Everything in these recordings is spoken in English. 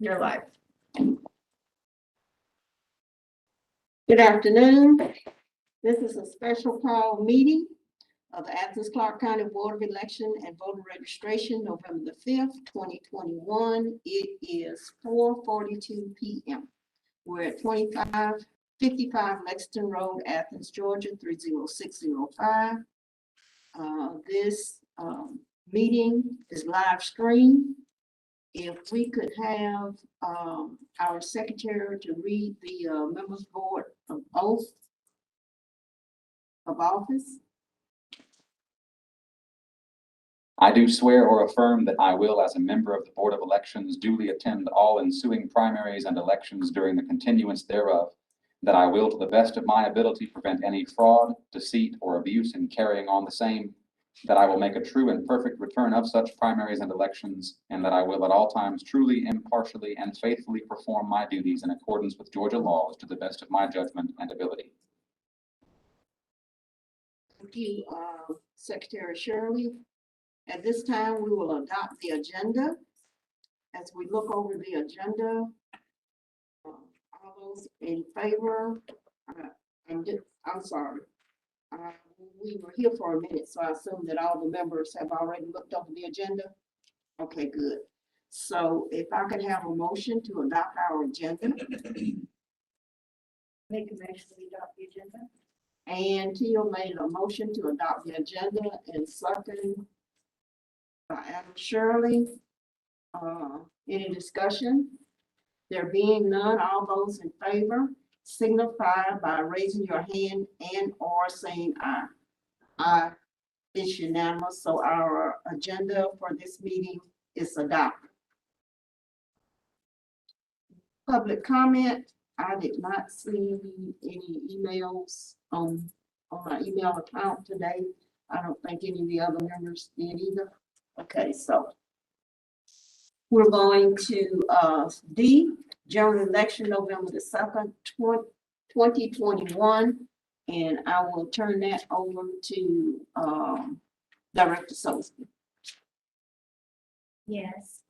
You're live. Good afternoon. This is a special call meeting of the Athens-Clarke County Board of Election and Voter Registration, November the 5th, 2021. It is 4:42 p.m. We're at 2555 Lexington Road, Athens, Georgia, 30605. This meeting is live streamed. If we could have our secretary to read the members board of oath of office. I do swear or affirm that I will, as a member of the Board of Elections, duly attend all ensuing primaries and elections during the continuance thereof, that I will, to the best of my ability, prevent any fraud, deceit, or abuse in carrying on the same, that I will make a true and perfect return of such primaries and elections, and that I will at all times truly, impartially, and faithfully perform my duties in accordance with Georgia laws to the best of my judgment and ability. Thank you, Secretary Shirley. At this time, we will adopt the agenda. As we look over the agenda, all those in favor, I'm sorry. We were here for a minute, so I assume that all the members have already looked over the agenda. Okay, good. So if I could have a motion to adopt our agenda. Make a motion to adopt the agenda. And Teal made a motion to adopt the agenda, and second by Adam Shirley. Any discussion? There being none, all those in favor signify by raising your hand and or saying aye. Aye. It's unanimous, so our agenda for this meeting is adopted. Public comment. I did not see any emails on my email account today. I don't think any of the other members did either. Okay, so we're going to D, general election, November the 2nd, 2021. And I will turn that over to Director Sosby. Yes.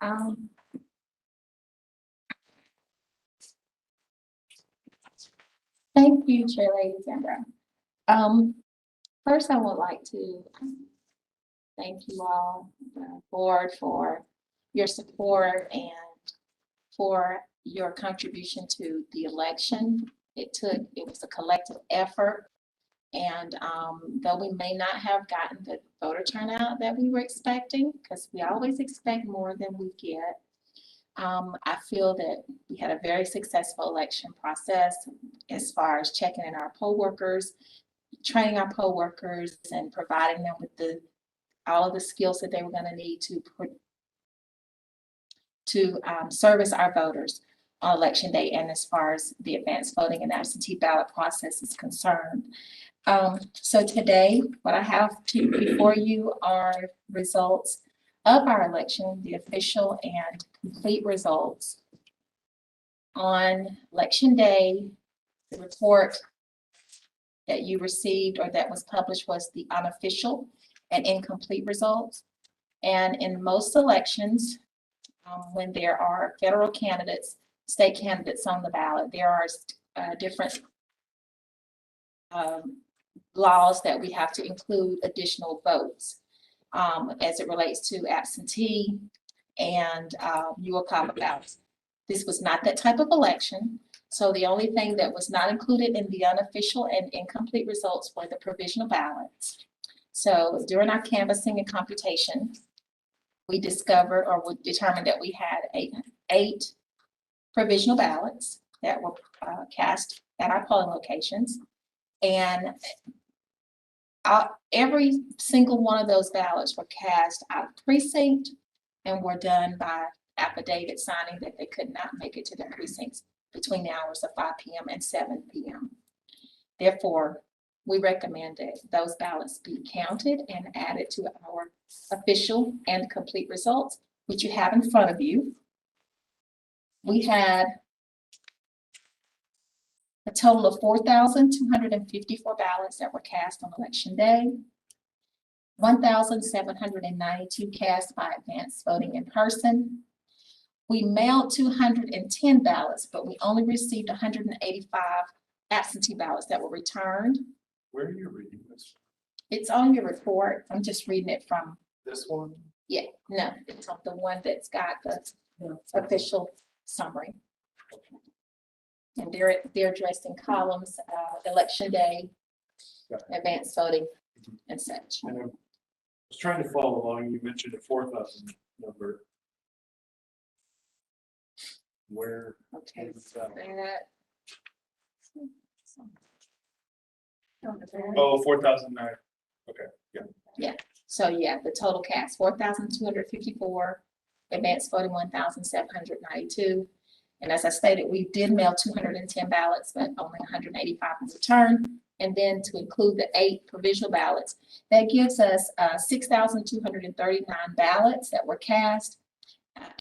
Thank you, Chair Lady Sandra. First, I would like to thank you all, the board, for your support and for your contribution to the election. It was a collective effort. And though we may not have gotten the voter turnout that we were expecting, because we always expect more than we get, I feel that we had a very successful election process as far as checking in our poll workers, training our poll workers, and providing them with all of the skills that they were going to need to service our voters on election day, and as far as the advanced voting and absentee ballot process is concerned. So today, what I have before you are results of our election, the official and complete results. On election day, the report that you received or that was published was the unofficial and incomplete results. And in most elections, when there are federal candidates, state candidates on the ballot, there are different laws that we have to include additional votes as it relates to absentee and UOCAVA ballots. This was not that type of election. So the only thing that was not included in the unofficial and incomplete results were the provisional ballots. So during our canvassing and computation, we discovered or we determined that we had eight provisional ballots that were cast at our polling locations. And every single one of those ballots were cast out of precinct and were done by affidavit signing that they could not make it to their precincts between the hours of 5 p.m. and 7 p.m. Therefore, we recommend that those ballots be counted and added to our official and complete results, which you have in front of you. We had a total of 4,254 ballots that were cast on election day, 1,792 cast by advanced voting in person, We mailed 210 ballots, but we only received 185 absentee ballots that were returned. Where are you reading this? It's on your report. I'm just reading it from, This one? yeah, no, it's on the one that's got the official summary. And they're addressed in columns, election day, Got advanced voting, and such. And I was trying to follow along. You mentioned a 4,000 number. Where? Okay. is that? Oh, 4,009. Okay, So yeah, the total cast, 4,254, advanced voting, 1,792. And as I stated, we did mail 210 ballots, but only 185 was returned. And then to include the 8 provisional ballots, that gives us 6,239 ballots that were cast,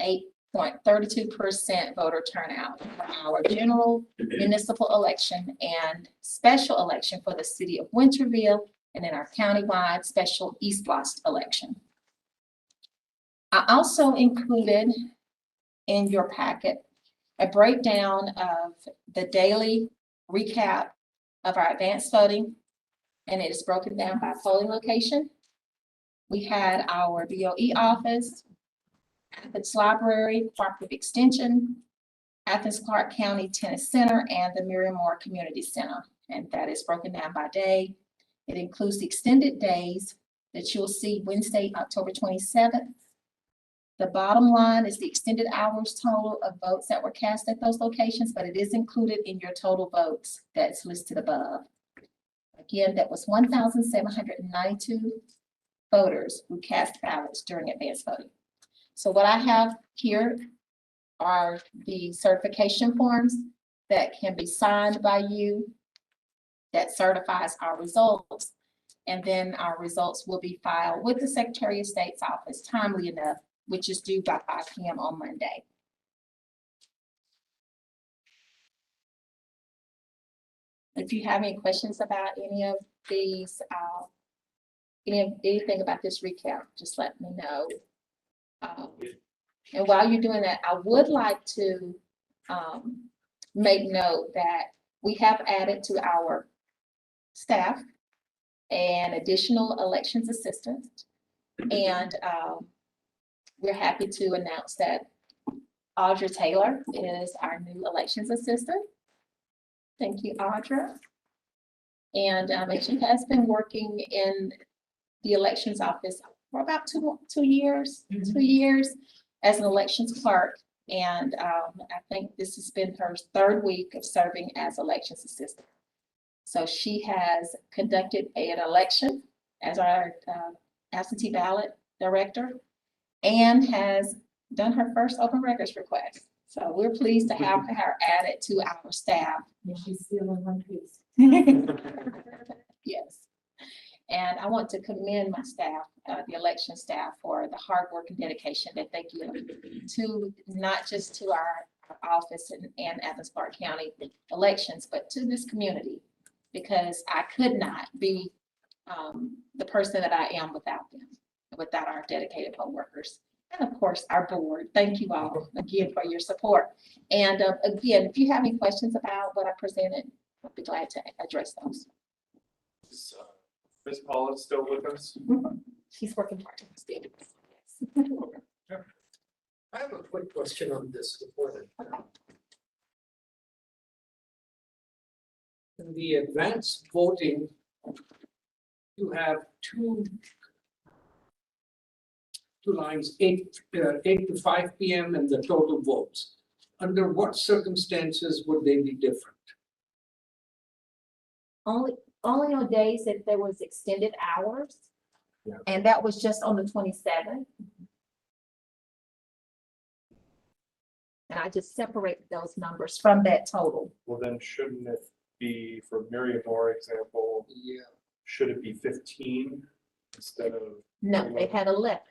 8.32% voter turnout for our general municipal election and special election for the city of Winterville, and then our countywide special East Lost election. I also included in your packet a breakdown of the daily recap of our advanced voting, and it is broken down by polling location. We had our BOE office, Athens Library, Cooperative Extension, Athens-Clarke County Tennis Center, and the Miriam Moore Community Center. And that is broken down by day. It includes the extended days that you'll see Wednesday, October 27th. The bottom line is the extended hours total of votes that were cast at those locations, but it is included in your total votes that's listed above. Again, that was 1,792 voters who cast ballots during advanced voting. So what I have here are the certification forms that can be signed by you that certifies our results. And then our results will be filed with the Secretary of State's office timely enough, which is due by 5 p.m. on Monday. If you have any questions about any of these, anything about this recap, just let me know. And while you're doing that, I would like to make note that we have added to our staff an additional elections assistant. And we're happy to announce that Audra Taylor is our new elections assistant. Thank you, Audra. And she has been working in the elections office for about two years as an elections clerk. And I think this has been her 3rd week of serving as elections assistant. So she has conducted an election as our absentee ballot director and has done her first open records request. So we're pleased to have her added to our staff. And she's still in one piece. Yes. And I want to commend my staff, the election staff, for the hard work and dedication that they give to not just to our office and Athens-Clarke County elections, but to this community, because I could not be the person that I am without them, without our dedicated poll workers. And of course, our board. Thank you all again for your support. And again, if you have any questions about what I presented, I'll be glad to address those. Is Ms. Paula still with us? She's working part-time still. Yes. I have a quick question on this report. In the advanced voting, you have two lines, 8 to 5 p.m. and the total votes. Under what circumstances would they be different? Only on days that there was extended hours. Yeah. And that was just on the 27th. And I just separated those numbers from that total. Well, then shouldn't it be, for Miriam Moore example, Yeah. should it be 15 instead of? No, they had 11.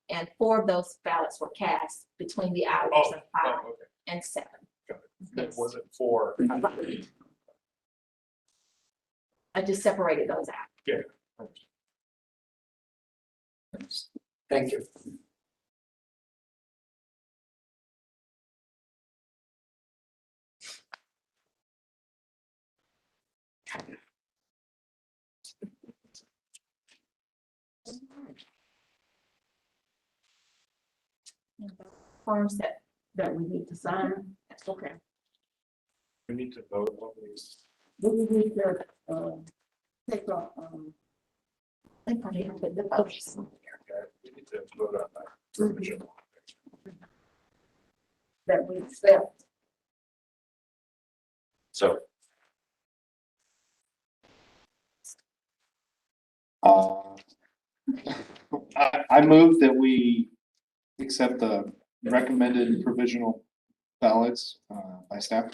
And 4 of those ballots were cast between the hours Oh, of 5 okay. and 7. Got it. That Yes. wasn't 4. I just separated those out. Yeah. Thank you. Forms that we need to sign. Okay. We need to vote on these. Do we need to, take a, I think I need to put the votes. Okay, we need to vote on that. Permission. that we accept? So, I move that we accept the recommended provisional ballots by staff.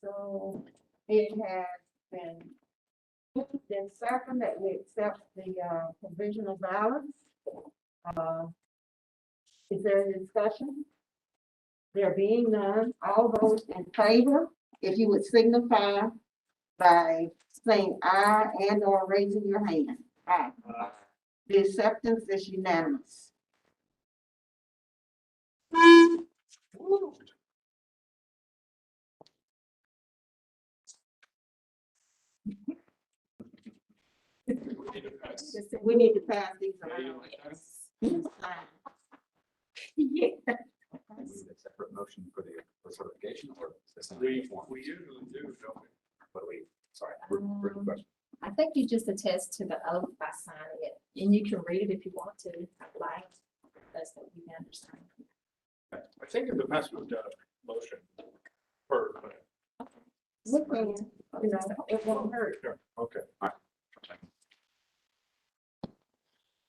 So it has been moved and second that we accept the provisional ballots. Is there any discussion? There being none, all those in favor, if you would signify by saying aye and or raising your hand. Aye. The acceptance is unanimous. We need to pass these around. Yeah. Separate motion for the certification or? we usually do, don't we? What do we, sorry. I think you just attest to the oath by signing it, and you can read it if you want to, like, that's what you understand. I think in the past we've done a motion per. Look, you know, it won't hurt. Sure, okay.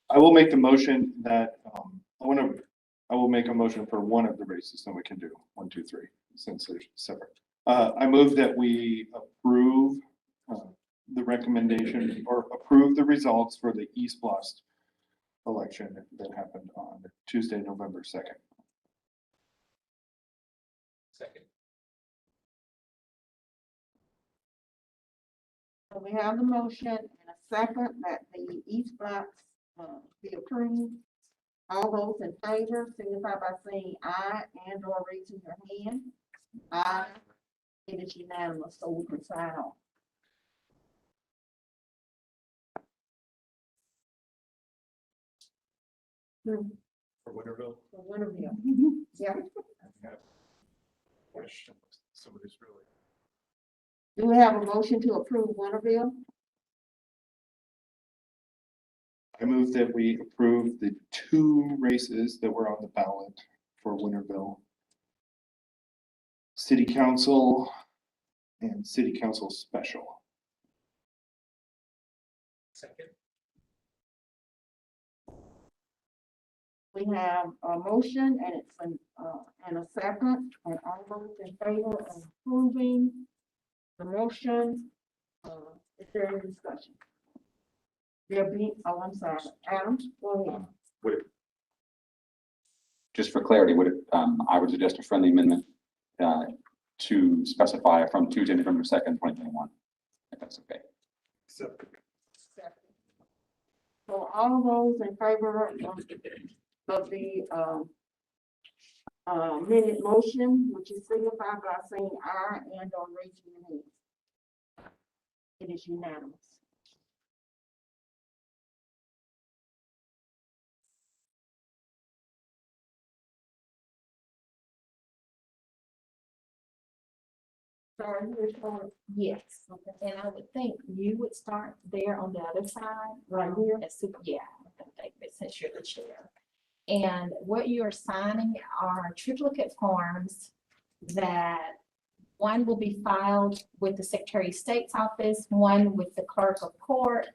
I will make the motion that, I will make a motion for one of the races, then we can do 1, 2, 3, since they're separate. I move that we approve the recommendation or approve the results for the East Blast election that happened on Tuesday, November 2nd. Second. So we have the motion and a second that the East Blocks be approved. All those in favor signify by saying aye and or raising your hand. Aye. It is unanimous, so we can sign off. For Winterville. For Winterville. Yeah. Question, somebody's really. Do we have a motion to approve Winterville? I move that we approve the 2 races that were on the ballot for Winterville. City Council and City Council Special. Second. We have a motion and it's and a second, and all those in favor of approving the motion, is there any discussion? There be, oh, I'm sorry, Adam, go ahead. Would it, just for clarity, would it, I would suggest a friendly amendment to specify from Tuesday, November 2nd, 2021, if that's okay. Second. So all those in favor of the minute motion, which is signified by saying aye and or raising your hand. It is unanimous. Sorry, you're showing Yes, and I would think you would start there on the other side. right here. As super, yeah, I think that since you're the chair. And what you're signing are triplicate forms that one will be filed with the Secretary of State's office, one with the clerk of court,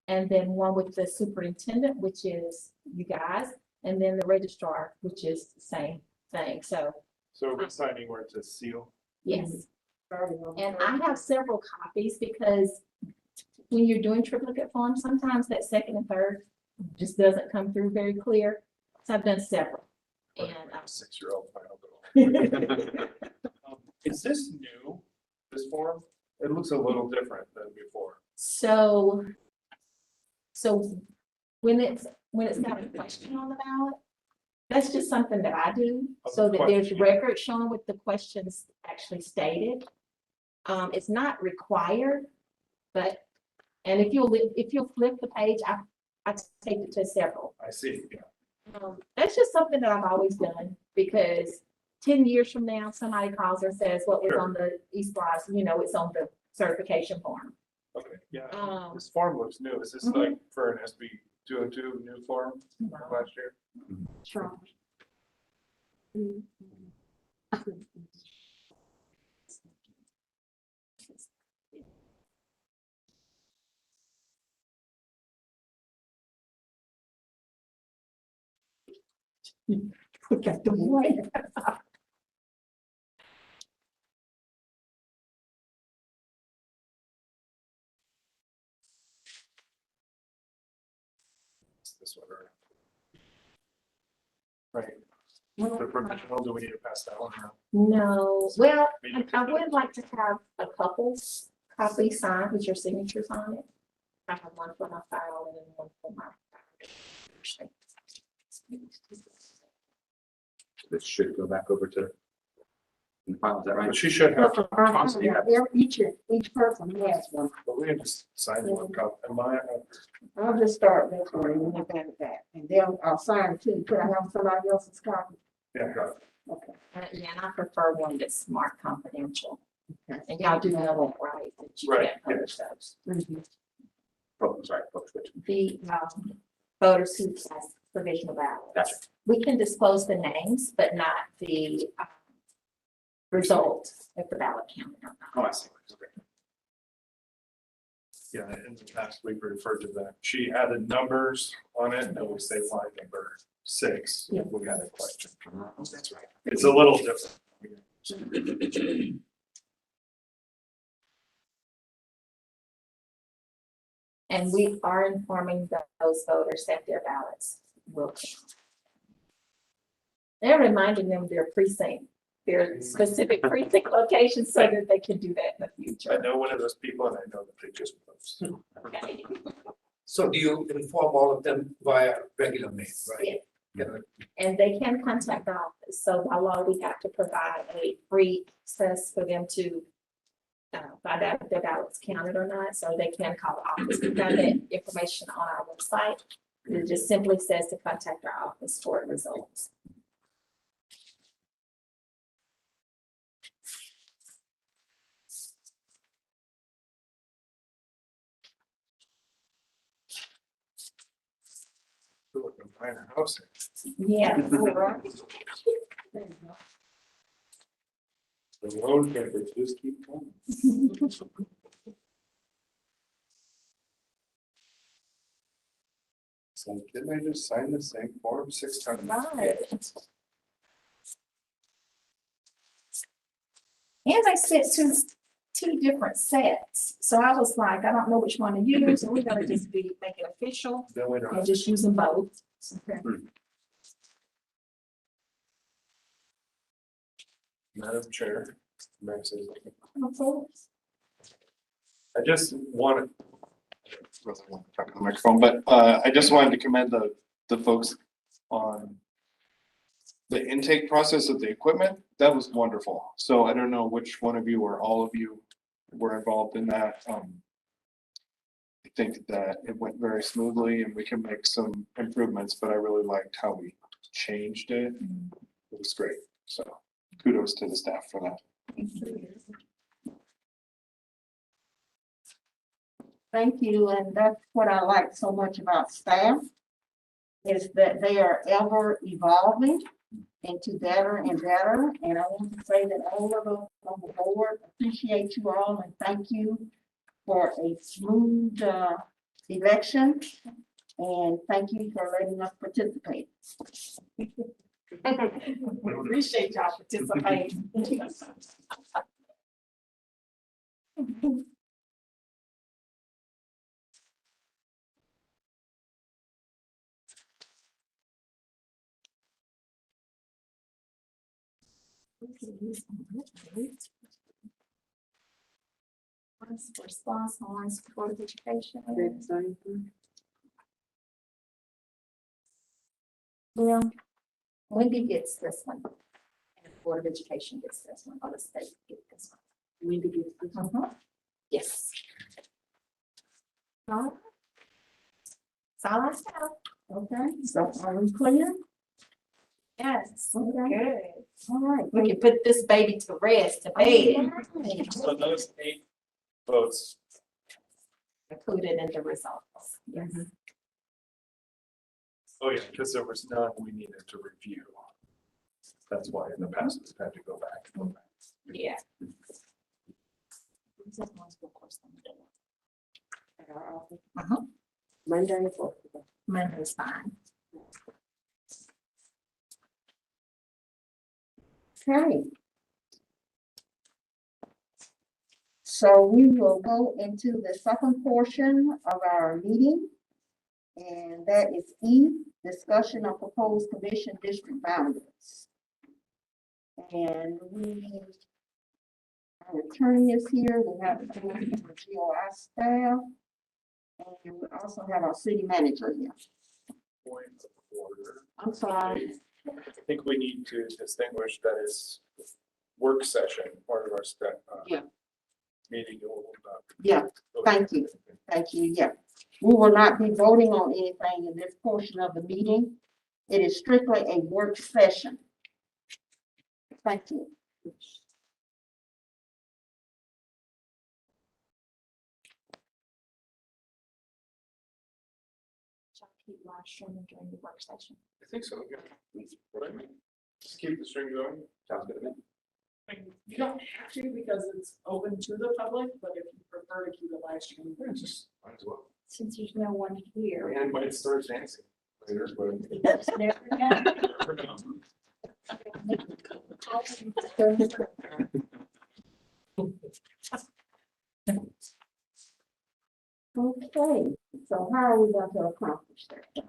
and then one with the superintendent, which is you guys, and then the registrar, which is the same thing. So, So we're signing where it says seal. yes. And I have several copies because when you're doing triplicate forms, sometimes that second and third just doesn't come through very clear. So I've done several. And 6-year-old final. Is this new, this form? It looks a little different than before. so when it's got a question on the ballot, that's just something that I do so that there's Question. record showing with the questions actually stated. It's not required, but, and if you'll flip the page, I take it to several. I see, yeah. That's just something that I've always done, because 10 years from now, somebody calls and says, what was Sure. on the East-Wise, it's on the certification form. Okay, yeah. Um, This form looks new. Is this Mhm. like for an SB 202 new form from last year? Sure. Got the way. It's this one, right? The provisional, do we need to pass that one around? No, well, Maybe I would like to have a couple copies signed with your signatures on it. I have one for my file and then one for my. This should go back over to the file, is that right? But she should have, Each person has one. but we can just sign one copy. Am I? I'll just start this one and then hand it back. And then I'll sign too. Could I have somebody else's copy? Yeah, got it. Okay. Yeah, and I prefer one that's marked confidential. Okay. And y'all do know that, right? That you Right, can't publish those. Mhm. Oh, sorry, folks, which- The voters who has provisional ballots. Gotcha. We can disclose the names, but not the result of the ballot count. Oh, I see. Okay. Yeah, in the past, we referred to that. She added numbers on it, and we say line number 6. Yeah. We had a question. That's right. It's a little different. And we are informing those voters that their ballots will count. They're reminding them their precinct, their specific precinct location, so that they can do that in the I future. know one of those people, and I know that they just post. Okay. So do you inform all of them via regular mail, right? Yeah. Yeah. And they can contact the office. So by law, we have to provide a free access for them to find out if their ballots counted or not. So they can call the office. We have that information on our website. It just simply says to contact our office for results. Feel like I'm buying a house. Yeah. The road papers just keep coming. So didn't I just sign the same form 6 times? Right. And they sent two different sets. So I was like, I don't know which one to use, so we're gonna just make it official Then we don't. and just use them both. Okay. Madam Chair. may I say something? Of course. I just wanted, Really want to talk to the microphone, but I just wanted to commend the folks on the intake process of the equipment. That was wonderful. So I don't know which one of you or all of you were involved in that. I think that it went very smoothly and we can make some improvements, but I really liked how we changed it. It was great. So kudos to the staff for that. Thank you, and that's what I like so much about staff, is that they are ever evolving into better and better. And I want to say that all of us on the board appreciate you all and thank you for a smooth election. And thank you for letting us participate. Appreciate y'all participating. Response lines for Board of Education. Well, Wendy gets this one. And the Board of Education gets this one, or the state gets this one. Wendy gets this one. Yes. All right. That's all I have. Okay, so are we clear? Yes. Okay. Good. All right. We can put this baby to rest, to bed, So those 8 votes, included in the results. Yes. oh yeah, because there was none we needed to review. That's why in the past we've had to go back. Yeah. Uh-huh. Monday. Monday's fine. Okay. So we will go into the second portion of our meeting. And that is E, discussion of proposed commission district boundaries. And our attorney is here, we have the GOI staff. And we also have our city manager here. Point of order. I'm sorry. I think we need to distinguish that is work session, part of our Yeah. meeting. Yeah, thank you. Thank you, yeah. We will not be voting on anything in this portion of the meeting. It is strictly a work session. Thank you. Shall I keep live streaming during the work session? I think so, yeah. What I mean, just keep the string going. Sounds good to me. You don't have to because it's open to the public, but if you prefer to keep it live stream. Yeah, just might as well. Since there's no one here. And might start dancing later, but. There we go. For now. Okay, so how are we going to accomplish that?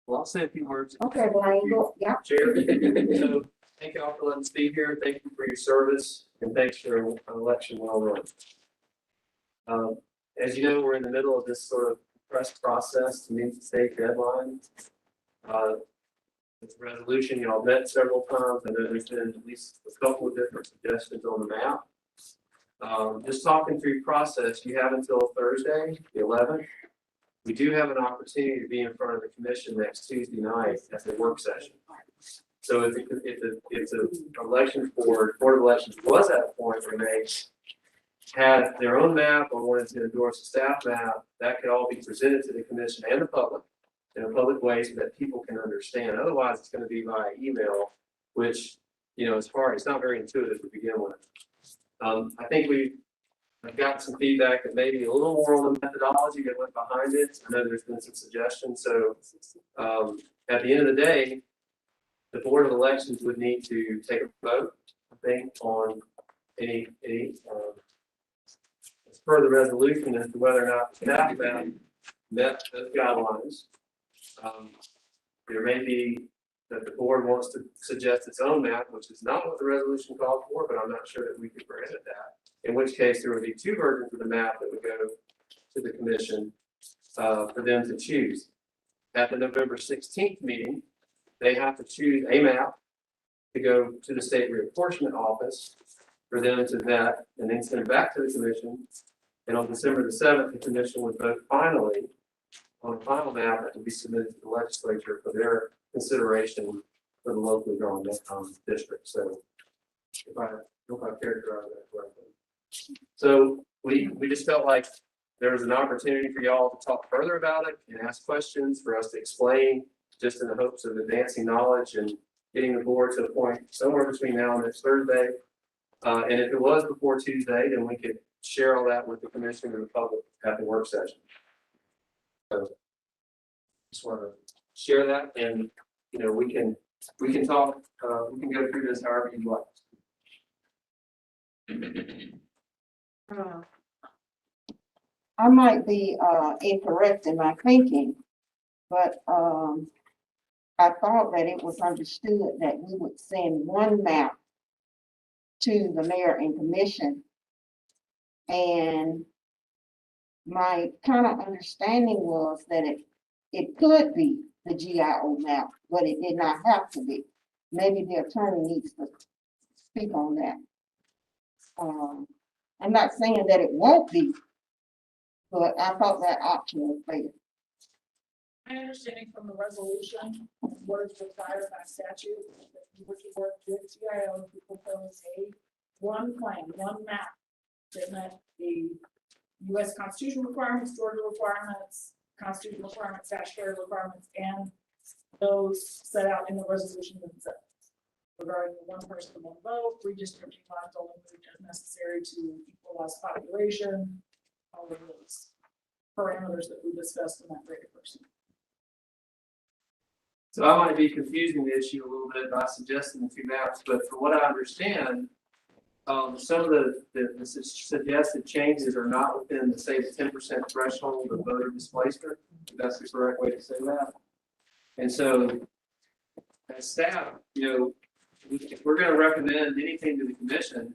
Well, I'll say a few words. Okay, Blaine, go, yeah. Chair, so thank you all for letting us be here. Thank you for your service and thanks for an election well run. As you know, we're in the middle of this sort of press process to meet the state deadline. This resolution, you all met several times. I know there's been at least a couple of different suggestions on the map. Just talking through process, you have until Thursday, the 11th. We do have an opportunity to be in front of the commission next Tuesday night at the work session. So if the election board of elections was at a point where they had their own map or wanted to endorse a staff map, that could all be presented to the commission and the public in a public way so that people can understand. Otherwise, it's going to be via email, which, you know, it's hard. It's not very intuitive to begin with. I think I've gotten some feedback that maybe a little more on the methodology that went behind it. I know there's been some suggestions. So at the end of the day, the Board of Elections would need to take a vote, I think, on any as per the resolution as to whether or not the staff map met those guidelines. There may be that the board wants to suggest its own map, which is not what the resolution called for, but I'm not sure that we could prohibit that. In which case, there would be 2 versions of the map that would go to the commission for them to choose. At the November 16th meeting, they have to choose a map to go to the state reapportionment office for them to vet and then send it back to the commission. And on December the 7th, the commission would vote finally on a final map that would be submitted to the legislature for their consideration for the locally drawn district. So if I characterize that correctly. So we just felt like there was an opportunity for y'all to talk further about it and ask questions for us to explain, just in the hopes of advancing knowledge and getting the board to a point somewhere between now and next Thursday. And if it was before Tuesday, then we could share all that with the commission and the public at the work session. So just want to share that, and you know, we can talk, we can go through this however you'd like. I might be incorrect in my thinking, but I thought that it was understood that we would send one map to the mayor and commission. And my kind of understanding was that it could be the GIO map, but it did not have to be. Maybe the attorney needs to speak on that. I'm not saying that it won't be, but I thought that option was there. My understanding from the resolution, what is required by statute, that you would work with GIO to propose one plan, one map that met the US Constitution requirements, Georgia requirements, constitutional requirements, statutory requirements, and those set out in the resolution themselves. Regarding the one person, one vote, redistricting lines only moved as necessary to equalize population, all of those parameters that we discussed in that rate person. So I might be confusing the issue a little bit by suggesting the two maps, but from what I understand, some of the suggested changes are not within the, say, the 10% threshold of voter displacement. If that's the correct way to say that. And so, as staff, if we're going to recommend anything to the commission,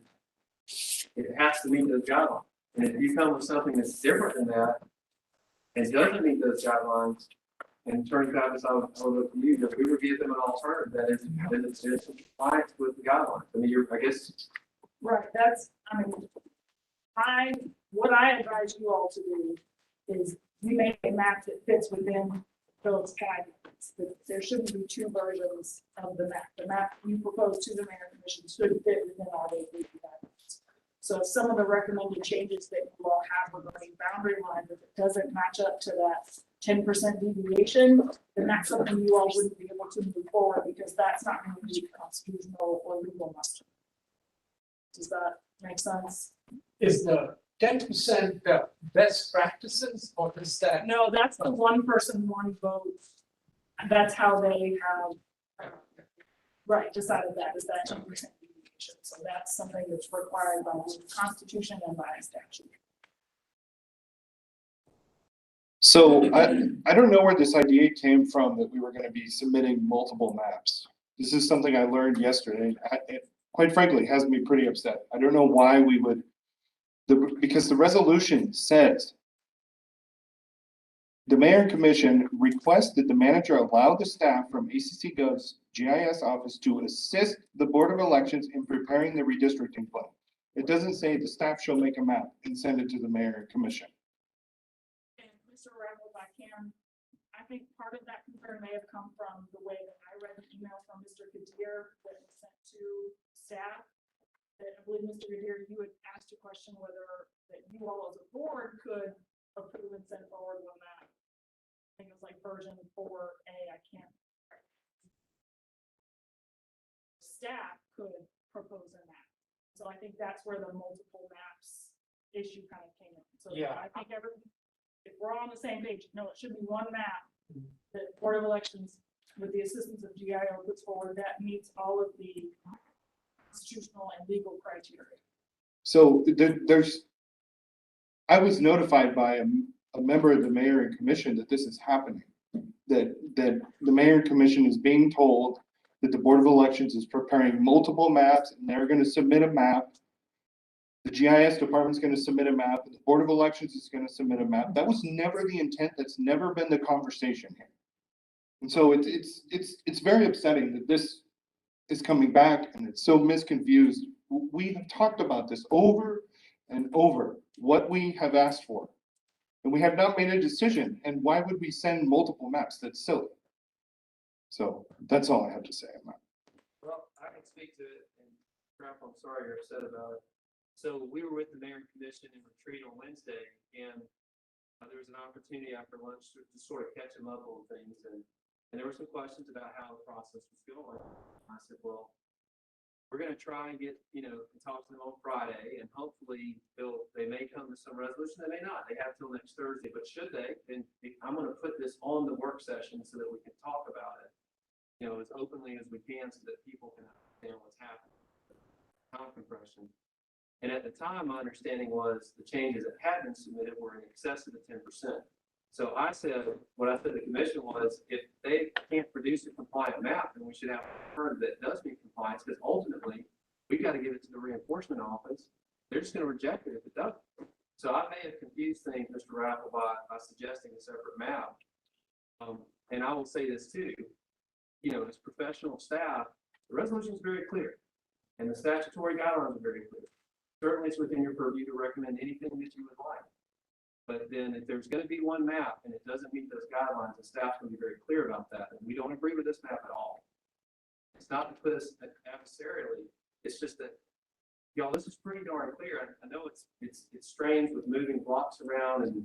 it has to meet those guidelines. And if you come with something that's different than that and doesn't meet those guidelines, and turns out this, I would look to you, that we would give them an alternative that is in compliance with the guidelines. I mean, I guess. Right, that's, what I advise you all to do is you make a map that fits within those guidelines. There shouldn't be two versions of the map. The map you propose to the mayor and commission should fit within all those guidelines. So some of the recommended changes that you all have regarding boundary lines, if it doesn't match up to that 10% deviation, then that's something you all wouldn't be able to move forward because that's not going to be constitutional or legal muster. Does that make sense? Is the 10% best practices, or is that? No, that's the one person, one vote. That's how they have, decided that, is that 10% deviation. So that's something that's required by the Constitution and by statute. So I don't know where this idea came from that we were going to be submitting multiple maps. This is something I learned yesterday. It, quite frankly, has me pretty upset. I don't know why we would, because the resolution says the mayor and commission request that the manager allow the staff from ACC Gov's GIS office to assist the Board of Elections in preparing the redistricting plan. It doesn't say the staff shall make a map and send it to the mayor and commission. And Mr. Reynolds, I think part of that concern may have come from the way that I read an email from Mr. Kadir that was sent to staff. That I believe, Mr. Kadir, you had asked a question whether that you all as a board could approve and send forward one map. I think it was like version 4A, I can't. Staff could propose a map. So I think that's where the multiple maps issue kind of came in. So Yeah. I think if we're all on the same page, no, it should be one map that Board of Elections, with the assistance of GIO, puts forward that meets all of the constitutional and legal criteria. So I was notified by a member of the mayor and commission that this is happening. That the mayor and commission is being told that the Board of Elections is preparing multiple maps and they're going to submit a map. The GIS department's going to submit a map, and the Board of Elections is going to submit a map. That was never the intent. That's never been the conversation here. And so it's very upsetting that this is coming back and it's so misconfused. We have talked about this over and over, what we have asked for. And we have not made a decision. And why would we send multiple maps? That's silly. So that's all I have to say on that. Well, I can speak to it, and Ralph, I'm sorry you're upset about it. So we were with the mayor and commission in retreat on Wednesday, and there was an opportunity after lunch to sort of catch them up on things, and there were some questions about how the process was going. I said, well, we're going to try and get, and talk to them on Friday, and hopefully they may come to some resolution. They may not. They have till next Thursday, but should they, then I'm going to put this on the work session so that we can talk about it, as openly as we can, so that people can understand what's happening. Time compression. And at the time, my understanding was the changes that had been submitted were in excess of the 10%. So I said, what I said to the commission was, if they can't produce a compliant map, then we should have a firm that does meet compliance, because ultimately, we've got to give it to the reinforcement office. They're just going to reject it if it doesn't. So I may have confused things, Mr. Raffle, by suggesting a separate map. And I will say this too, as professional staff, the resolution is very clear, and the statutory guidelines are very clear. Certainly, it's within your purview to recommend anything that you would like. But then if there's gonna be one map and it doesn't meet those guidelines, the staff's gonna be very clear about that, and we don't agree with this map at all. It's not to put us adversarially, it's just that, y'all, this is pretty darn clear. I know it's strange with moving blocks around and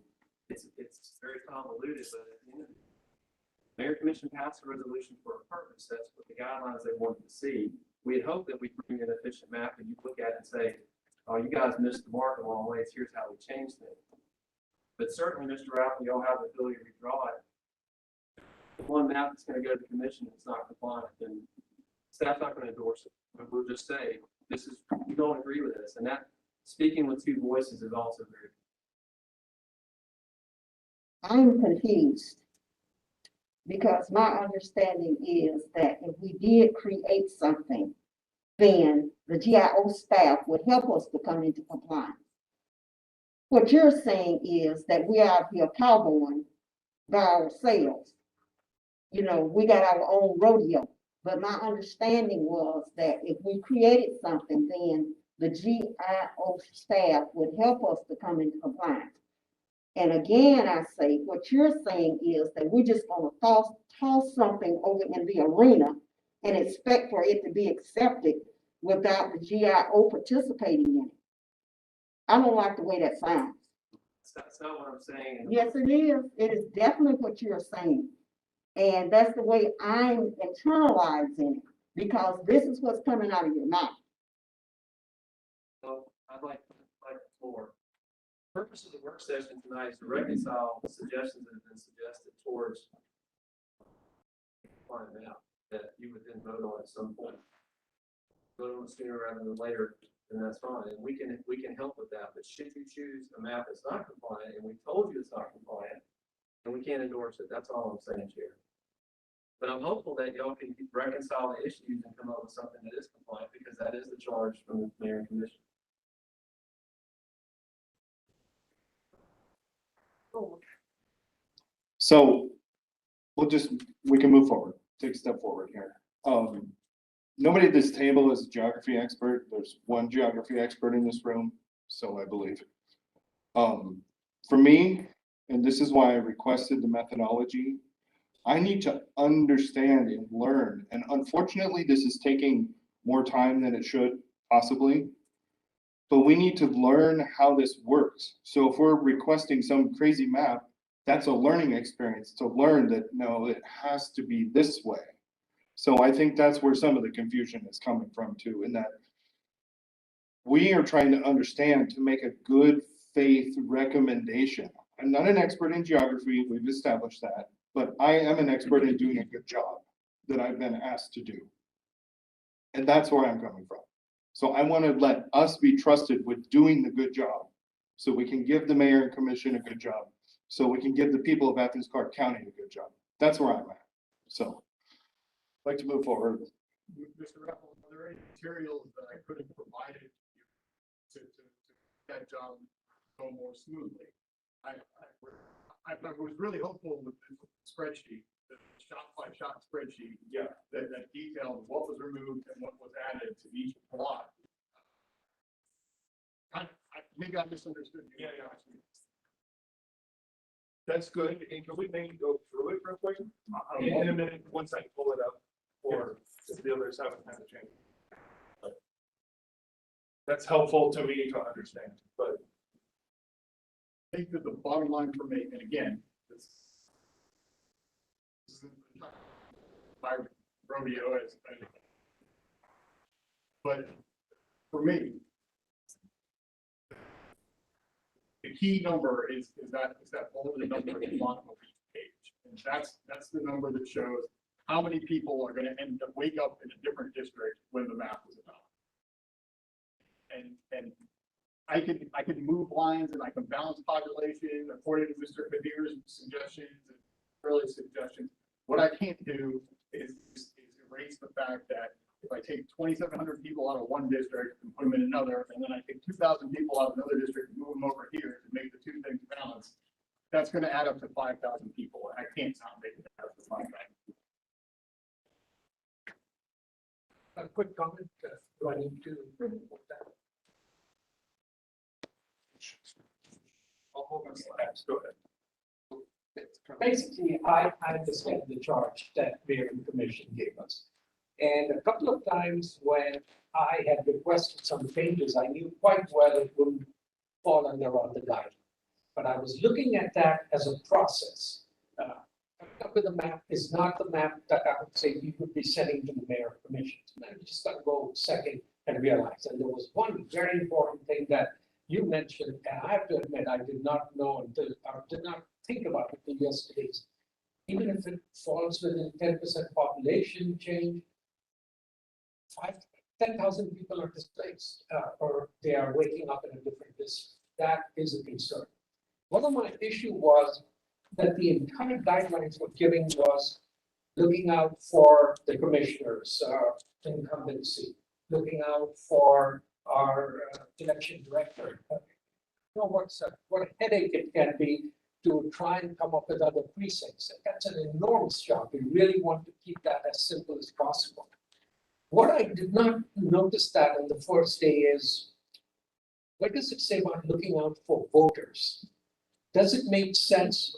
it's very convoluted, but at the end of the day, Mayor Commission passed a resolution for a purpose. That's what the guidelines they wanted to see. We had hoped that we bring an efficient map and you look at it and say, oh, you guys missed the mark a long ways. Here's how we changed it. But certainly, Mr. Ralph, y'all have the ability to redraw it. The one map that's going to go to the commission that's not compliant, then staff's not going to endorse it. But we'll just say, we don't agree with this. And that speaking with two voices is also very. I'm confused. Because my understanding is that if we did create something, then the GIO staff would help us to come into compliance. What you're saying is that we're out here cowboying by ourselves. You know, we got our own rodeo. But my understanding was that if we created something, then the GIO staff would help us to come into compliance. And again, I say, what you're saying is that we're just gonna toss something over in the arena and expect for it to be accepted without the GIO participating in it. I don't like the way that sounds. That's not what I'm saying. Yes, it is. It is definitely what you're saying. And that's the way I'm internalizing it, because this is what's coming out of your mouth. So I'd like more. Purpose of the work session tonight is to reconcile the suggestions that have been suggested towards find out that you would then vote on at some point. Vote on it sooner rather than later, then that's fine. And we can help with that. But should you choose a map that's not compliant, and we told you it's not compliant, then we can't endorse it. That's all I'm saying, Chair. But I'm hopeful that y'all can reconcile the issues and come up with something that is compliant, because that is the charge from the mayor and commission. So we can move forward, take a step forward here. Nobody at this table is a geography expert. There's one geography expert in this room, so I believe. For me, and this is why I requested the methodology, I need to understand and learn. And unfortunately, this is taking more time than it should possibly. But we need to learn how this works. So if we're requesting some crazy map, that's a learning experience to learn that, no, it has to be this way. So I think that's where some of the confusion is coming from too, in that we are trying to understand to make a good faith recommendation. I'm not an expert in geography, we've established that, but I am an expert in doing a good job that I've been asked to do. And that's where I'm coming from. So I want to let us be trusted with doing the good job, so we can give the mayor and commission a good job, so we can give the people of Athens-Clarke County a good job. That's where I'm at. So I'd like to move forward. Mr. Raffle, are there any materials that I could have provided you to that job go more smoothly? I was really hopeful with the spreadsheet, the shot-by-shot spreadsheet. Yeah. That detailed what was removed and what was added to each plot. Maybe I misunderstood you. Yeah. That's good. And can we maybe go through it real quick? In a minute, once I pull it up, or if the others haven't had a chance. But that's helpful to me to understand, but I think that the bottom line for me, and again, this is my rodeo as but for me, the key number is that bulleted number at the bottom of each page. And that's the number that shows how many people are going to wake up in a different district when the map was adopted. And I could move lines and I can balance population according to Mr. Kadir's suggestions and early suggestions. What I can't do is erase the fact that if I take 2,700 people out of one district and put them in another, and then I take 2,000 people out of another district and move them over here to make the two things balance, that's going to add up to 5,000 people. And I can't not make it add up to 5,000. A quick comment. Do I need to? hold on, let's go ahead. Basically, I understand the charge that Mayor and Commission gave us. And a couple of times when I had requested some changes, I knew quite well it wouldn't fall under the guideline. But I was looking at that as a process. Coming up with a map is not the map that I would say we would be sending to the Mayor and Commission. And we just got to go second and realize. And there was one very important thing that you mentioned, and I have to admit, I did not know until, I did not think about it until yesterday. Even if it falls within 10% population change, 10,000 people are displaced, or they are waking up in a different district. That is a concern. One of my issue was that the entire guidelines were giving was looking out for the commissioners' incumbency, looking out for our election director. You know what a headache it can be to try and come up with other precincts. And that's an enormous job. We really want to keep that as simple as possible. What I did not notice that on the first day is, what does it say about looking out for voters? Does it make sense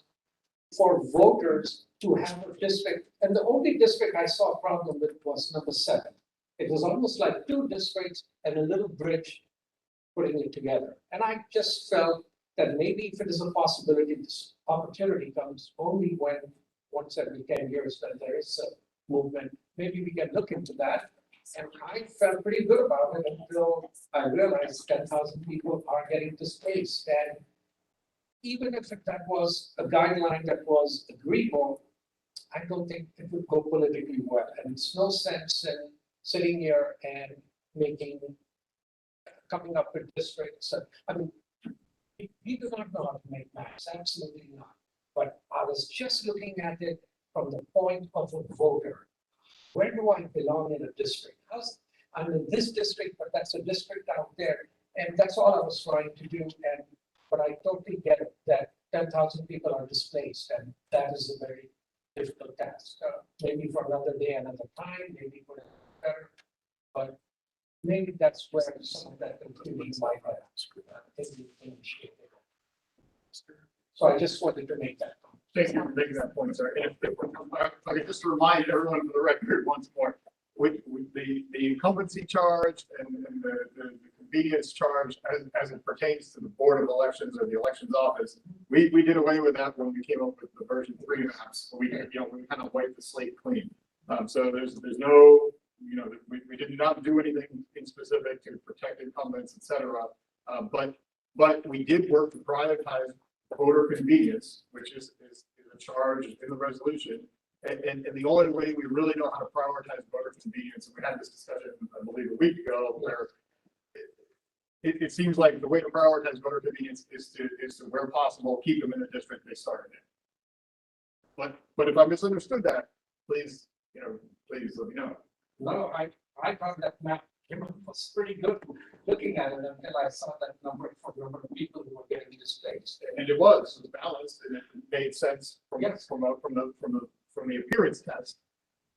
for voters to have a district? And the only district I saw a problem with was number 7. It was almost like 2 districts and a little bridge putting it together. And I just felt that maybe if it is a possibility, this opportunity comes only when once every 10 years when there is a movement, maybe we can look into that. And I felt pretty good about it until I realized 10,000 people are getting displaced. And even if that was a guideline that was agreeable, I don't think it would go politically well. And it's no sense in sitting here and coming up with districts. I mean, we do not know how to make maps, absolutely not. But I was just looking at it from the point of a voter. Where do I belong in a district? I'm in this district, but that's a district out there. And that's all I was trying to do. But I totally get it that 10,000 people are displaced, and that is a very difficult task. Maybe for another day, another time, maybe for better. But maybe that's where some of that conclusion might have initiated. So I just wanted to make that point. Thank you for making that point, sir. And if I could just remind everyone for the record once more, with the incumbency charge and the convenience charge as it pertains to the Board of Elections or the Elections Office, we did away with that when we came up with the version 3 maps. We kind of wiped the slate clean. So there's no, we did not do anything in specific to protect incumbents, et cetera. But we did work to prioritize voter convenience, which is a charge in the resolution. And the only way we really know how to prioritize voter convenience, and we had this discussion, I believe, a week ago, where it seems like the way to prioritize voter convenience is to where possible, keep them in the district they started in. But if I misunderstood that, please let me know. No, I thought that map was pretty good looking at it until I saw that number of people who were getting displaced. And it was balanced, and it made sense from Yes. from the appearance test.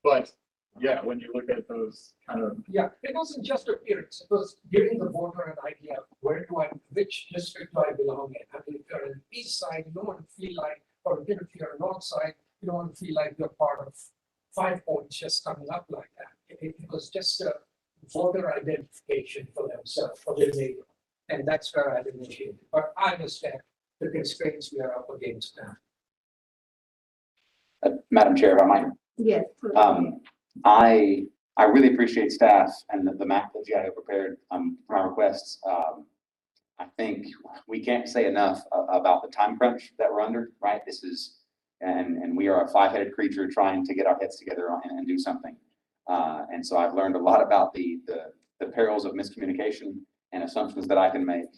But yeah, when you look at those kind of It wasn't just appearance. It was giving the voter an idea of which district do I belong in. I mean, if you're on the east side, you don't want to feel like, or if you're on the north side, you don't want to feel like you're part of 5 points just coming up like that. It was just a voter identification for themselves, for their neighbor. And that's where I initiated. But I understand the constraints we are up against now. Madam Chair, if I might, Yes. I really appreciate staff and the map that GIO prepared for my requests. I think we can't say enough about the time crunch that we're under, right? This is, and we are a 5-headed creature trying to get our heads together and do something. And so I've learned a lot about the perils of miscommunication and assumptions that I can make.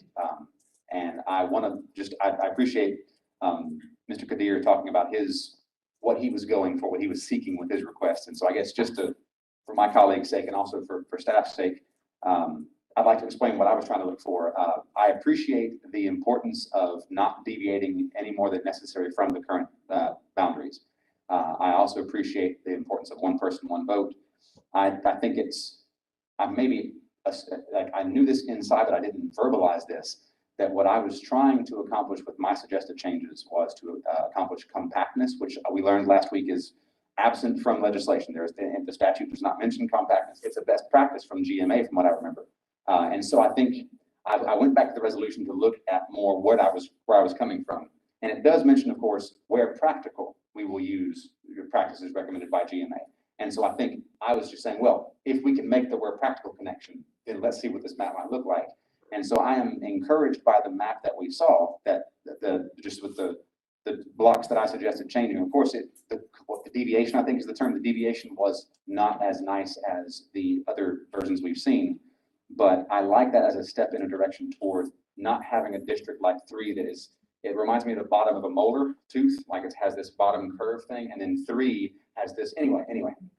And I want to I appreciate Mr. Kadir talking about what he was going for, what he was seeking with his request. And so I guess for my colleagues' sake and also for staff's sake, I'd like to explain what I was trying to look for. I appreciate the importance of not deviating any more than necessary from the current boundaries. I also appreciate the importance of one person, one vote. I think I knew this inside, but I didn't verbalize this. that what I was trying to accomplish with my suggested changes was to accomplish compactness, which we learned last week is absent from legislation. The statute does not mention compactness. It's a best practice from GMA, from what I remember. And so I think I went back to the resolution to look at more where I was coming from. And it does mention, of course, where practical, we will use practices recommended by GMA. And so I think I was just saying, well, if we can make the where practical connection, then let's see what this map might look like. And so I am encouraged by the map that we saw, that just with the blocks that I suggested changing. Of course, the deviation, I think is the term, the deviation was not as nice as the other versions we've seen. But I like that as a step in a direction toward not having a district like 3 that is, it reminds me of the bottom of a molar tooth, like it has this bottom curve thing, and then 3 has this. Anyway,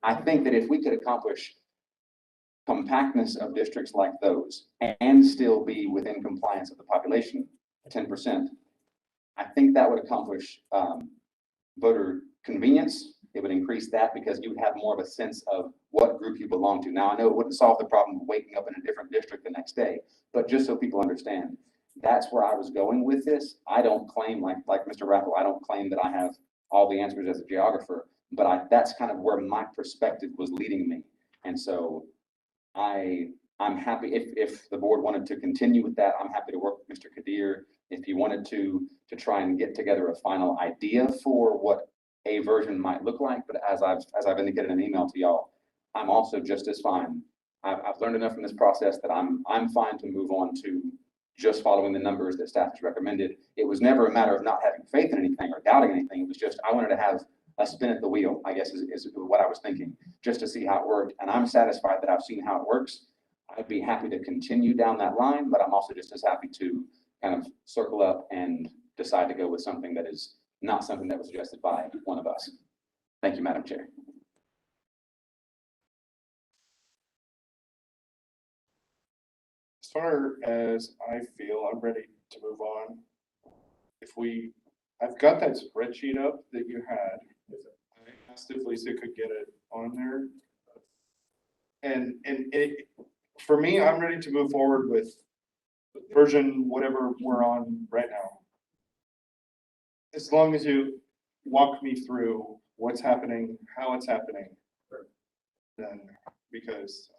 I think that if we could accomplish compactness of districts like those and still be within compliance of the population, 10%, I think that would accomplish voter convenience. It would increase that because you would have more of a sense of what group you belong to. Now, I know it wouldn't solve the problem of waking up in a different district the next day, but just so people understand, that's where I was going with this. I don't claim, like Mr. Raffle, I don't claim that I have all the answers as a geographer, but that's kind of where my perspective was leading me. And so I'm happy if the board wanted to continue with that. I'm happy to work with Mr. Kadir. If you wanted to try and get together a final idea for what a version might look like, but as I've indicated in an email to y'all, I'm also just as fine. I've learned enough from this process that I'm fine to move on to just following the numbers that staff has recommended. It was never a matter of not having faith in anything or doubting anything. It was just I wanted to have a spin at the wheel, I guess is what I was thinking, just to see how it worked. And I'm satisfied that I've seen how it works. I'd be happy to continue down that line, but I'm also just as happy to kind of circle up and decide to go with something that is not something that was suggested by one of us. Thank you, Madam Chair. As far as I feel, I'm ready to move on. I've got that spreadsheet up that you had. I asked if Lisa could get it on there. And for me, I'm ready to move forward with version whatever we're on right now. As long as you walk me through what's happening, how it's happening, then because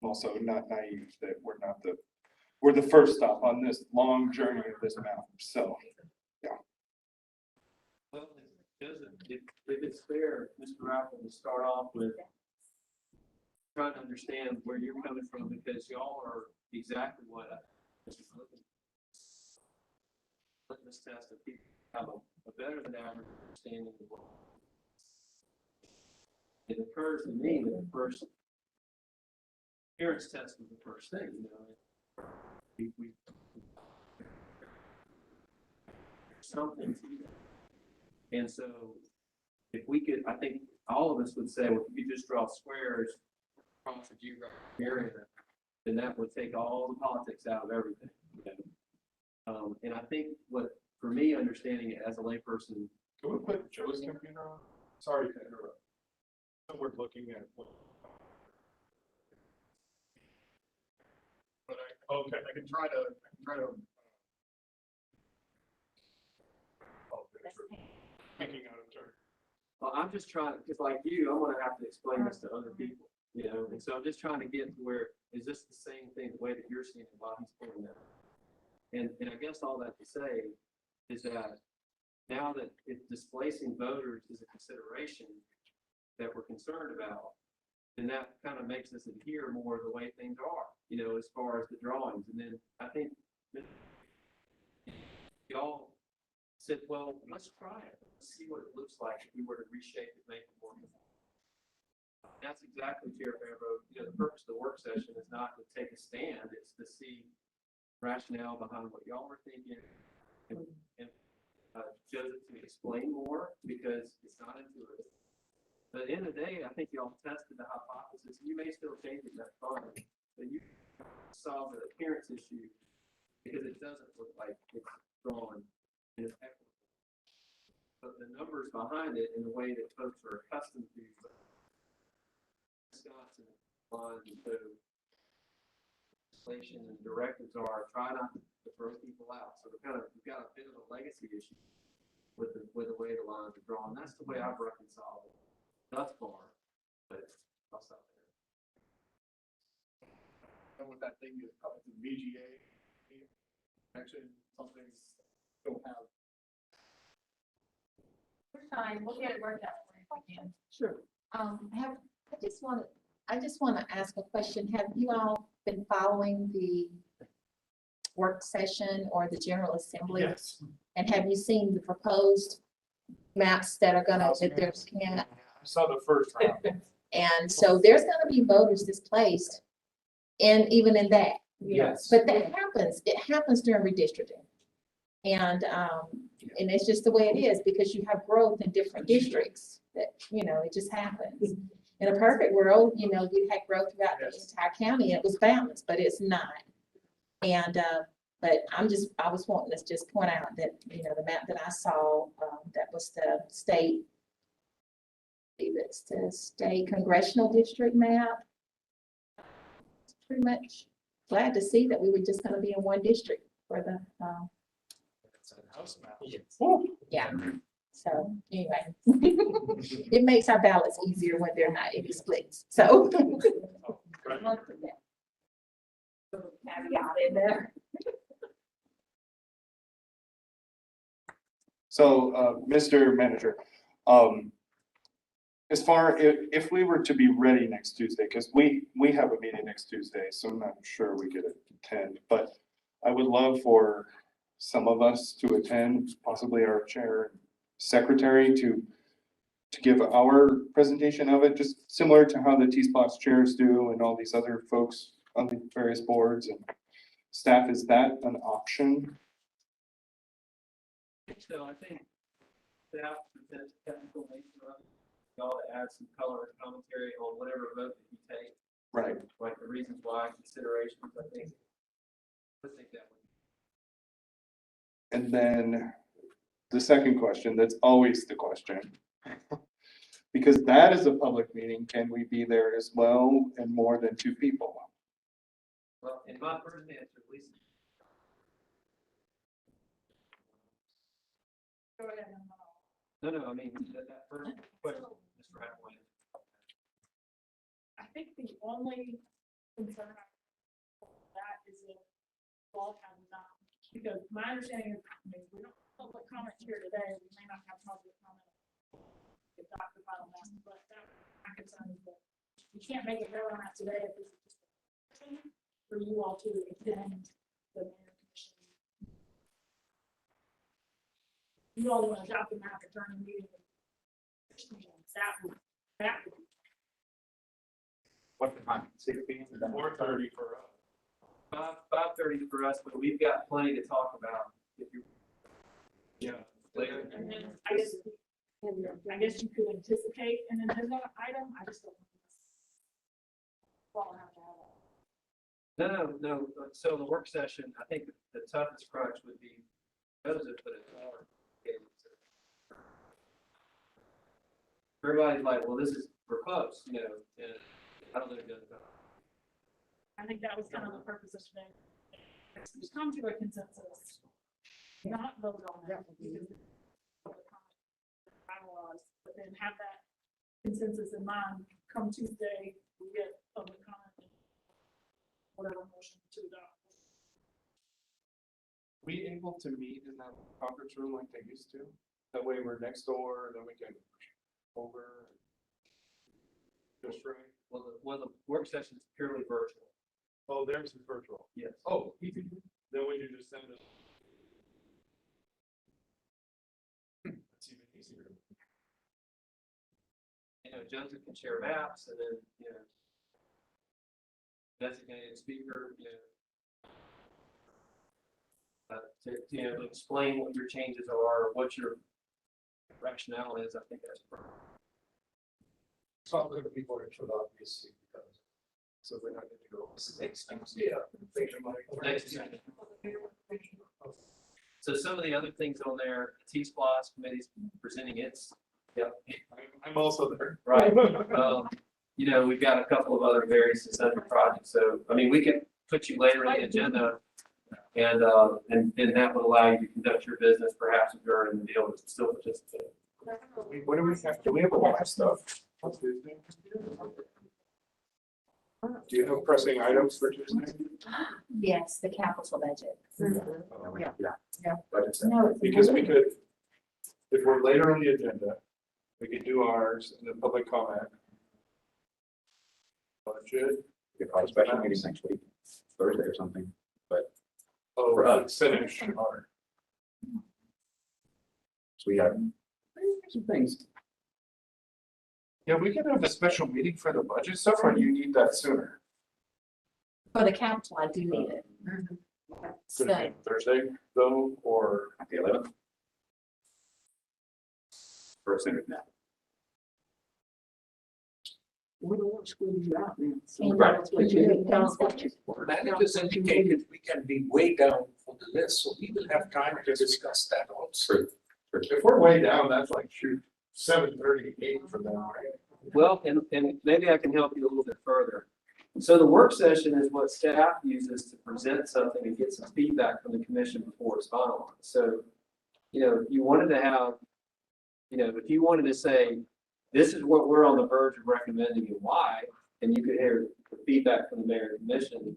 I'm also not naive that we're the first stop on this long journey of this map. So, yeah. Well, if it's fair, Mr. Raffle, to start off with trying to understand where you're coming from, because y'all are exactly what Mr. Litmus test of people have a better than average understanding of the world. It occurs to me that the first appearance test was the first thing, you know. We something to that. And so if we could, I think all of us would say, well, if you just draw squares across the geographic area, then that would take all the politics out of everything. You know? And I think what, for me, understanding it as a layperson. Can we put Joe's computer on? Sorry to interrupt. We're looking at what. But okay, I can try to. Thinking out of turn. Well, I'm just trying, because like you, I'm gonna have to explain this to other people, you know, and so I'm just trying to get to where, is this the same thing, the way that you're seeing it while he's pulling that? And I guess all that to say is that now that if displacing voters is a consideration that we're concerned about, then that kind of makes us adhere more to the way things are, you know, as far as the drawings. And then I think y'all said, well, let's try it. Let's see what it looks like if we were to reshape it, make it more. That's exactly Chair Fairboat. You know, the purpose of the work session is not to take a stand, it's to see rationale behind what y'all were thinking and Joseph to explain more because it's not intuitive. But at the end of the day, I think y'all tested the hypothesis. You may still change it, that's fine. But you solve the appearance issue because it doesn't look like it's drawn in an equitable. But the numbers behind it in the way that folks are accustomed to Wisconsin lines and so legislation and directives are try not to to throw people out. So we've got a bit of a legacy issue with the way the lines are drawn. That's the way I've reconciled it thus far, but I'll stop there. And with that thing, is probably the VGA mention something don't have. We're fine, we'll get it worked out for you again. Sure. I just want to ask a question. Have you all been following the work session or the General Assembly? Yes. And have you seen the proposed maps that are gonna, that they're looking at? I saw the first round. And so there's gonna be voters displaced even in that. Yes. But that happens, it happens during redistricting. And it's just the way it is because you have growth in different districts that, it just happens. In a perfect world, we had growth throughout the entire county and it was balanced, but it's not. And, but I was wanting to just point out that, the map that I saw, that was the state, I believe it's the state congressional district map. Pretty much glad to see that we were just gonna be in one district for the, House map. yeah. So anyway, it makes our ballots easier when they're not in splits, so. I wanna put that little caveat in there. So, Mr. Manager, as far, if we were to be ready next Tuesday, because we have a meeting next Tuesday, so I'm not sure we could attend, but I would love for some of us to attend, possibly our chair and secretary to give our presentation of it, just similar to how the T-Spots chairs do and all these other folks on the various boards and staff. Is that an option? So I think staff presents technical nature of it. Y'all to add some color and commentary on whatever vote that you take, Right. like the reasons why, considerations, I think that would. And then the second question, that's always the question. Because that is a public meeting, can we be there as well and more than two people? Well, in my first answer, Lisa. Go ahead. No, I mean, that first question, Mr. Hathaway. I think the only concern that is if all have not, because my understanding is, I mean, we don't have public comment here today, we may not have public comment. If Dr. Final map, but that, my concern is that we can't make it better on that today if this is just for you all to attend the mayor commission. You all want to adopt the map at during the meeting. That would. What time? 16? 4:30 for us. 5:30 for us, but we've got plenty to talk about if you. Yeah. Later. And then I guess you could anticipate an agenda item, I just don't. Well, I have to have it. No. So the work session, I think the toughest crunch would be those that put it forward. Everybody's like, well, we're close, and I don't know if it does. I think that was kind of the purpose of today. Just come to a consensus, not vote on that. Because bylaws, but then have that consensus in mind, come Tuesday, we get public comment. Whatever motion to adopt. We able to meet in that conference room like they used to? That way we're next door, and then we can over. Just right. Well, the work session is purely virtual. Oh, theirs is virtual. Yes. Oh, easy. Then we can just send it. That's even easier. Joseph can share maps and then, designated speaker, to explain what your changes are, what your rationale is. I think that's perfect. It's not going to be more intro, obviously, because. So we're not going to go. Next. So some of the other things on there, T-Splosh committee's presenting its. Yep. I'm also there. Right. We've got a couple of other various and sundry projects. So, I mean, we can put you later in the agenda And that would allow you to conduct your business, perhaps adjourn and be able to still participate. What do we have? Do we have a lot of stuff? Do you have pressing items for Tuesday? Yes, the capital budget. Yeah. No, Because we could, if we're later on the agenda, we could do ours in the public comment. Budget. We could call a special meeting next week, Thursday or something. Oh, For us. finish our. So we have some things. Yeah, we can have a special meeting for the budget stuff, or do you need that sooner? for the capital, I do need it. Could it be Thursday though, or? At the 11th. For a center now. We don't want to squeeze you out now. So Right. that's what you tell us what you- Managers indicated we can be way down for the list, so we will have time to discuss that also. If we're way down, that's like shoot, 7:38 for them, right? Well, and maybe I can help you a little bit further. So the work session is what staff uses to present something and get some feedback from the commission before it's finalized. So, you wanted to have, if you wanted to say, this is what we're on the verge of recommending and why, and you could hear the feedback from the mayor and commission.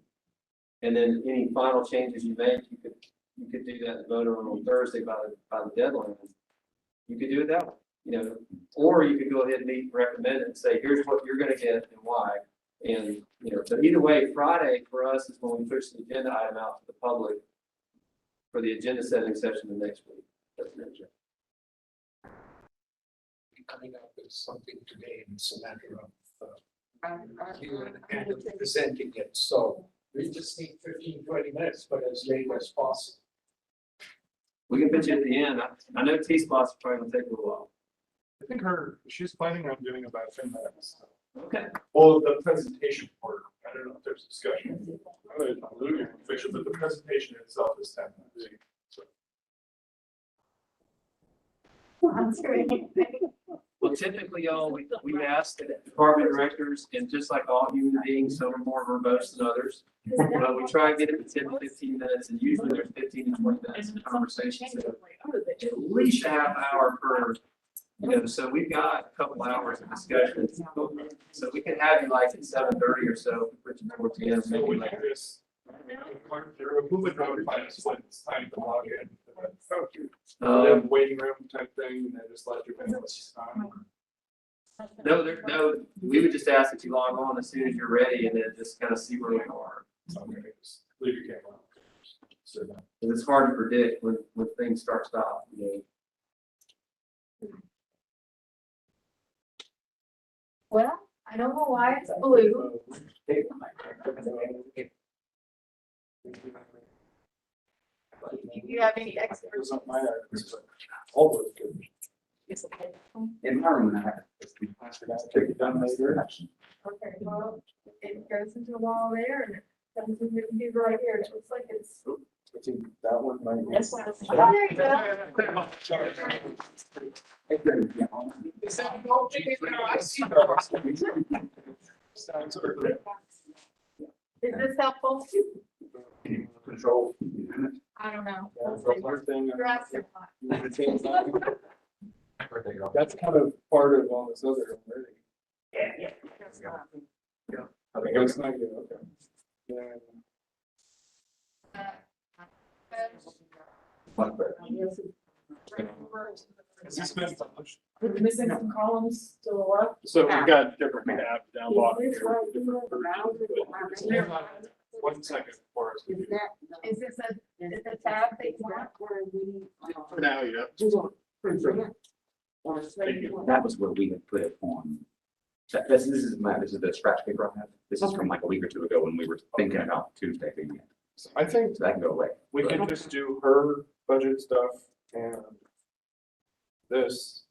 And then any final changes you make, you could do that and vote on Thursday by the deadline. You could do it that way, or you could go ahead and meet, recommend it and say, here's what you're gonna get and why. And, but either way, Friday for us is when we push the agenda item out to the public for the agenda setting session the next week. That's next year. Coming up with something today, and it's a matter of you and presenting it, so we just need 15-20 minutes, but as late as possible. We can put you at the end. I know T-Spot's probably gonna take a little while. I think she's planning on doing about 10 minutes. Okay. Well, the presentation part, I don't know if there's discussion. I'm losing fiction, but the presentation itself is 10 minutes. So, Well, typically, y'all, we ask the department directors, and just like all human beings, some are more verbose than others. But we try and get it to 10 to 15 minutes, and usually there's 15 to 20 minutes of conversation. So at least a half hour per, so we've got a couple hours of discussion. So we can have you like at 7:30 or so, put you towards the end, so maybe we like. can just, who would notify us when it's time to log in? Um, Waiting room type thing, and then just let you know it's time. No, we would just ask that you log on as soon as you're ready, and then just kind of see where we are. Okay, just leave your camera on. So, And it's hard to predict when things stop. Well, I don't know why it's blue. You have any experts? All those good. In my room, I have. Take it down later. Okay, well, it goes into the wall there and it comes into the computer right here. It looks like it's. I think that one might be. That's why it's- Oh, there you go. Is that no, I see. Sounds good. Is this helpful? Control. I don't know. Everything. Grass. That's kind of part of all this other already. Yeah. Okay, it's not good, okay. Yeah. Has this been published? With missing some columns still up. So we've got different tabs down bottom. Is this right here? Different versions, but- 1 second for us. Is that? Is this a tab that you want? Where we, For now, yeah. do a present or say you want- That was where we had put it on. This is the scratch paper I have. This is from like a week or two ago when we were thinking about Tuesday being it. So I think So that can go away. we can just do her budget stuff and this.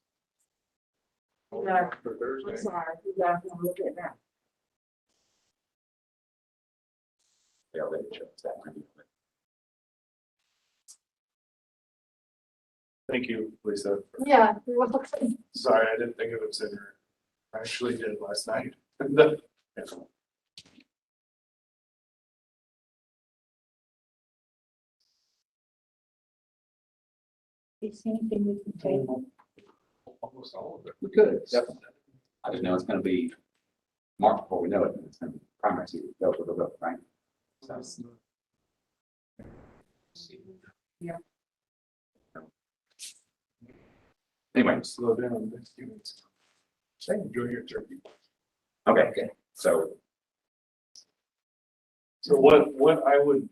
Yeah. For I'm Thursday. sorry, you guys want to look at that. Yeah, they show us that. Thank you, Lisa. Yeah. you're welcome. Sorry, I didn't think it was in her. I actually did last night. Is anything we can table? Almost all of it. We could, definitely. I just know it's gonna be March before we know it, and it's gonna be primary season, go, right? So, anyway, Slow down next few minutes. Say, enjoy your turkey. okay, so So what I would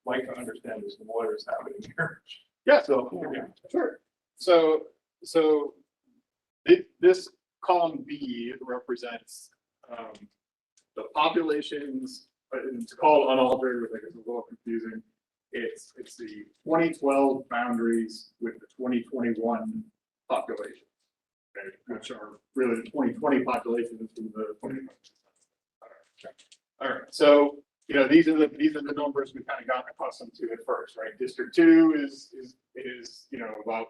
like to understand is what is happening here. Yeah, so, yeah, sure. So this column B represents, the populations, it's called unaltered, which I guess is a little confusing. It's the 2012 boundaries with the 2021 population, okay, which are really the 2020 populations from the 20. All right, so, you know, these are the numbers we kind of got accustomed to at first, right? District 2 is, you know, about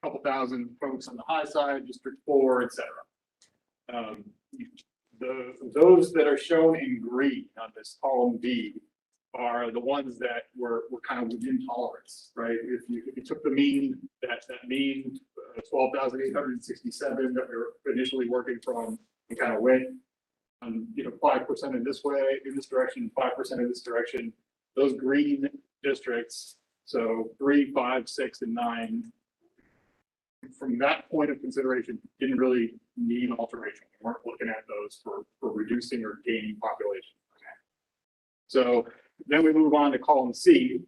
a couple thousand folks on the high side, District 4, et cetera. Those that are shown in green on this column B are the ones that were kind of within tolerance, right? If you took the mean, that mean 12,867 that we were initially working from, and kind of went, you know, 5% in this way, in this direction, 5% in this direction. Those green districts, so 3, 5, 6, and 9, from that point of consideration, didn't really need alteration. We weren't looking at those for reducing or gaining population. So then we move on to column C,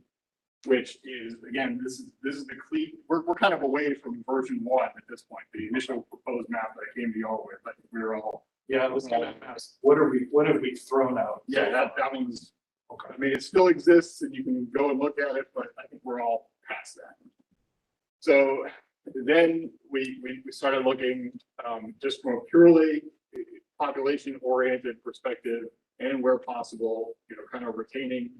which is, again, this is the clean, we're kind of away from version 1 at this point, the initial proposed map that I came to y'all with. I think we were all, Yeah, it was kind of asked, what have we thrown out? yeah, that one's, okay. I mean, it still exists and you can go and look at it, but I think we're all past that. So then we started looking, just from a purely population oriented perspective, and where possible, you know, kind of retaining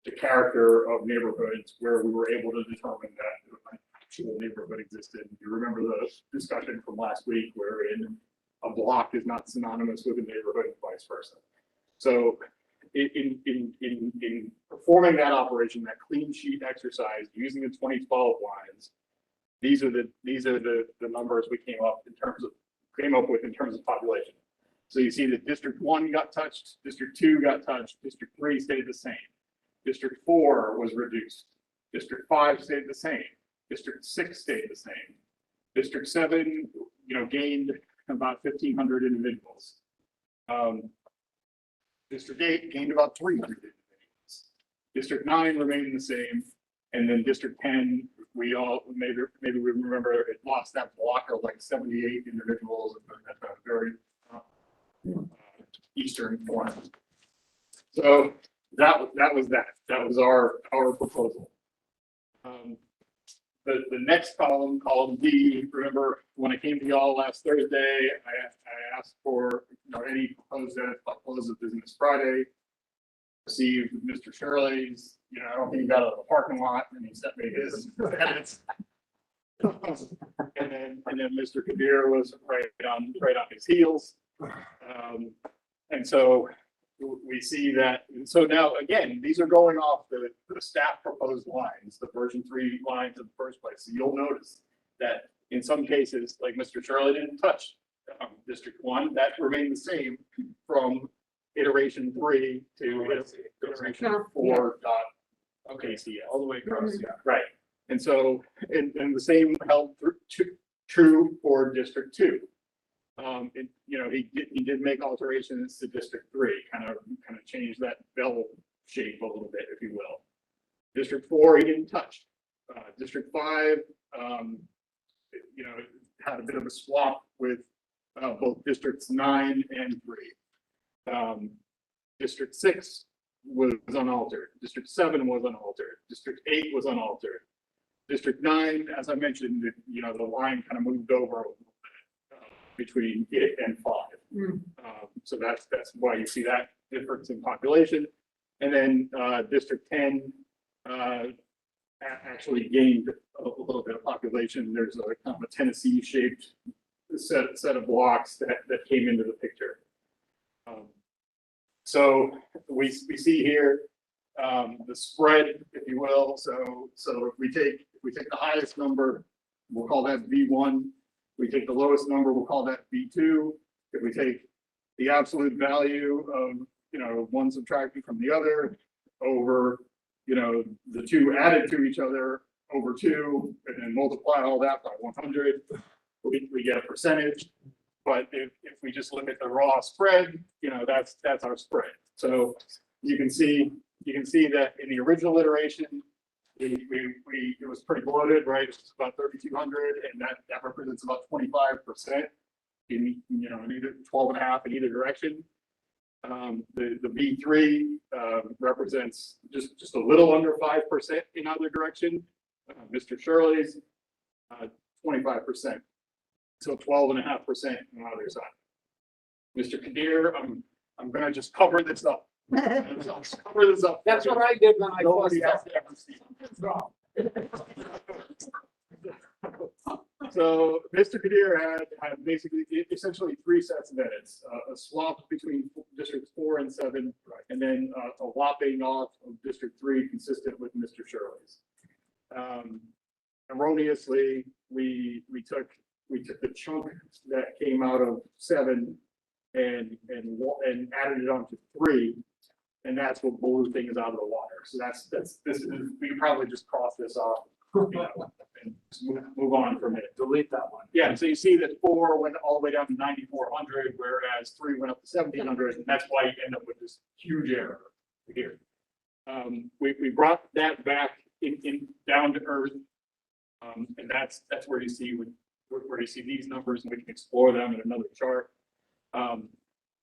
the character of neighborhoods where we were able to determine that an actual neighborhood existed. You remember the discussion from last week wherein a block is not synonymous with a neighborhood and vice versa. So in performing that operation, that clean sheet exercise using the 2012 lines, these are the numbers we came up with in terms of population. So you see that District 1 got touched, District 2 got touched, District 3 stayed the same. District 4 was reduced. District 5 stayed the same. District 6 stayed the same. District 7, you know, gained about 1,500 individuals. District 8 gained about 300 individuals. District 9 remained the same. And then District 10, we all, maybe we remember it lost that block of like 78 individuals at the very eastern corner. So that was our proposal. The next column D, remember when I came to y'all last Thursday, I asked for, you know, any proposed edits by close of business Friday. Received Mr. Shirley's, you know, I don't think he got out of the parking lot and he sent me his edits. and then Mr. Kabir was right on his heels. And so we see that, so now again, these are going off the staff proposed lines, the version 3 lines in the first place. So you'll notice that in some cases, like Mr. Shirley didn't touch District 1, that remained the same from iteration 3 to iteration 4 dot KCL. All the way across, yeah. Right. And so, and the same held true for District 2. You know, he did make alterations to District 3, kind of change that bell shape a little bit, if you will. District 4, he didn't touch. District 5, you know, had a bit of a swap with both Districts 9 and 3. District 6 was unaltered. District 7 was unaltered. District 8 was unaltered. District 9, as I mentioned, you know, the line kind of moved over between it and 5. So that's why you see that difference in population. And then District 10 actually gained a little bit of population. There's a kind of a Tennessee shaped set of blocks that came into the picture. So we see here the spread, if you will. So if we take the highest number we'll call that V1. We take the lowest number, we'll call that V2. If we take the absolute value of, one subtracted from the other over, the two added to each other over 2, and then multiply all that by 100, we get a percentage. But if we just look at the raw spread, that's our spread. So you can see that in the original iteration, it was pretty bloated, right? It was about 3,200, and that represents about 25% in either 12.5 in either direction. The B3 represents just a little under 5% in either direction. Mr. Shirley's 25%, so 12.5% on either side. Mr. Kadir, I'm gonna just cover this up. I'll cover this up. That's what I did when I Nobody first has to ever see it. So Mr. Kadir had basically essentially 3 sets of edits, a swap between districts 4 and 7, and then a lopping off of district 3 consistent with Mr. Shirley's. Erroneously, we took the chunk that came out of 7 and added it onto 3, and that's what blew things out of the water. So we can probably just cross this off, and just move on from it. delete that one. Yeah, so you see that 4 went all the way down to 9,400, whereas 3 went up to 1,700, and that's why you end up with this huge error here. We brought that back in down to earth, and that's where you see where you see these numbers, and we can explore them in another chart.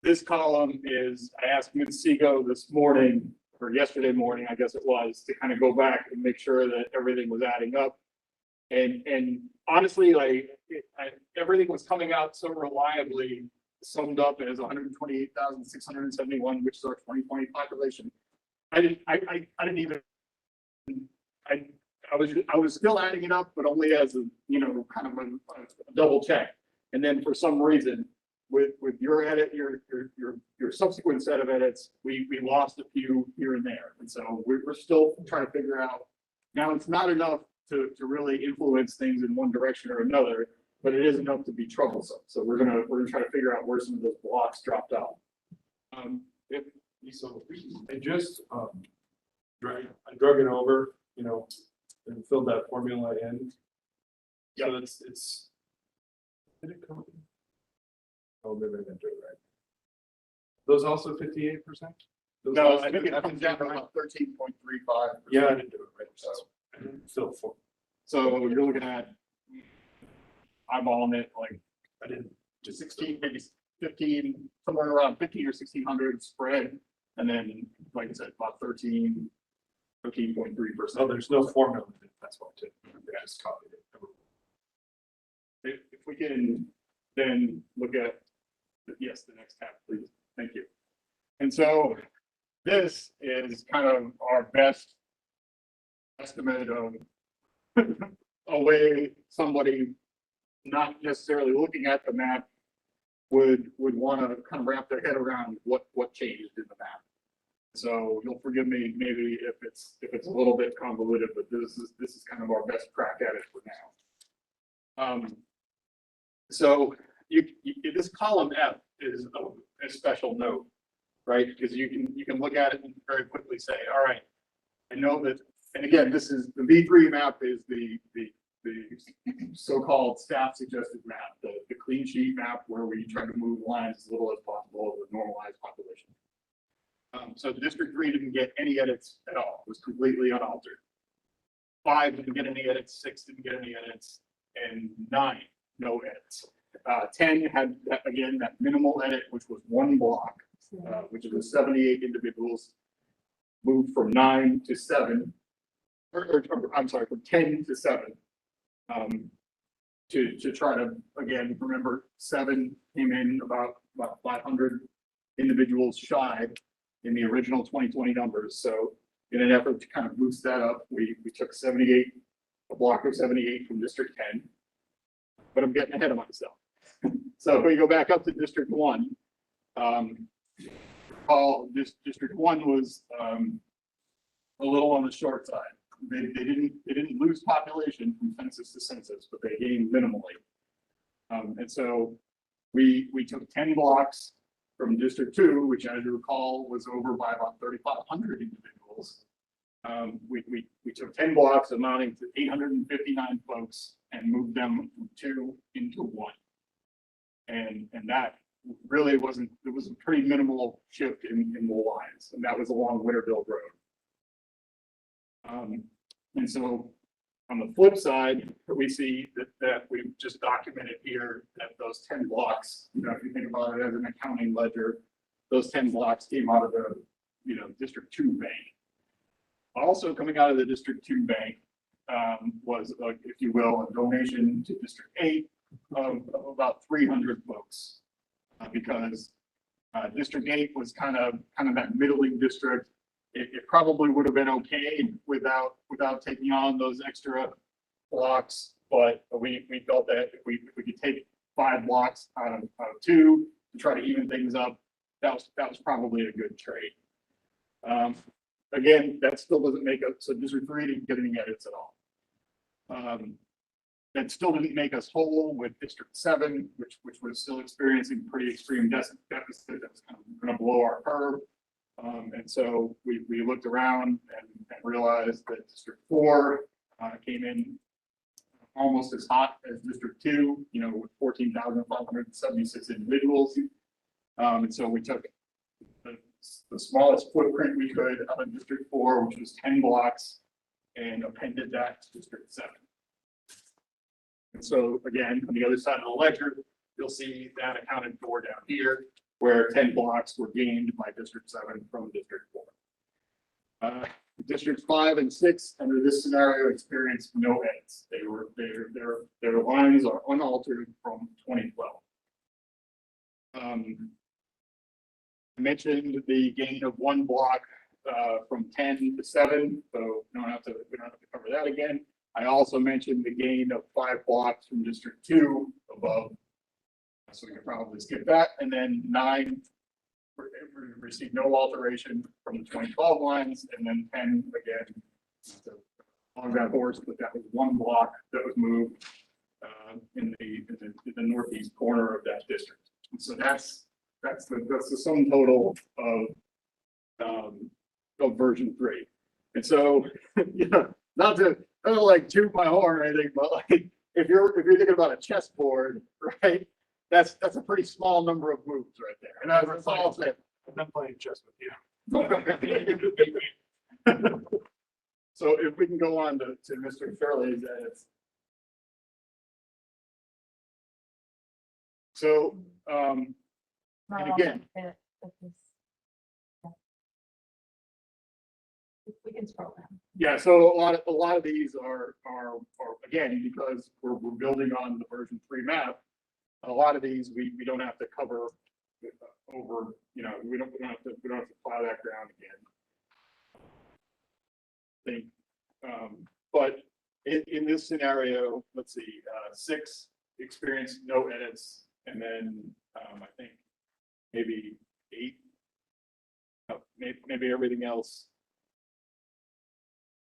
This column is, I asked Ms. Sego this morning, or yesterday morning, I guess it was, to kind of go back and make sure that everything was adding up. And honestly, everything was coming out so reliably, summed up as 128,671, which is our 2020 population. I was still adding it up, but only as a, kind of a double check. And then for some reason, with your edit, your subsequent set of edits, we lost a few here and there. And so we're still trying to figure out. Now, it's not enough to really influence things in one direction or another, but it is enough to be troublesome. So we're gonna try to figure out where some of those blocks dropped out. So I just I drug it over, and filled that formula in. So it's did it come? Oh, maybe I didn't do it right. Those also 58%? No, I think it comes down to about 13.35. Yeah, I didn't do it right. So still 4. So you're looking at eyeballing it like I didn't. to 16, maybe 15, somewhere around 15 or 1600 spread. And then, like I said, about 13.3%. Oh, there's no formula. That's why too. I just copied it. If we can then look at, yes, the next tab, please. Thank you. And so this is kind of our best estimate of a way somebody not necessarily looking at the map would want to kind of wrap their head around what changed in the map. So you'll forgive me maybe if it's a little bit convoluted, but this is kind of our best crack at it for now. So this column F is a special note, right? Because you can look at it and very quickly say, all right, I know that, and again, this is the V3 map is the so-called staff suggested map, the clean sheet map where we try to move lines as little as possible of the normalized population. So District 3 didn't get any edits at all. It was completely unaltered. 5 didn't get any edits, 6 didn't get any edits, and 9, no edits. 10 had, again, that minimal edit, which was 1 block, which was 78 individuals, moved from 9 to 7, or I'm sorry, from 10 to 7, to try to, again, remember 7 came in about 500 individuals shy in the original 2020 numbers. So in an effort to kind of boost that up, we took 78, a block of 78 from District 10, but I'm getting ahead of myself. So if we go back up to District 1, District 1 was a little on the short side. they didn't lose population from census to census, but they gained minimally. And so we took 10 blocks from District 2, which as you recall, was over by about 3,500 individuals. We took 10 blocks amounting to 859 folks and moved them from 2 into 1. And that really it was a pretty minimal shift in the lines, and that was along Winterville Road. And so on the flip side, we see that we've just documented here that those 10 blocks, if you think about it as an accounting ledger, those 10 blocks came out of the, District 2 bank. Also coming out of the District 2 bank was, if you will, a donation to District 8 of about 300 folks. Because District 8 was kind of that middling district. It probably would have been okay without taking on those extra blocks, but we felt that if we could take 5 blocks out of 2 to try to even things up, that was probably a good trade. Again, that still doesn't make us, so District 3 didn't get any edits at all. That still didn't make us whole with District 7, which was still experiencing pretty extreme deficit that was kind of going to blow our curve. And so we looked around and realized that District 4 came in almost as hot as District 2, with 14,576 individuals. And so we took the smallest footprint we could out of District 4, which was 10 blocks, and appended that to District 7. And so again, on the other side of the ledger, you'll see that accounted for down here, where 10 blocks were gained by District 7 from District 4. Districts 5 and 6 under this scenario experienced no edits. Their lines are unaltered from 2012. I mentioned the gain of 1 block from 10 to 7, so we don't have to cover that again. I also mentioned the gain of 5 blocks from District 2 above, so we can probably skip that. And then 9 received no alteration from the 2012 lines, and then 10 again, along that horse, but that was 1 block that was moved in the northeast corner of that district. And so that's the sum total of version 3. And so, not to like toot my horn or anything, but like if you're thinking about a chessboard, right? That's a pretty small number of moves right there. And as Saul said, I'm playing chess with you. So if we can go on to Mr. Shirley's edits. So, and again, We can scroll down. yeah, so a lot of these are again, because we're building on the version 3 map, a lot of these we don't have to cover over, we don't have to plow that ground again. But in this scenario, let's see, 6 experienced no edits, and then I think maybe 8, maybe everything else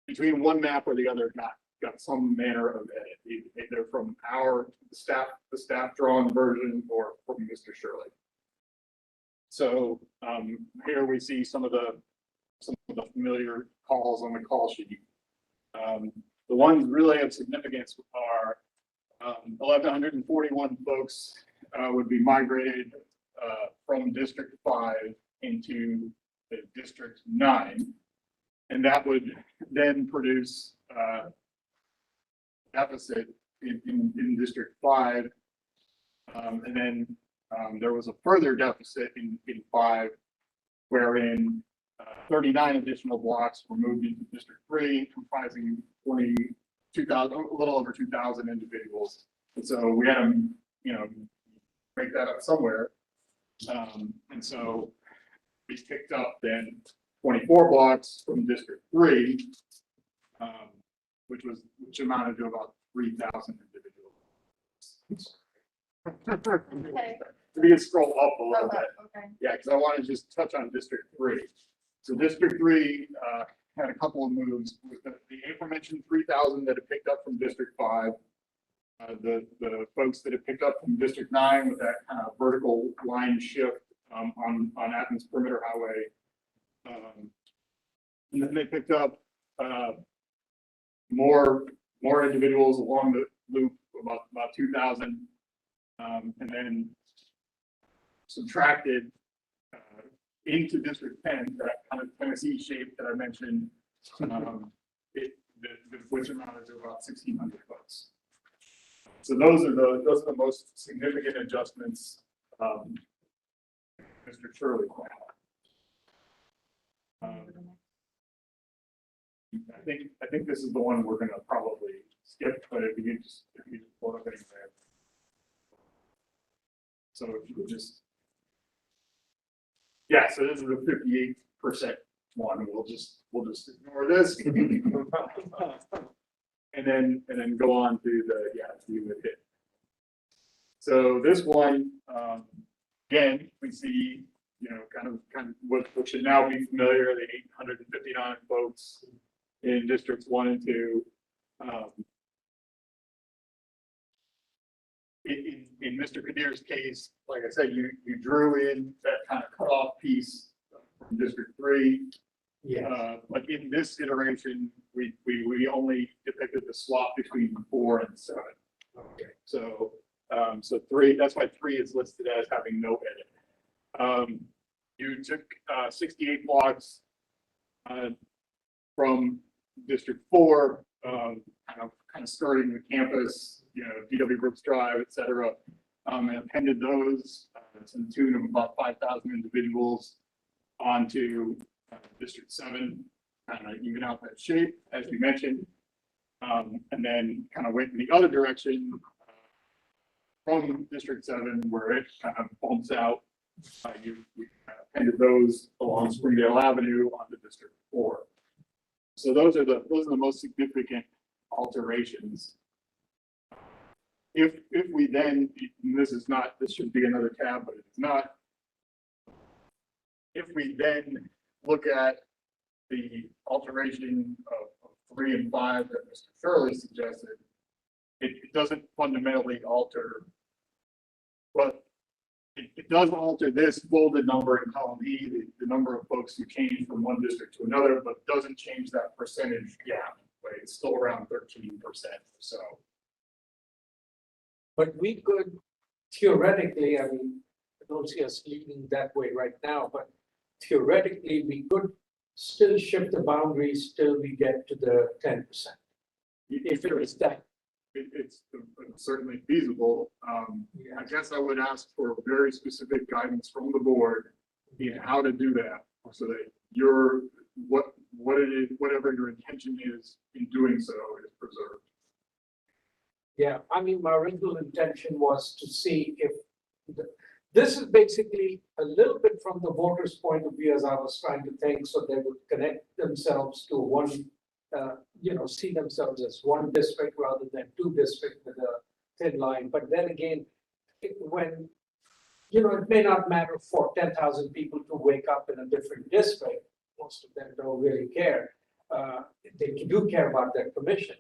between one map or the other got some manner of edit, either from the staff drawn version or from Mr. Shirley. So here we see some of the familiar calls on the call sheet. The ones really of significance are 1,141 folks would be migrated from District 5 into the District 9. And that would then produce deficit in District 5. And then there was a further deficit in 5, wherein 39 additional blocks were moved into District 3, comprising 22,000, a little over 2,000 individuals. And so we had to, break that up somewhere. And so we picked up then 24 blocks from District 3, which amounted to about 3,000 individuals. Okay. We can scroll up a little bit. Okay. Yeah, because I want to just touch on District 3. So District 3 had a couple of moves with the aforementioned 3,000 that have picked up from District 5. The folks that have picked up from District 9 with that kind of vertical line shift on Athens Perimeter Highway. And then they picked up more individuals along the loop, about 2,000, and then subtracted into District 10, that kind of Tennessee shape that I mentioned. Which amounted to about 1,600 votes. So those are the most significant adjustments Mr. Shirley pointed out. I think this is the one we're gonna probably skip, but if you just pull up anyway. So if you could just, yeah, so this is the 58% one. We'll just ignore this. and then go on to the hit. So this one, again, we see, kind of what should now be familiar, the 859 votes in districts 1 and 2. In Mr. Kadir's case, like I said, you drew in that kind of cutoff piece from District 3. Yeah. But in this iteration, we only depicted the swap between 4 and 7. Okay. So 3, that's why 3 is listed as having no edit. You took 68 blocks from District 4, kind of skirting the campus, DW Brooks Drive, et cetera, and appended those to the tune of about 5,000 individuals onto District 7, kind of even out that shape, as we mentioned, and then kind of went in the other direction from District 7, where it kind of bumps out. You appended those along Springdale Avenue onto District 4. So those are the most significant alterations. If we then, this should be another tab, but it's not. If we then look at the alteration of 3 and 5 that Mr. Shirley suggested, it doesn't fundamentally alter, but it does alter this bolded number in column E, the number of folks who changed from one district to another, but doesn't change that percentage gap. Right? It's still around 13% or so. But we could theoretically, I don't see us leaning that way right now, but theoretically, we could still shift the boundaries till we get to the 10%. If there is that. It's certainly feasible. I guess I would ask for very specific guidance from the board in how to do that, so that whatever your intention is in doing so is preserved. Yeah, my original intention was to see if this is basically a little bit from the voters' point of view, as I was trying to think, so they would connect themselves to one, see themselves as one district rather than 2 districts with a thin line. But then again, it may not matter for 10,000 people to wake up in a different district. Most of them don't really care. They do care about their commission,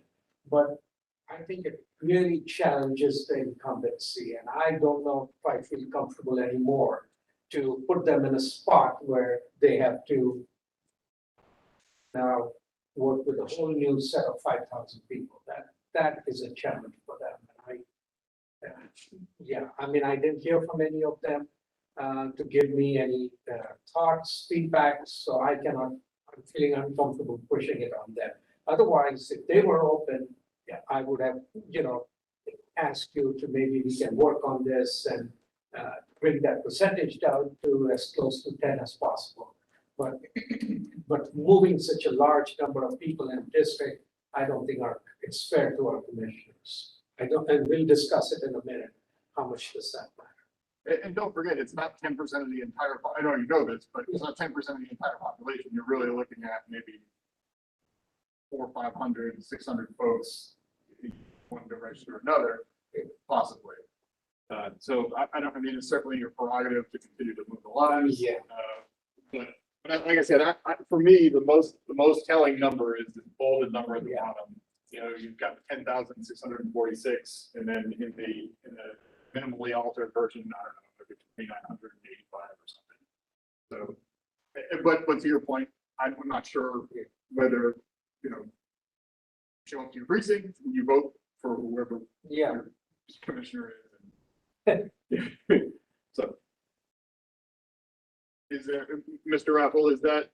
but I think it really challenges the incumbency, and I don't know if I feel comfortable anymore to put them in a spot where they have to now work with a whole new set of 5,000 people. That is a challenge for them. And I didn't hear from any of them to give me any thoughts, feedback, so I'm feeling uncomfortable pushing it on them. Otherwise, if they were open, I would have, asked you to maybe we can work on this and bring that percentage down to as close to 10 as possible. But moving such a large number of people in a district, I don't think it's fair to our commissioners. And we'll discuss it in a minute. How much does that matter? And don't forget, it's not 10% of the entire, I know you know this, but it's not 10% of the entire population. You're really looking at maybe 400, 500, 600 folks in one direction or another, possibly. So it's certainly your prerogative to continue to move the lines. Yeah. But like I said, for me, the most telling number is that bolded number at the bottom. You know, you've got 10,646, and then in the minimally altered version, I don't know, maybe 2,985 or something. So, but to your point, I'm not sure whether, you know, show up to your precinct, you vote for whoever Yeah. your commissioner is. And so. Is there, Mr. Raffle, is that?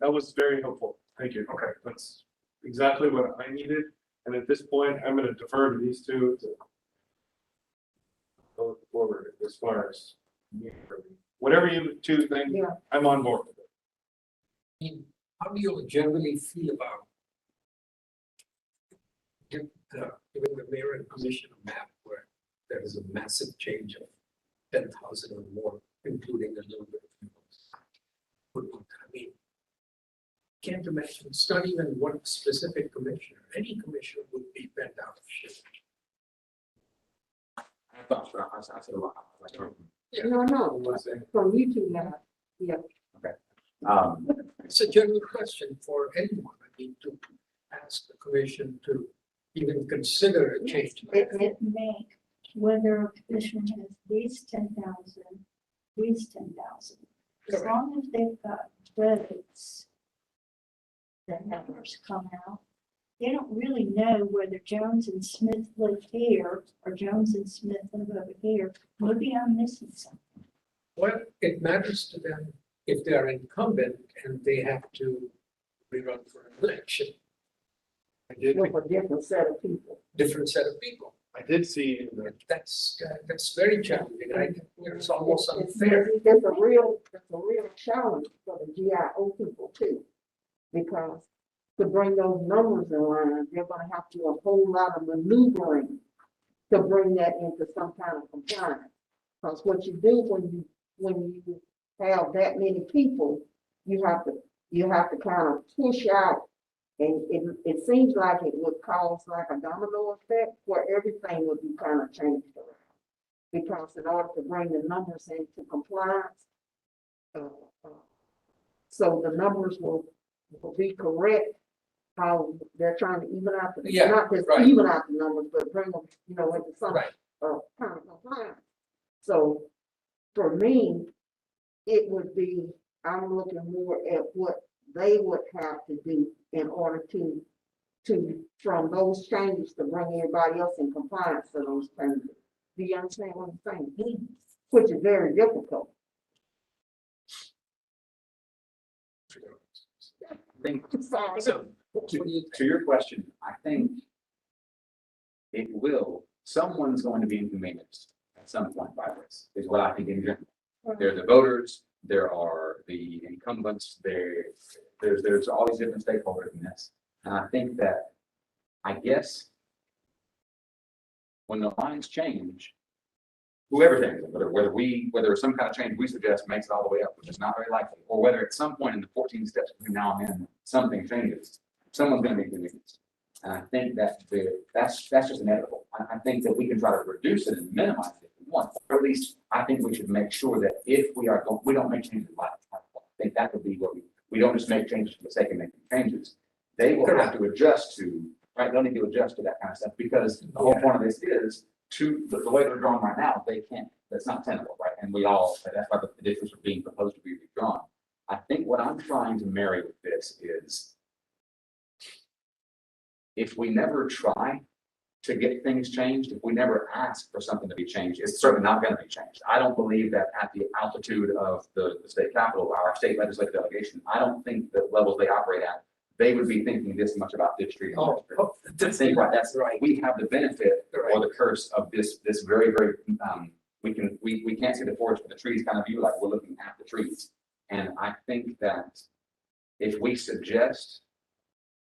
That was very helpful. Thank you. Okay, that's exactly what I needed. And at this point, I'm gonna defer to these two to go forward as far as whatever you two think, Yeah. I'm on board with it. How do you generally feel about giving the mayor and commission a map where there is a massive change of 10,000 or more, including a little bit of people? I mean, can't imagine, it's not even one specific commissioner. Any commissioner would be bent out of shape. No, from you two now, yeah. It's a general question for anyone. I mean, to ask the commission to even consider a change. It may, whether a commission has these 10,000, these 10,000. As Correct. long as they've got credits, the numbers come out. They don't really know whether Jones and Smith live here or Jones and Smith live over here. Maybe I'm missing something. Well, it matters to them if they are incumbent and they have to rerun for an election, I did, With a different set of people. different set of people. I did see in the That's very challenging. It's almost It's unfair. a real challenge for the GIO people too. Because to bring those numbers around, they're gonna have to do a whole lot of maneuvering to bring that into some kind of compliance. Because what you do when you have that many people, you have to kind of push out. And it seems like it would cause like a domino effect where everything would be kind of changed around. Because in order to bring the numbers into compliance, so the numbers will be correct, how they're trying to even out, Yeah, not just right. even out the numbers, but bring them, into some Right. kind of compliance. So for me, it would be, I'm looking more at what they would have to do in order to, from those changes to bring everybody else in compliance to those changes. Do you understand what I'm saying? Which is very difficult. Think, Sorry. So, what do you to think? your question, I think someone's going to be inconvenienced at some point by this, is what I think in general. There are the voters, there are the incumbents, there's all these different stakeholders in this. And I think that, I guess, when the lines change, whoever changes it, whether some kind of change we suggest makes it all the way up, which is not very likely, or whether at some point in the 14 steps between now and then, something changes, someone's gonna be inconvenienced. And I think that's just inevitable. I think that we can try to reduce it and minimize it if we want, or at least I think we should make sure that if we don't make changes like that. I think that would be what we don't just make changes for the sake of making changes. They will have to adjust to, right? They'll need to adjust to that kind of stuff, because the whole point of this is the way they're drawn right now, they can't, that's not tenable, right? And that's why the districts are being proposed to be redrawn. I think what I'm trying to marry with this is, if we never try to get things changed, if we never ask for something to be changed, it's certainly not going to be changed. I don't believe that at the altitude of the state capitol, our state legislative delegation, I don't think the levels they operate at, they would be thinking this much about this street. That's right. We have the benefit or the curse of this very, very, we can't see the forest for the trees kind of view, like we're looking at the trees. And I think that if we suggest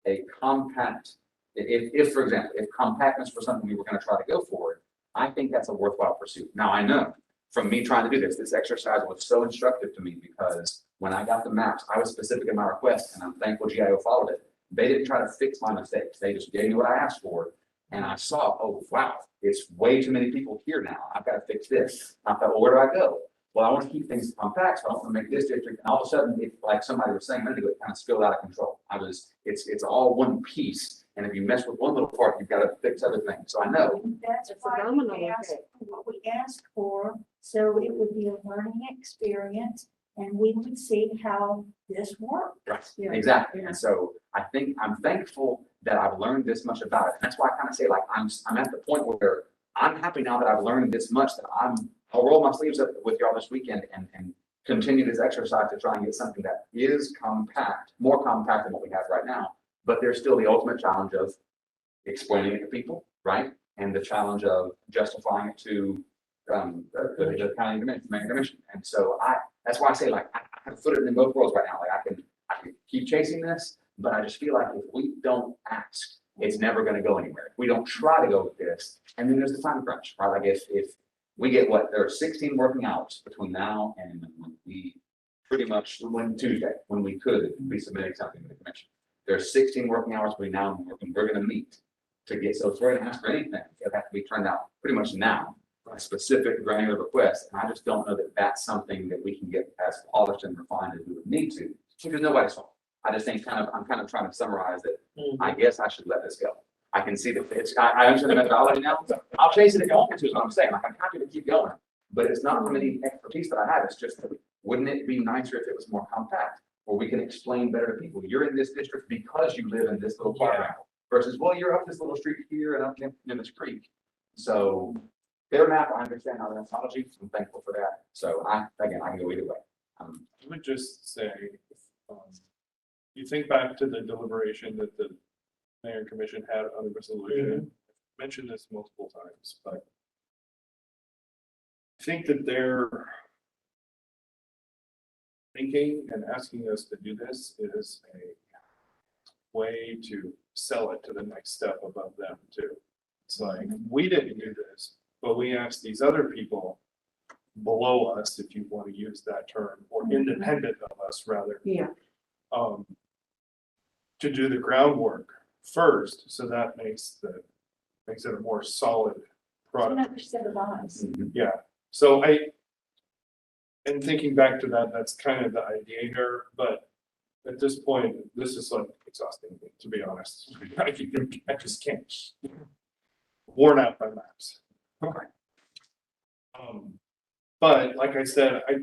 a compact, if for example, if compactness was something we were going to try to go forward, I think that's a worthwhile pursuit. Now, I know from me trying to do this exercise was so instructive to me, because when I got the maps, I was specific in my request, and I'm thankful GIO followed it. They didn't try to fix my mistakes. They just gave me what I asked for. And I saw, oh, wow, it's way too many people here now. I've got to fix this. I thought, well, where do I go? well, I want to keep things compact, so I don't want to make this district, and all of a sudden, it's like somebody was saying, it kind of spilled out of control. It's all one piece, and if you mess with one little part, you've got to fix other things. So I know, That's It's a why domino we asked effect. for what we asked for, so it would be a learning experience, and we would see how this worked. Yeah. exactly. Yeah. And so I think I'm thankful that I've learned this much about it. And that's why I kind of say, like, I'm at the point where I'm happy now that I've learned this much, that I'll roll my sleeves up with y'all this weekend and continue this exercise to try and get something that is compact, more compact than what we have right now. But there's still the ultimate challenge of explaining it to people, right? And the challenge of justifying it to the county commission. And so that's why I say, like, I have to put it in both worlds right now. Like, I can keep chasing this, but I just feel like if we don't ask, it's never going to go anywhere. If we don't try to go with this, and then there's the time crunch, right? Like, if we get there are 16 working hours between now and when we pretty much when Tuesday, when we could be submitting something to the commission. There's 16 working hours between now and we're going to meet to get, so if we're going to ask for anything, it'll have to be turned out pretty much now, a specific granular request. And I just don't know that that's something that we can get as polished and refined as we would need to, because nobody's fault. I just think I'm kind of trying to summarize that. I guess I should let this go. I can see that I understand the methodology now. I'll chase it if you want me to, is what I'm saying. Like, I'm happy to keep going, but it's not from any expertise that I have. It's just, wouldn't it be nicer if it was more compact, or we can explain better to people, you're in this district because you live in this little quadrangle, versus, well, you're up this little street here and up in this creek. So their map, I understand our methodology. I'm thankful for that. So I can go either way. I would just say, you think back to the deliberation that the mayor and commission had on the resolution. I mentioned this multiple times, but I think that they're thinking and asking us to do this is a way to sell it to the next step above them too. It's like, we didn't do this, but we asked these other people below us, if you want to use that term, or independent of us rather. Yeah. To do the groundwork first, so that makes it a more solid product. Another set of eyes. Yeah, so and thinking back to that, that's kind of the idea here, but at this point, this is like exhausting, to be honest. I just can't. Worn out by maps. Okay. But like I said, I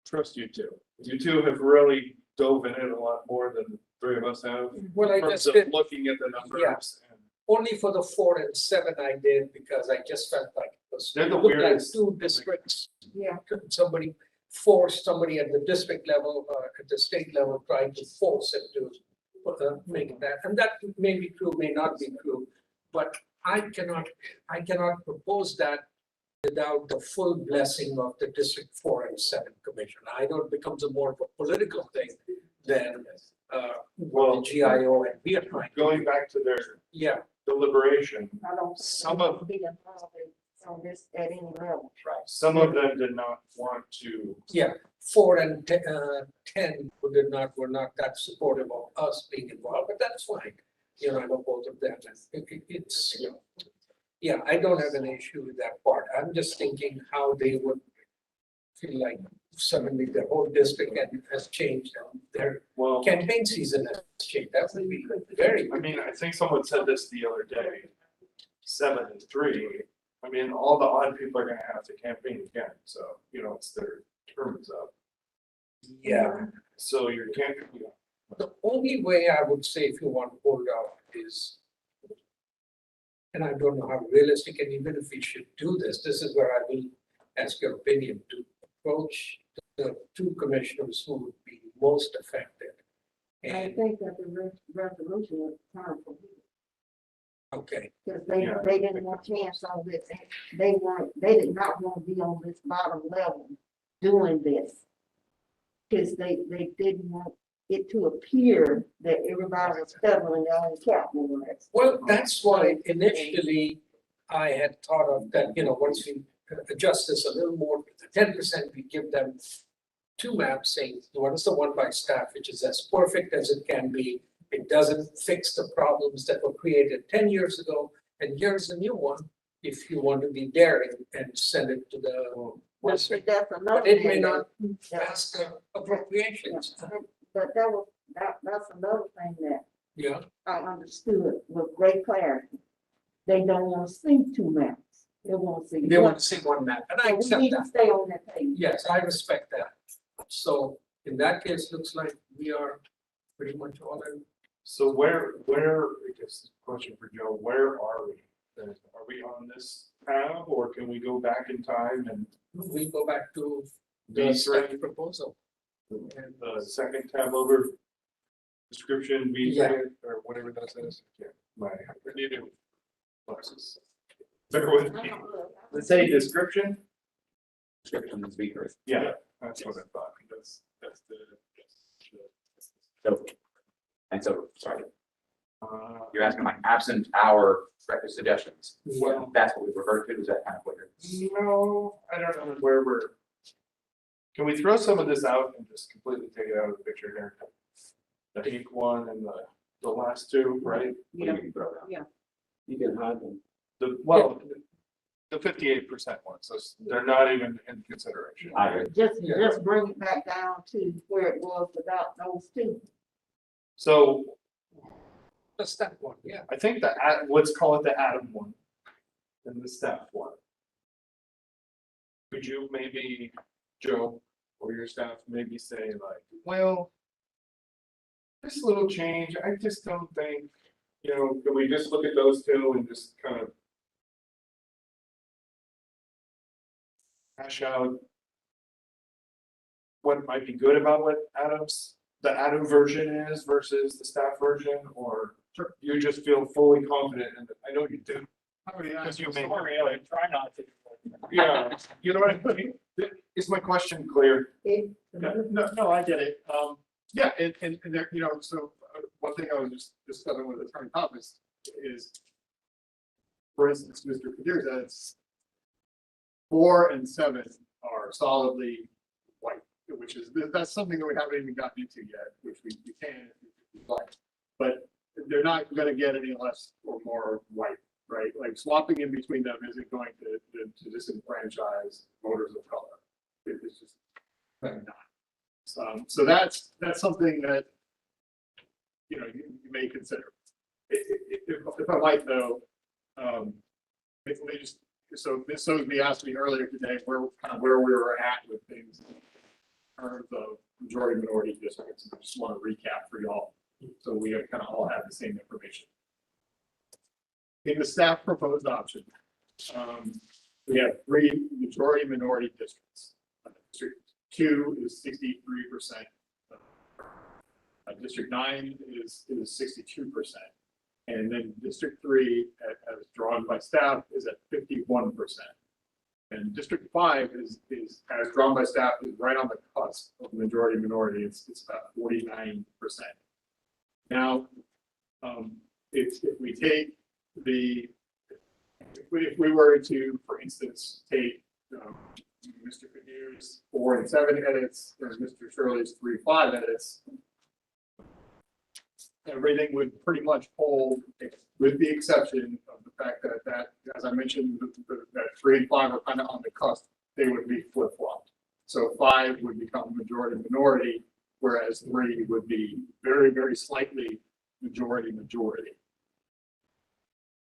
trust you two. You two have really dove in it a lot more than the three of us have. Well, I in terms just of did, looking at the numbers. And only for the 4 and 7 I did, because I just felt like it was. They're the looked like weirdest. two districts. Yeah. Somebody forced somebody at the district level, at the state level, trying to force it to make that, and that may be true, may not be true, but I cannot propose that without the full blessing of the District 4 and 7 Commission. I know it becomes a more of a political thing than Well, the GIO, and we are trying. going back to their Yeah, deliberation, I don't. Some of- Be involved on this at any level. some of them did not want to. yeah, 4 and 10 were not that supportive of us being involved, but that's fine. You know, I know both of them, and it's, you know, yeah, I don't have an issue with that part. I'm just thinking how they would feel like suddenly the whole district has changed, and their Well, campaign season has changed. That would be very. I mean, I think someone said this the other day, 7 and 3. I mean, all the odd people are gonna have to campaign again, so, you know, it's their term is up. Yeah, So you can't, the only way I would say if you want to hold out is, and I don't know how realistic, and even if we should do this, this is where I will ask your opinion, to approach the 2 commissioners who would be most affected. I And, think that the resolution was time for people, okay, because Yeah. they didn't want chance on this. They did not want to be on this bottom level doing this. Because they didn't want it to appear that everybody was settling their own cap more or less. well, that's why initially I had thought of that, you know, once we adjust this a little more, the 10%, we give them 2 maps saying, what is the one by staff, which is as perfect as it can be. It doesn't fix the problems that were created 10 years ago, and here's a new one, if you want to be daring and send it to the was, That's another. but it may thing not that- pass appropriations. But that's another thing that Yeah, I understood with great clarity. They don't want to see two maps. They want to see. they want one. to see one map, and I So we accept need to that. stay on that page. Yes, I respect that. So in that case, looks like we are pretty much all in. So I guess, question for Joe, where are we? Are we on this tab, or can we go back in time and We go back to the B3, study proposal. the second tab over? Description, B3, Yeah. or whatever that says? Yeah, my, I need to. Glasses. Bear with me. Let's say description. Description is weaker. Yeah, that's what I thought. That's the. So, and so, sorry, Uh, you're asking like absent our suggestions. Well, That's what we refer to, is that kind of what you're? No, I don't know where we're. Can we throw some of this out and just completely take it out of the picture here? The pink one and the last two, right? We can throw it out. You can hide them. The 58% one, so they're not even in consideration. I agree. Just bring it back down to where it was without those two. So the step one, yeah. I think let's call it the Adam one and the staff one. Could you maybe, Joe, or your staff maybe say like, well, this little change, I just don't think, can we just look at those two and just kind of hash out what might be good about what the Adam version is versus the staff version, or you just feel fully confident in it? I know you do. Because you may. I try not to. Yeah, you know what I mean? Is my question clear? No, I get it. Yeah, and there, so one thing I was just discussing with Attorney Thomas is, for instance, Mr. Kadir says 4 and 7 are solidly white, which is, that's something that we haven't even gotten into yet, which we can if we like. But they're not gonna get any less or more white, right? Like swapping in between them isn't going to disenfranchise voters of color. It's just not. So that's something that, you may consider. If I might though, if we just, so Ms. Sosby asked me earlier today where we were at with things in terms of majority minority districts. I just want to recap for y'all, so we kind of all have the same information. In the staff proposed option, we have 3 majority minority districts. District 2 is 63%. District 9 is 62%. And then District 3, as drawn by staff, is at 51%. And District 5 is as drawn by staff, is right on the cusp of majority minority. It's about 49%. Now, if we take if we were to, for instance, take Mr. Kadir's 4 and 7 edits and Mr. Shirley's 3 and 5 edits, everything would pretty much hold, with the exception of the fact that as I mentioned, that 3 and 5 are kind of on the cusp. They would be flip-flopped. So 5 would become majority minority, whereas 3 would be very, very slightly majority.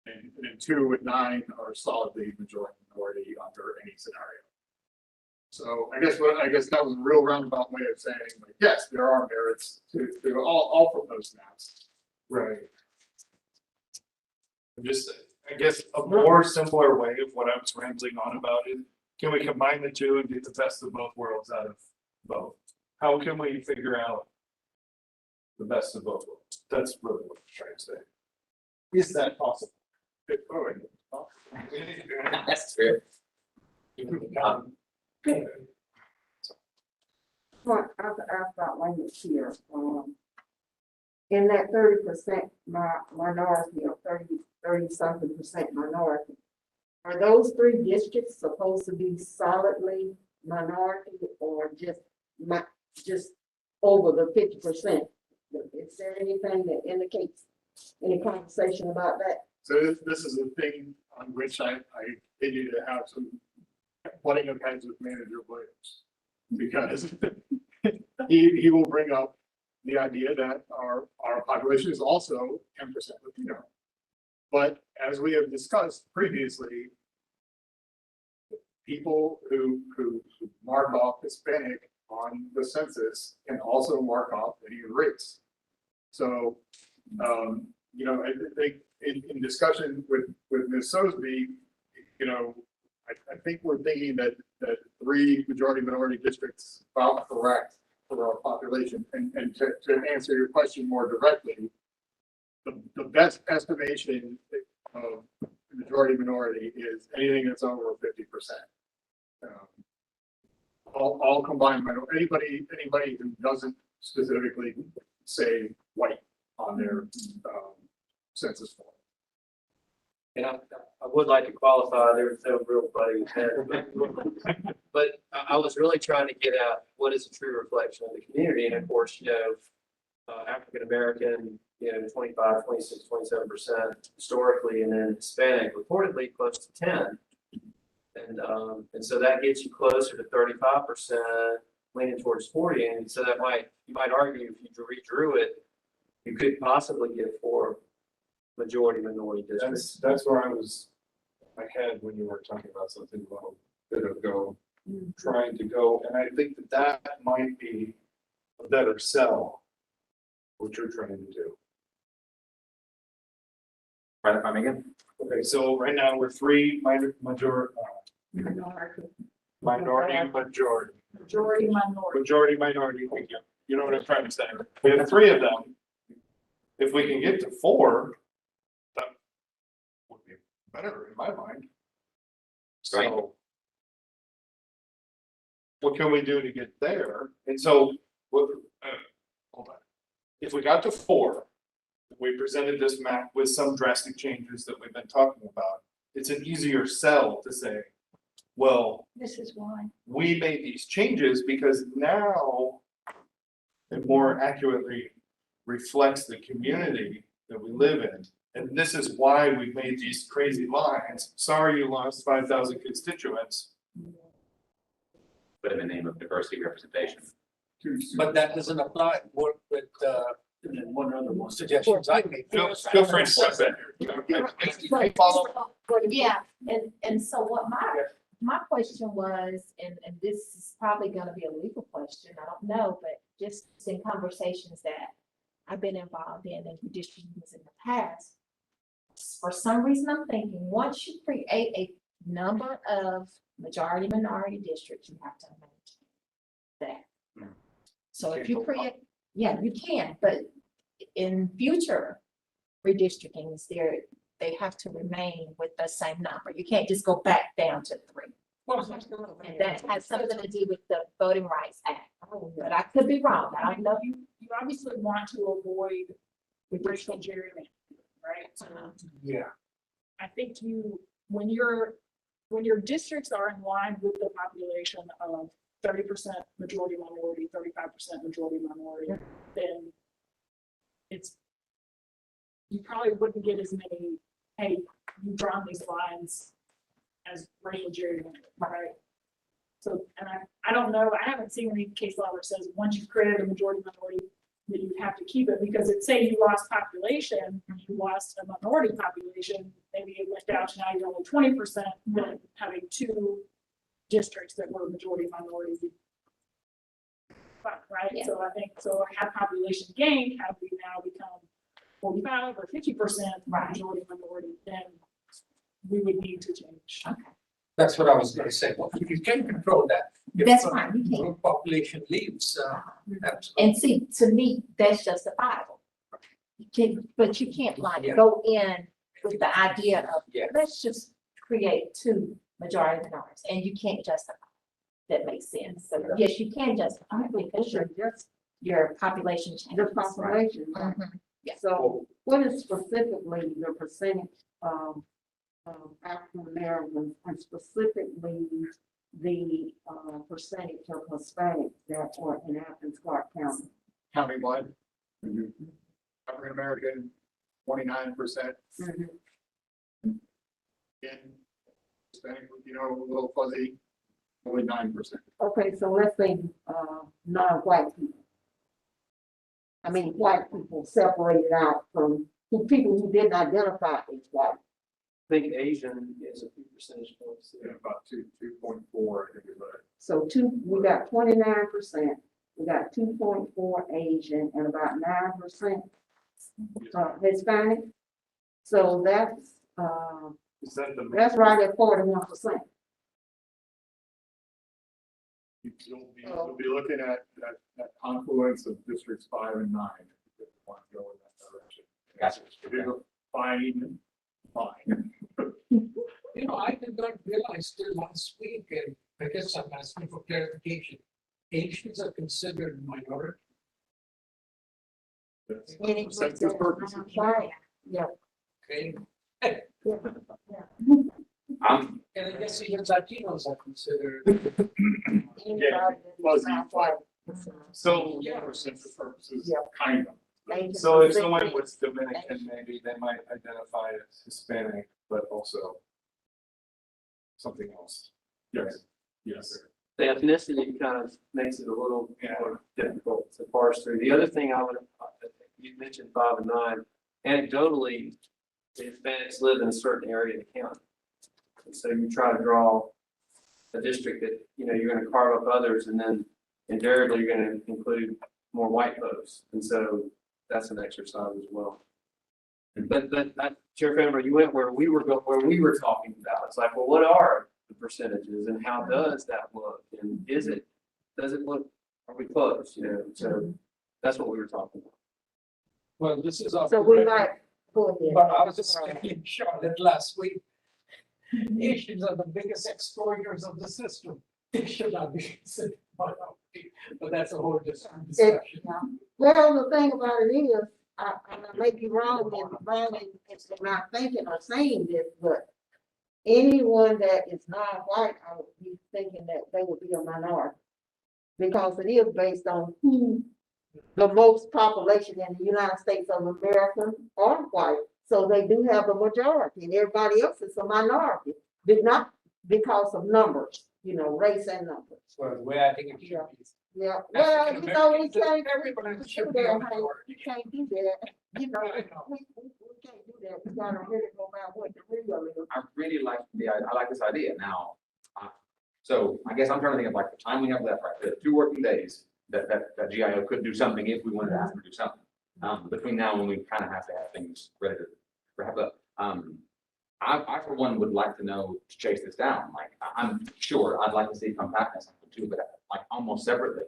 And then 2 and 9 are solidly majority minority under any scenario. So I guess that was a real roundabout way of saying, like, yes, there are merits to all proposed maps. Right. I guess a more simpler way of what I was rambling on about is, can we combine the two and get the best of both worlds out of both? How can we figure out the best of both worlds? That's really what I'm trying to say. Is that possible? That's true. Well, I have to ask about language here. In that 30% minority or 30-something% minority, are those 3 districts supposed to be solidly minority or just over the 50%? Is there anything that indicates any conversation about that? So this is a thing on which I continue to have some butting of heads with Manager Williams. Because he will bring up the idea that our population is also 10% Latino. But as we have discussed previously, people who mark off Hispanic on the census can also mark off any race. So, you know, I think in discussion with Ms. Sosby, you know, I think we're thinking that 3 majority minority districts about correct for our population. And to answer your question more directly, the best estimation of majority minority is anything that's over 50%. All combined, anybody who doesn't specifically say white on their census form. And I would like to qualify, there was no real buddy head, but I was really trying to get at what is a true reflection of the community. And of course, you know, African-American, you know, 25, 26, 27% historically, and then Hispanic reportedly close to 10. And so that gets you closer to 35%, leaning towards 40. And so that you might argue if you redrew it, you could possibly get 4 majority minority districts. That's where I was, in my head when you were talking about something a little bit ago, trying to go, and I think that might be a better sell, what you're trying to do. Right, if I'm again? Okay, so right now we're 3 majority, minority, thank you. You know what I'm trying to say? We have 3 of them. If we can get to 4, that would be better in my mind. Right. So what can we do to get there? And so, what, hold on. If we got to 4, we presented this map with some drastic changes that we've been talking about. It's an easier sell to say, well, This is why. we made these changes because now it more accurately reflects the community that we live in. And this is why we've made these crazy lines. Sorry, you lost 5,000 constituents. But in the name of diversity representation. But that doesn't apply with, and then one other one suggestions I made. Feel free to step in. Yeah, and so what my question was, and this is probably gonna be a legal question, I don't know, but just in conversations that I've been involved in redistricting in the past, for some reason I'm thinking, once you create a number of majority minority districts, you have to maintain that. So if you create, yeah, you can, but in future redistrictings, they have to remain with the same number. You can't just go back down to 3. And that has something to do with the Voting Rights Act. But I could be wrong. I don't know. You obviously want to avoid racial gerrymandering, right? So Yeah. I think when your districts are in line with the population of 30% majority minority, 35% majority minority, then you probably wouldn't get as many, hey, you've drawn these lines as racial gerrymandering, right? So, and I don't know, I haven't seen any case law where it says once you've created a majority minority, that you have to keep it, because it's say you lost population, you lost a minority population, maybe it went down to now you're only 20%, then having 2 districts that were majority minority. Right, Yeah. so I think, so had population gained, have we now become 45 or 50% Right. majority minority, then we would need to change. Okay. That's what I was gonna say. Well, you can control that. If That's the fine, you can. Population leaves, absolutely. And see, to me, that's justifiable. But you can't like Yeah. go in with the idea of, Yeah. let's just create 2 majority minorities, and you can't justify. That makes sense. So yes, you can justify it because your population changes. The population. Right? Mhm. Yeah. So what is specifically the percentage of African Americans, and specifically the percentage of Hispanics that are in Athens-Clarke County? Countywide. African American, 29%. Mhm. And Hispanic, you know, a little fuzzy, only 9%. Okay, so let's say, non-white people. I mean, white people separated out from who people who didn't identify as white. I think Asian is a few percentage points. Yeah, about 2.4, I think is what. So we got 29%, we got 2.4 Asian and about 9% Hispanic. So that's, Is that the? that's right at 41%. You'll be looking at that confluence of districts 5 and 9. If you want to go in that direction. Gotcha. If you're fine, fine. You know, I did not realize till last week, and I guess I'm asking for clarification. Asians are considered minority. That's- Any for census purposes. White, yeah. Okay, I'm, and I guess even Latinos are considered. Anybody that's not white. So, yeah, for census purposes, Yeah. kind of. Asian So if Pacific. someone was Dominican, maybe they might identify as Hispanic, but also something else. Yes, yes. The ethnicity kind of makes it a little more difficult to parse through. The other thing you mentioned 5 and 9, anecdotally, the Hispanics live in a certain area of the county. And so you try to draw a district that, you know, you're gonna carve up others, and then invariably you're gonna include more white folks. And so that's an exercise as well. But Sheriff Amber, you went where we were talking about. It's like, well, what are the percentages and how does that look? And does it look, are we close? You know, so that's what we were talking about. Well, this is. off So the we record, might go ahead. But I was just in Charlotte last week. Asians are the biggest exploiters of the system. They should not be considered minority, but that's a whole different discussion. Well, the thing about it is, I may be wrong in my thinking or saying this, but anyone that is non-white, I would be thinking that they would be a minority. Because it is based on who the most population in the United States of America are white. So they do have a majority and everybody else is a minority, but not because of numbers, you know, race and numbers. Well, the way I think it should be. Yeah, well, you know, we can't, Everybody do should be a that, minority. you can't do that, you know, I know. we can't do that, we gotta really go by what the real is. I really like I like this idea now. So I guess I'm trying to think of like the time we have left, right? The 2 working days that GIO could do something if we wanted to ask them to do something. Between now and when we kind of have to have things ready to wrap up. I for one would like to know to chase this down. Like I'm sure I'd like to see compactness happen too, but like almost separately.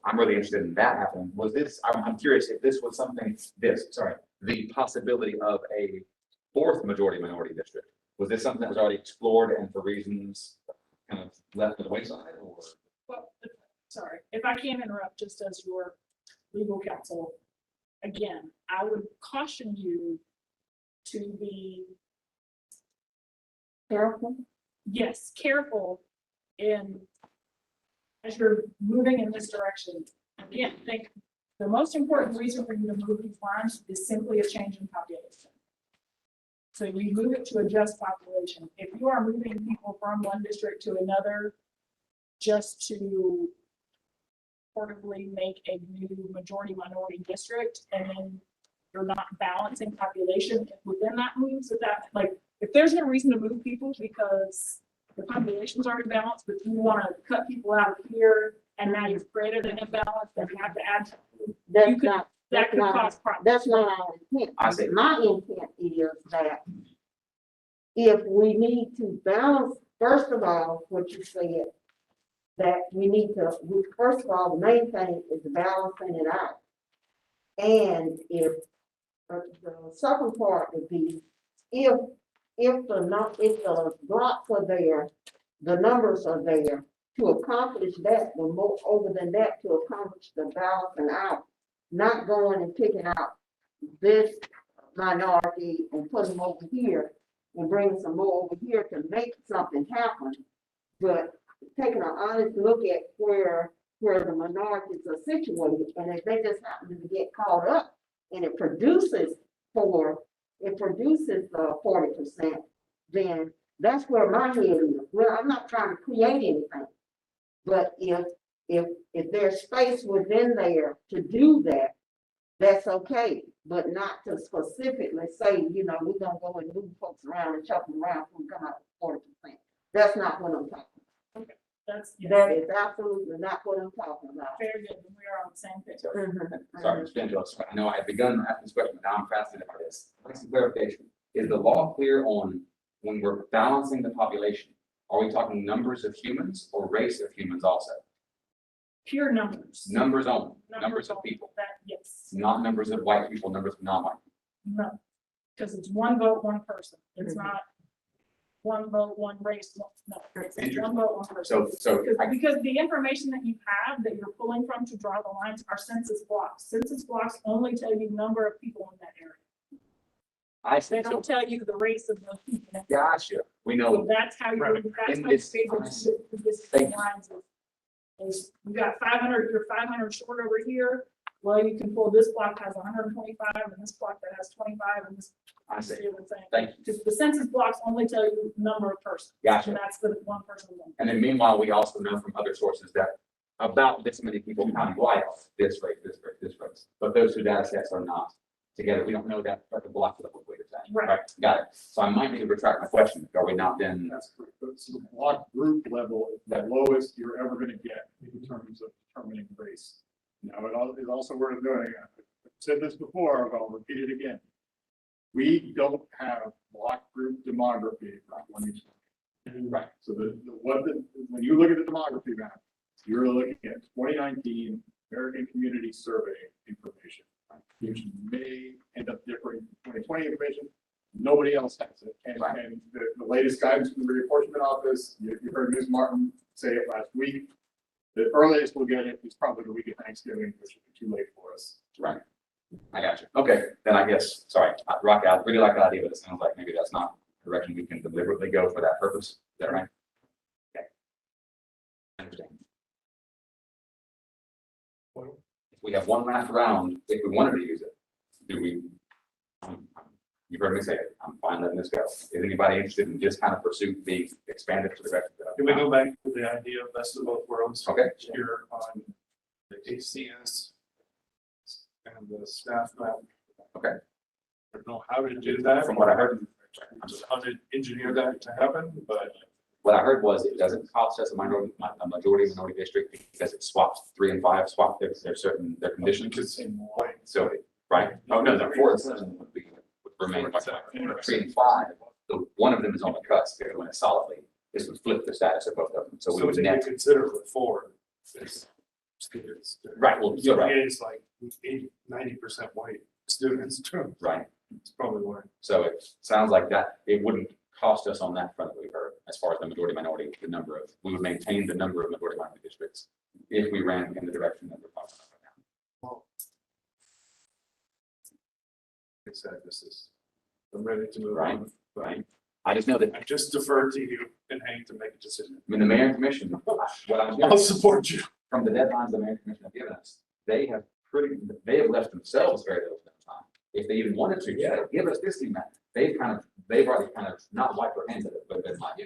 I'm really interested in that happening. Was this, I'm curious if this was something, the possibility of a 4th majority minority district. Was this something that was already explored and for reasons kind of left to the wayside or? Well, sorry, if I can interrupt just as your legal counsel, again, I would caution you to be, Careful. yes, careful in, as you're moving in this direction. Again, I think the most important reason for you to move these lines is simply a change in population. So we move it to adjust population. If you are moving people from one district to another just to portably make a new majority minority district, and then you're not balancing population within that move, so that, like, if there's no reason to move people because the population's already balanced, but you want to cut people out of here and now you've created an imbalance, then you have to add, That's you could, not, that could cause problems. that's not our intent. I see. My intent is that if we need to balance, first of all, what you said, that we need to, first of all, the main thing is balancing it out. And if, the second part would be, if the blocks are there, the numbers are there, to accomplish that, the more over than that, to accomplish the balancing out, not going and picking out this minority and putting them over here and bringing some more over here to make something happen, but taking an honest look at where the minorities are situated, and if they just happen to get caught up and it produces 40%, then that's where my head is. Well, I'm not trying to create anything. But if there's space within there to do that, that's okay, but not to specifically say, you know, we're gonna go and move folks around and chop them around when we come out with 40%. That's not what I'm talking That's, about. That is absolutely not what I'm talking about. very good, and we are on the same page. Sorry, Mr. Angelo, I know I had begun asking this question, but now I'm fascinated by this. Like some clarification. Is the law clear on when we're balancing the population? Are we talking numbers of humans or race of humans also? Pure numbers. Numbers only, numbers of only. people, That, yes, not numbers of white people, numbers of non-white. no, because it's one vote, one person. It's Mhm. not one vote, one race, no, it's one Interesting. vote, one person. So Because the information that you have, that you're pulling from to draw the lines are census blocks. Census blocks only tell you number of people in that area. I They say, don't tell you the race of those people. gotcha, we So know, that's how you're, that's how In you're this- able I to see. get this Thank you. lines of. Is you got 500, you're 500 short over here. Well, you can pull this block has 125 and this block that has 25 and this. I see. See what I'm saying? Thank you. Because the census blocks only tell you number of persons. Gotcha. And that's the one person. And then meanwhile, we also know from other sources that about this many people countywide, are this race, this race, this race. But those two data sets are not together. We don't know that at the block level, what you're saying. Right. Got it. So I might need to retract my question. Are we not then? That's correct. But so the block group level is the lowest you're ever gonna get in terms of determining race. Now, is also worth noting, I've said this before, but I'll repeat it again. We don't have block group demography. Right. So when you look at the demography map, you're looking at 2019 American Community Survey information, which may end up differing from 2020 information. Nobody else has it. And the latest guidance from the reapportionment office, you heard Ms. Martin say it last week. The earliest we'll get it is probably the week of Thanksgiving, which will be too late for us. Right. I got you. Okay, then I guess, sorry, Rocky, I really like that idea, but it sounds like maybe that's not the direction we can deliberately go for that purpose. Is that right? Okay. Understand. Well, If we have one last round, if we wanted to use it, do we? You've heard me say it, I'm fine letting this go. Is anybody interested in just kind of pursue being expanded to the rest of the? Can we go back to the idea of best of both worlds? Okay. Here on the HCS and the staff map. Okay. I don't know how to do that. From what I heard. How to engineer that to happen, but What I heard was it doesn't cost us a majority district because it swaps 3 and 5, swap their certain, their conditions. it's the same way. So, right, oh, no, 4 and 7 would remain. 3 and 5, the one of them is on the cusp, they're going to solidly, this would flip the status of both of them, so we So would to net. consider with 4. Students. Right, well, you're right. It's like 90% white students too. Right, It's probably why. so it sounds like that, it wouldn't cost us on that front that we heard, as far as the majority minority, the number of, we would maintain the number of majority minority districts if we ran in the direction that we're talking about right now. Like I said, I'm ready to move Right. on. Right, I just know that, I just defer to you and Hank to make a decision. I mean, the mayor and commission, what I'm I'll support you. from the deadlines the mayor and commission have given us, they have left themselves very little time. If they even wanted to, yeah, give us this thing, that, they've already kind of not wiped their hands of it, but they're not.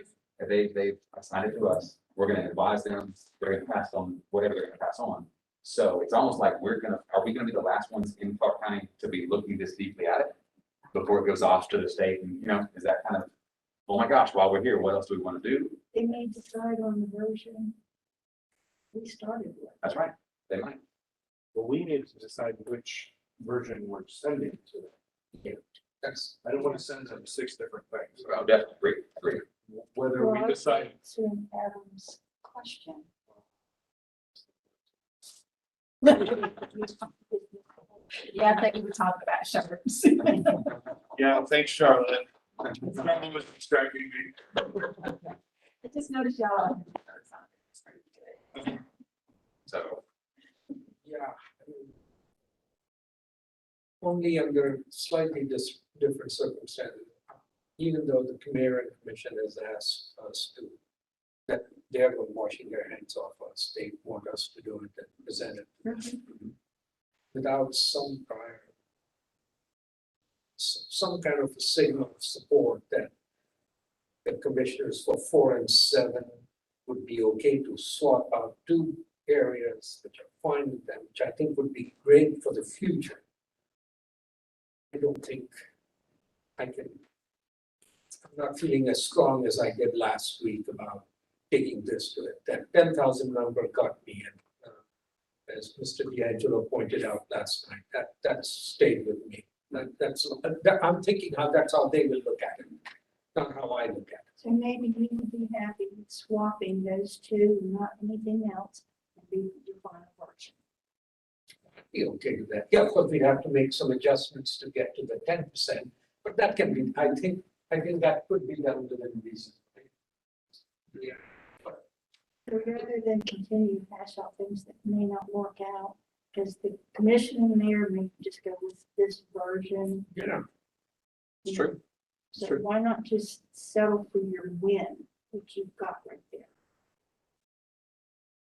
They've assigned it to us, we're gonna advise them, they're gonna pass on whatever they're gonna pass on. So it's almost like are we gonna be the last ones in Clarke County to be looking this deeply at it? Before it goes off to the state and, is that kind of, oh my gosh, while we're here, what else do we wanna do? They may decide on the version we started with. That's right, they might. But we need to decide which version we're sending to them. That's, I don't want to send them 6 different things. Oh, definitely, agree. Whether we Well, I decide. answering Adam's question. Yeah, I think we were talking about shirts. Yeah, thanks, Charlotte. Charlotte was distracting me. I just noticed y'all. have shirts on. It's pretty good. So, Yeah. Only under slightly different circumstances, even though the mayor and commission has asked us to, that they're washing their hands off us, they want us to do it and present it. Without some prior, some kind of a signal of support that the commissioners for 4 and 7 would be okay to swap out two areas which are fine with them, which I think would be great for the future. I don't think I can, I'm not feeling as strong as I did last week about taking this to it. That 10,000 number got me, and as Mr. D'Angelo pointed out last night, that stayed with me. I'm thinking that's how they will look at it, not how I look at it. So maybe we would be happy with swapping those two, not anything else, and be your final version. I'd be okay with that. Yeah, of course, we'd have to make some adjustments to get to the 10%, but that can be, I think that could be done within reason. Yeah. So rather than continue to pass out things that may not work out, because the commission and mayor may just go with this version. Yeah. It's true. So Sure. why not just settle for your win, which you've got right there?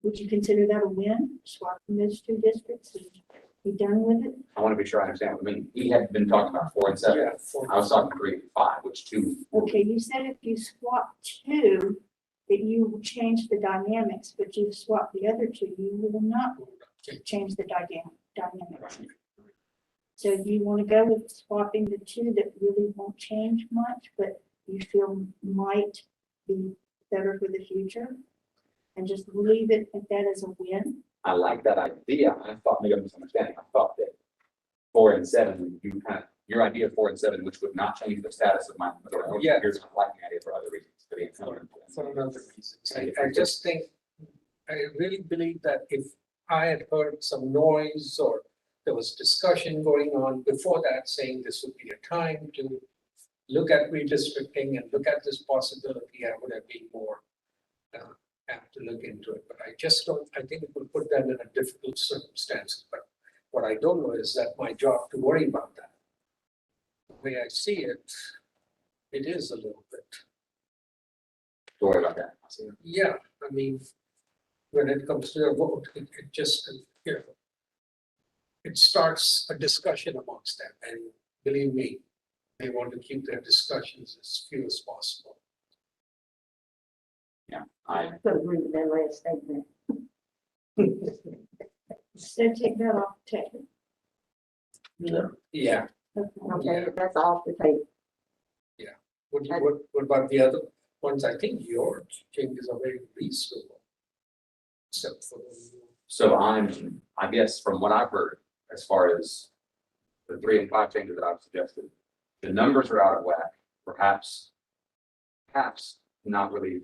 Would you consider that a win, swapping those two districts and be done with it? I want to be sure I understand. I mean, he had been talking about 4 and 7. Yeah. I was talking 3 and 5, which 2. Okay, you said if you swap two, that you will change the dynamics, but you swap the other two, you will not change the dynamics. So you want to go with swapping the two that really won't change much, but you feel might be better for the future? And just leave it at that as a win? I like that idea. I thought, maybe I'm misunderstanding. I thought that 4 and 7, your idea of 4 and 7, which would not change the status of my. Yeah. Here's not liking the idea for other reasons. For another reason. I just think, I really believe that if I had heard some noise or there was discussion going on before that saying this would be a time to look at redistricting and look at this possibility, I would have been more apt to look into it. But I just don't, I think it would put them in a difficult circumstance. But what I don't know is that my job to worry about that. The way I see it, it is a little bit. Don't worry about that. Yeah, I mean, when it comes to a vote, it just, it starts a discussion amongst them, and believe me, they want to keep their discussions as few as possible. Yeah, I could agree with that last statement. So take that off the table. Yeah, Okay, that's off the table. what about the other ones? I think your changes are very reasonable. Except for So I guess from what I've heard, as far as the 3 and 5 changes that I've suggested, the numbers are out of whack, perhaps not really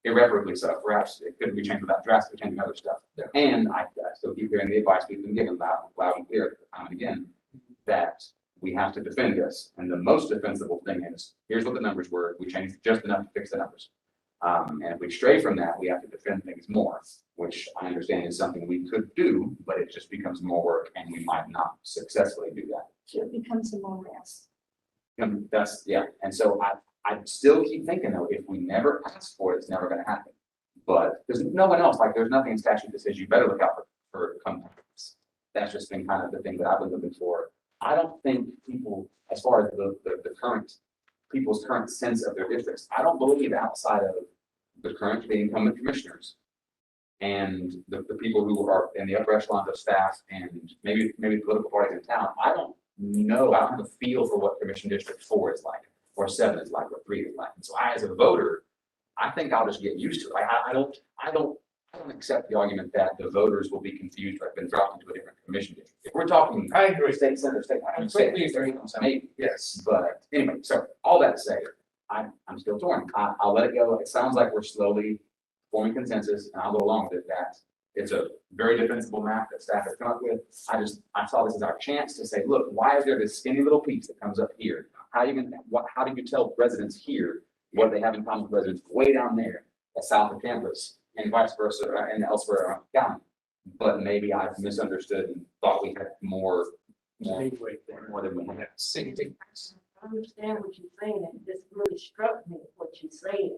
irreparably so. Perhaps it couldn't be changed without drastically changing other stuff. Yeah. And I still keep hearing the advice we've been given loud and clear time and again, that we have to defend this. And the most defensible thing is, here's what the numbers were. We changed just enough to fix the numbers. And if we stray from that, we have to defend things more, which I understand is something we could do, but it just becomes more work and we might not successfully do that. So it becomes a morass. And that's, yeah, and so I still keep thinking though, if we never ask for it, it's never gonna happen. But there's no one else, like there's nothing in statute that says you better look out for companies. That's just been kind of the thing that I've been looking for. I don't think people, as far as the current, people's current sense of their districts, I don't believe outside of the incumbent commissioners and the people who are in the upper echelons of staff and maybe political parties in town, I don't have a feel for what commission district 4 is like, or 7 is like, or 3 is like. And so I, as a voter, I think I'll just get used to it. I don't accept the argument that the voters will be confused or have been dropped into a different commission district. If we're talking, I agree. state senator, state, I I understand. totally agree. Maybe, Yes. but anyway, so all that to say, I'm still torn. I'll let it go. It sounds like we're slowly forming consensus, and I'll go along with it, that it's a very defensible map that staff has come up with. I saw this as our chance to say, look, why is there this skinny little piece that comes up here? How do you tell residents here what they have in common with residents way down there at south of campus and vice versa and elsewhere around the county? But maybe I've misunderstood and thought we had more than we had. Same thing. I understand what you're saying, and this really struck me, what you said.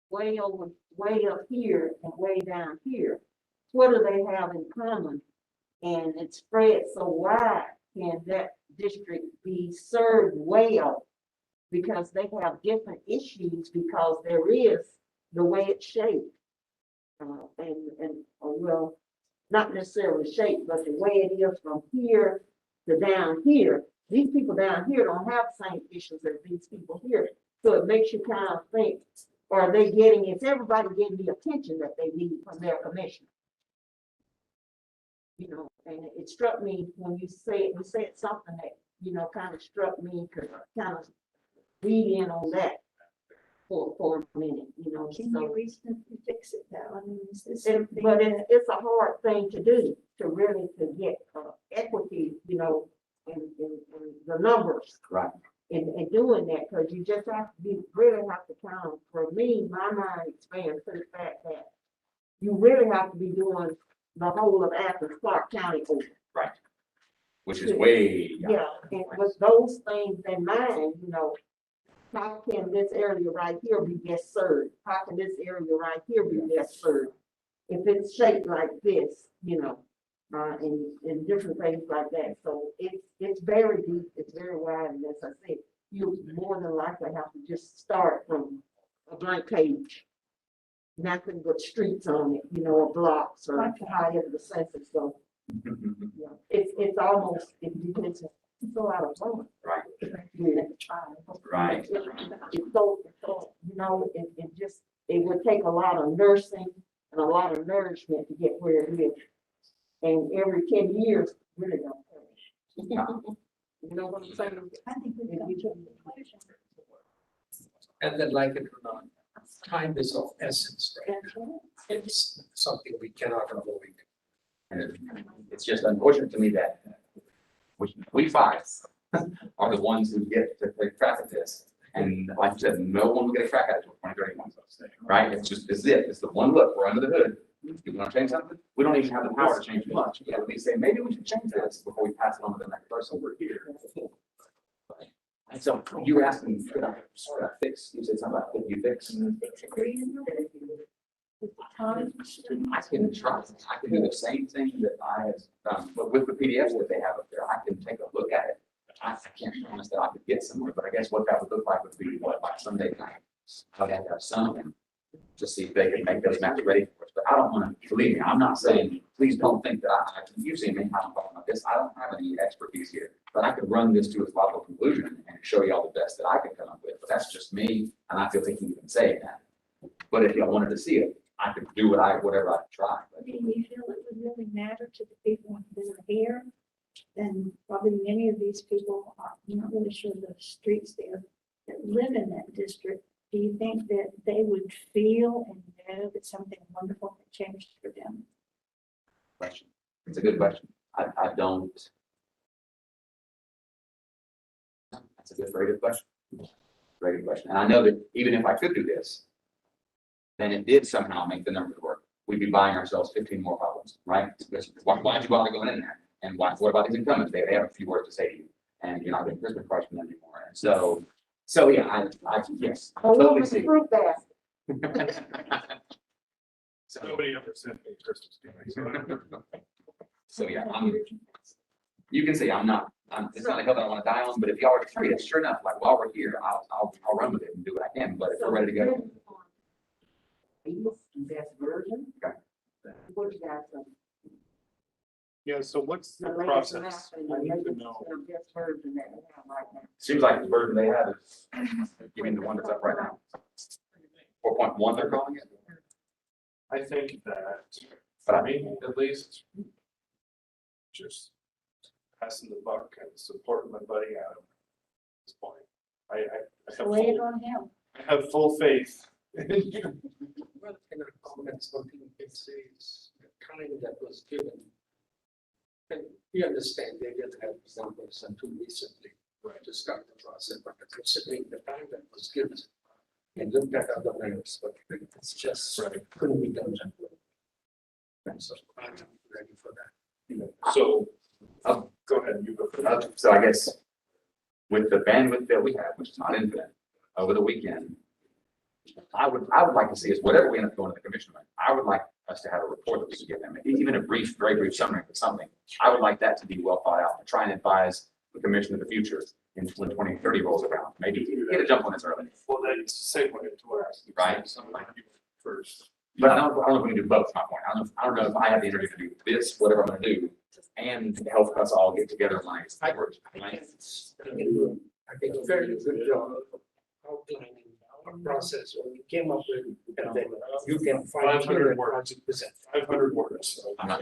Way up here and way down here, what do they have in common? And it's spread so wide, can that district be served well? Because they have different issues, because there is the way it's shaped. Well, not necessarily shape, but the way it is from here to down here. These people down here don't have the same issues as these people here. So it makes you kind of think, are they getting, is everybody getting the attention that they need from their commissioner? You know, and it struck me when you said something that, you know, kind of struck me, because I kind of read in on that for a minute, you know. Can So, you reasonably fix it though? I mean, is this it, something but that? it's a hard thing to do, to really to get equity, you know, in the numbers. Right. In doing that, because you just have to, you really have to kind of, for me, my mind expands to the fact that you really have to be doing the whole of Athens-Clarke County over. Right. Which is way. Yeah, and with those things in mind, you know, how can this area right here be best served? How can this area right here be best served? If it's shaped like this, you know, and different things like that. So it's very deep, it's very wide, and as I said, you more than likely have to just start from a blank page. Nothing but streets on it, you know, or blocks, or however the census goes. Yeah, it's almost, it's a lot of fun. Right. Yeah. Right. It's so, you know, it would take a lot of nursing and a lot of nourishment to get where it is. And every 10 years, really don't finish. You know what I'm saying? I think we've come to a conclusion. And then like it or not, time is of essence, right? That's right. It's something we cannot avoid. And it's just unfortunate to me that we five are the ones who get to take track of this. And like you said, no one will get a crack at it until 2031, right? It's just, it's the one look, we're under the hood. You want to change something? We don't even have the power to change much. Yeah, we say, maybe we should change this before we pass it on to the next person. We're here. And so you were asking, could I fix, you said something about, could you fix? I can try, I can do the same thing that I have done, but with the PDFs that they have up there, I can take a look at it. I can't promise that I could get somewhere, but I guess what that would look like would be what, like Sunday night. I'd have to have some to see if they can make those maps ready for us, but I don't want to, believe me, I'm not saying, please don't think that you see me, how I'm talking about this, I don't have any expertise here, but I could run this to its logical conclusion and show you all the best that I can come up with, but that's just me, and I feel thinking you can say that. But if y'all wanted to see it, I could do whatever I could try. But Do you feel it would really matter to the people that are here? And probably many of these people are not really sure the streets there that live in that district. Do you think that they would feel and know that something wonderful had changed for them? question. It's a good question. I don't. That's a very good question. Very good question. And I know that even if I could do this, then it did somehow make the numbers work. We'd be buying ourselves 15 more problems, right? Because why'd you bother going in there? And what about these incumbents? They have a few words to say to you, and you're not getting Christmas cards from them anymore. And so yeah, I yes, I totally see. Fruit basket. So, Nobody ever sent me Christmas gifts. so yeah, you can see it's not a hill that I want to die on, but if y'all are curious, sure enough, like while we're here, I'll run with it and do what I can. But if we're ready to go. Best version. Okay. What you guys think? Yeah, so what's the The latest process? map and I the need to latest, know. best version that we have right now. Seems like the version they have is, you mean the one that's up right now? 4.1 they're calling it? I think that, But I for me, at least, just passing the buck and supporting my buddy Adam at this point. I Lay it on him. have full faith. Well, in our comments, one thing we can say is the time that was given. And we understand they didn't have examples until recently, right, to start the process, but considering the time that was given. And looked at other mayors, but it's just couldn't be done. And so I'm ready for that. So, go ahead, you go. So I guess with the bandwidth that we have, which is not infinite, over the weekend, I would like to see is whatever we end up going to the commission with, I would like us to have a report that we could give them, even a very brief summary of something. I would like that to be well thought out, to try and advise the commission of the future when 2030 rolls around. Maybe get a jump on this early. Well, that's a segue to what I asked. Right. Something like you first. But I don't know if we can do both, my point. I don't know if I have the energy to do this, whatever I'm gonna do, and help us all get together my. I think a very good job of outlining our process, what we came up with, and then you can find. 500 words. 500 words. I'm not.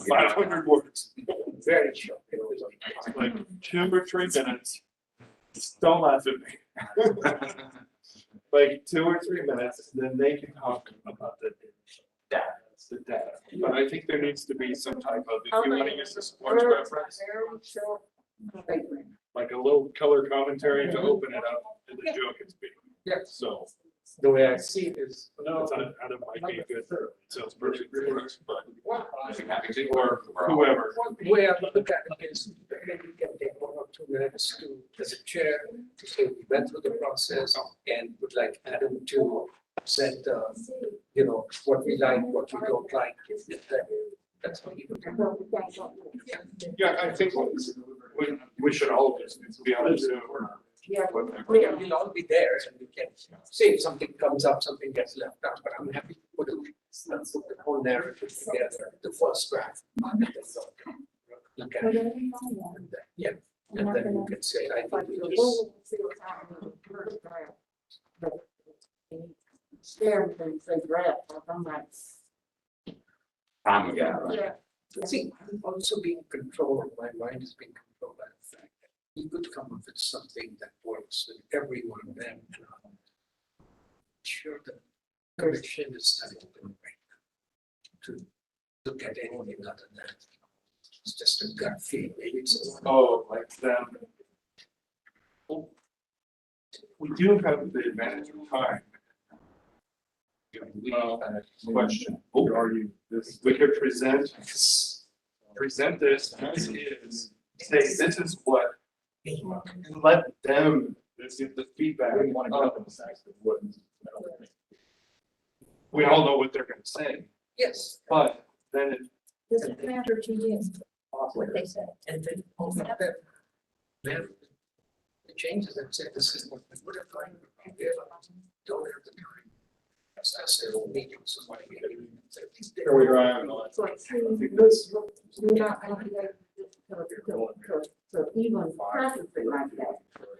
500 words. Very short. Like 2 or 3 minutes. Don't laugh at me. Like 2 or 3 minutes, then they can talk about the data. That's the data. But I think there needs to be some type of, if you want to use the sports reference, Very short statement. like a little color commentary to open it up and the joke can speak. Yeah. So The way I see it is. that's out of my game, good salesperson, but Happy to. or whoever. One way I look at it is maybe we can take 1 or 2 minutes to, as a chair, to say we went through the process and would like Adam to set, what we like, what we don't like. That's how you can. Yeah, I think we should all just be on Zoom. Yeah. We'll all be there and we can say if something comes up, something gets left out, but I'm happy to put the whole narrative together, the first draft. Look at it. And then, yeah, and then you can say, I think we just. Everything say draft, I'm like. I'm a guy, right? Yeah. See, I'm also being controlled, my mind is being controlled by the fact that we could come up with something that works with every one of them. And I'm sure the commission is studying it right now to look at anything other than it's just a gut feel. Maybe it's. Oh, like them. We do have the advantage of time. Question, are you, we could present this as is, say, this is what, let them, this is the feedback. We all know what they're gonna say, Yes. but then it. Does it matter to you what they said? And then open up that. Man, the changes and say, this is what we would have done. Don't have the time. That's their own meeting, somebody. Are we driving? So it's, we're not gonna be able to even practice it like that.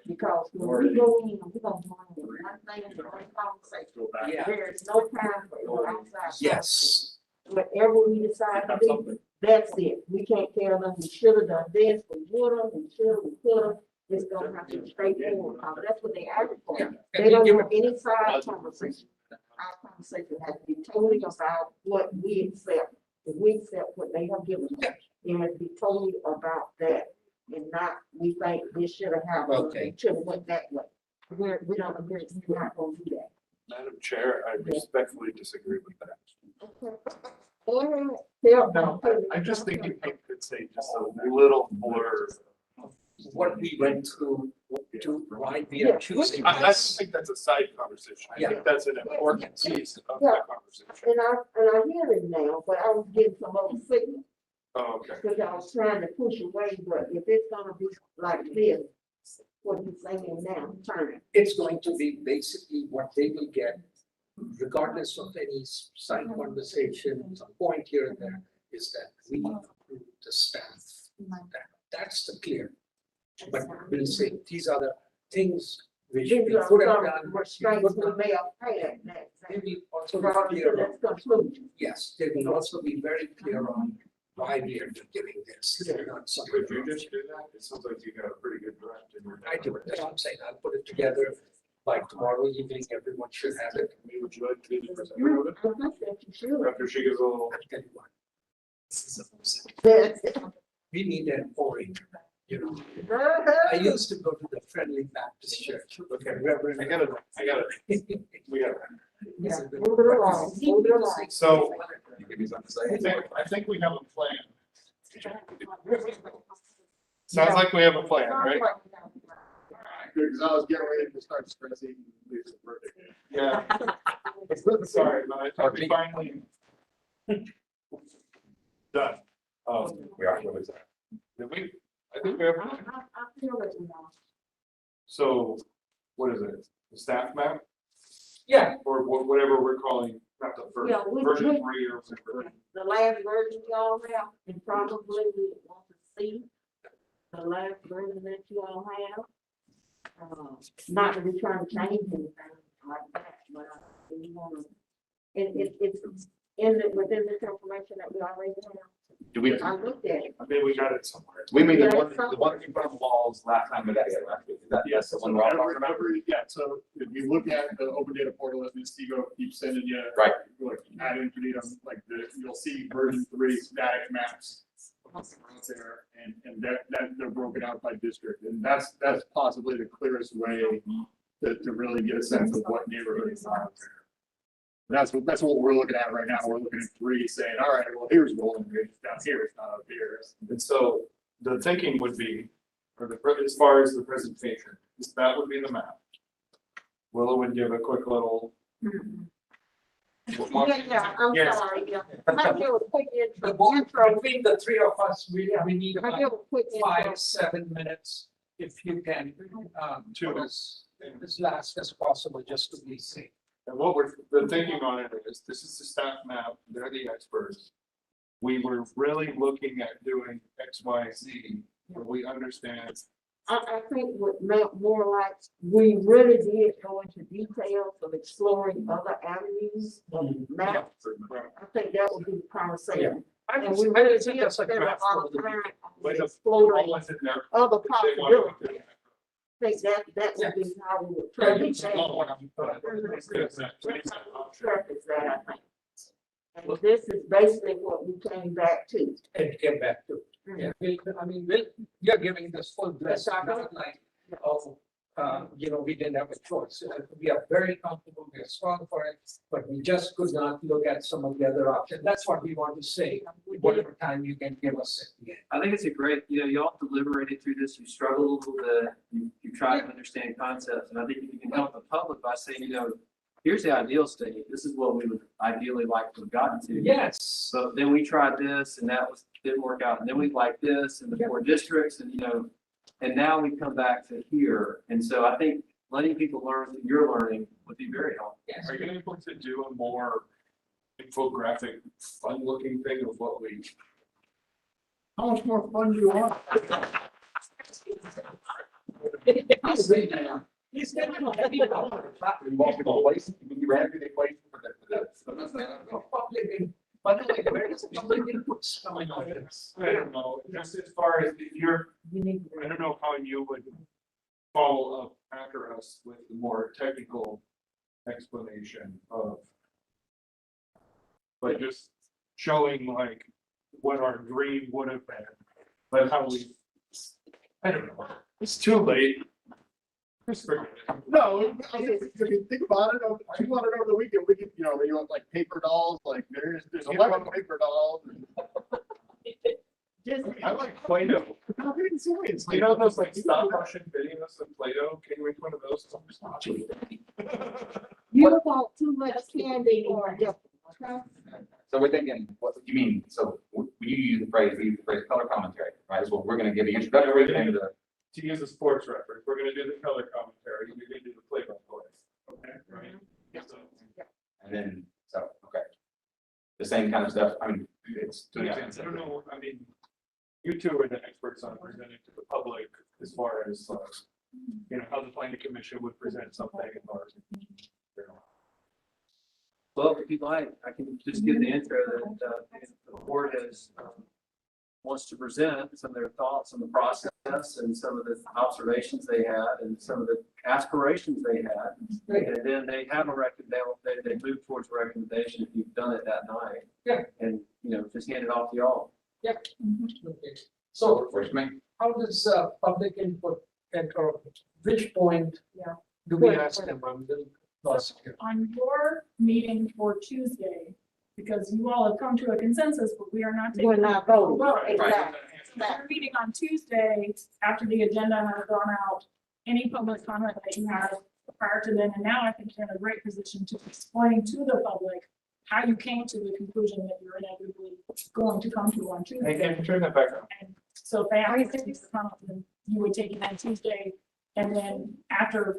Because when we go in, we're gonna go in one thing and one conversation. Yeah. There is no time for no outside. Yes. Whatever we decide to do, that's it. We can't tell them we should have done this, we would have, we should have, we could have. It's gonna have to be straightforward, because that's what they ask for. Yeah. They don't want any side conversation. Our conversation has to be totally about what we accept. If we accept what they have given us, it has to be totally about that. And not, we think this should have happened, Okay. it should have went that way. We don't agree, we're not gonna do that. Madam Chair, I respectfully disagree with that. No, I just think you could say just a little more. What we went through to why we Yeah. are choosing I this. think that's a side conversation. I think that's an important piece of Yeah. that conversation. And I hear it now, but I was getting some other signal, Oh, okay. because I was trying to push away, but if it's gonna be like this, what you saying now, turn it. It's going to be basically what they will get, regardless of any side conversation, some point here and there, is that we approve the staff. That's the clear. But we'll say, these are the things which we These are could have some done. restraints we may have had that. They will also be Regardless clear of on, its conclusion. yes, they will also be very clear on why we are giving this. They're not some- Could you just do that? It sounds like you got a pretty good draft in your. I do, that's what I'm saying, I'll put it together by tomorrow evening, everyone should have it. Would you like to do this? I think that you should. After she gives a little. I'll tell you what, That's it. we need an orator, you know. I used to go to the Friendly Baptist Church, look at Reverend. I got it. We got it. Yeah, move it along, move it along. So You give me something to say? I think we have a plan. Sounds like we have a plan, right? Because I was getting ready to start stressing Lisa's birthday. Yeah. Sorry, but I thought we finally. Done. We are really sorry. Did we? I think we have. I feel it now. So what is it? The staff map Yeah, or whatever we're calling Not the Yeah, first, we- version we- 3 or whatever. the last version y'all have, and probably we want to see the last version that you all have. Not that we're trying to change anything like that, but we want to, it's in the, within this information that we already have. Do we, I looked at it. I mean, we got it somewhere. we mean Yeah, the it's one in front of the walls last time we got it, right? Is that, yes, the one we're all talking about? Yeah, so if you look at the open data portal, as Ms. Tebow keeps sending you. Right. Like, ad infinitum, like you'll see version 3 static maps out there, and that they're broken out by district, and that's possibly the clearest way to really get a sense of what neighborhood is out there. That's what we're looking at right now. We're looking at 3 saying, all right, well, here's Golden Ridge down here, it's not up here. And so the thinking would be, as far as the presentation, is that would be the map. Willow would give a quick little. Yeah, I'm Yes. sorry, yeah. I give a quick The intro. between the three of us, we need I about give a quick intro. 5-7 minutes, if you can, to as last as possible, just to be safe. And what the thinking on it is, this is the staff map, they're the experts. We were really looking at doing X, Y, Z, but we understand. I think what meant more like, we really did go into details of exploring other avenues of maps. I think that would be the conversation. And we really did spend a lot of time on exploring other possibilities. I think that would be how we would try to change. Surface that, I think. And this is basically what we came back to. And get back to. Yeah, you're giving this full blessing outline of, we didn't have a choice. We are very comfortable, we are strong for it, but we just could not look at some of the other options. That's what we want to say, whatever time you can give us at the end. I think it's a great, y'all deliberated through this, you struggled a little bit, you tried to understand concepts, and I think if you can help the public by saying, here's the ideal state, this is what we would ideally like to have gotten to. Yes. So then we tried this and didn't work out, and then we like this and the 4 districts and, and now we come back to here. And so I think letting people learn that you're learning would be very helpful. Yes. Are you able to do a more infographic, fun looking thing of what we? How much more fun do you want? He's getting Multiple places, you ran through the equation for By the way, where does public inputs coming on this? I don't know, just as far as if you're, I don't know how you would follow up after us with the more technical explanation of. But just showing like what our dream would have been, but how I don't know, it's too late. Just forget it. No, I mean, if you think about it, if you want it over the weekend, we could, you want like paper dolls, like there's 11 paper dolls. I like Play-Doh. You know those like stop motion videos of Play-Doh? Can you make one of those? You want too much candy or just. So we're thinking, what you mean, so you use the phrase color commentary, right? So we're gonna give the introductory and the. To use a sports reference, we're gonna do the color commentary, you're gonna do the play-by voice. Okay, right? So, And then, okay. The same kind of stuff, I mean, it's. yeah, I don't know, I mean, you two are the experts on presenting to the public as far as, how the planning commission would present something or. Well, if you'd like, I can just give the intro that the board has, wants to present some of their thoughts on the process and some of the observations they had and some of the aspirations they had. And then they have they move towards a recommendation if you've done it that night. Yeah. And, just hand it off to y'all. Yeah. Okay. So First, me. how does public input enter? Which point do we ask them? I'm a little lost here. On your meeting for Tuesday, because you all have come to a consensus, but we are not taking. We're not voting. Well, Exactly. Our meeting on Tuesday, after the agenda has gone out, any public comment that you have prior to then, and now I think you're in a great position to explain to the public how you came to the conclusion that you're inevitably going to come to on Hey, Tuesday. can you turn that back on? And so if they have any comments, then you would take it on Tuesday, and then after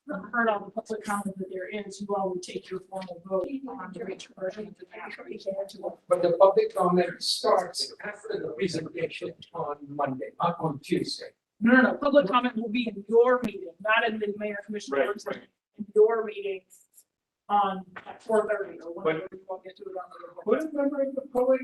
heard all the public comment that there is, you all would take your formal vote on the which version of the map. But the public comment starts after the presentation on Monday, not on Tuesday. No, public comment will be in your meeting, not in the mayor commissioner, Right. in your meeting on at 4:30 or whenever you want to get to it on the. What is members of the public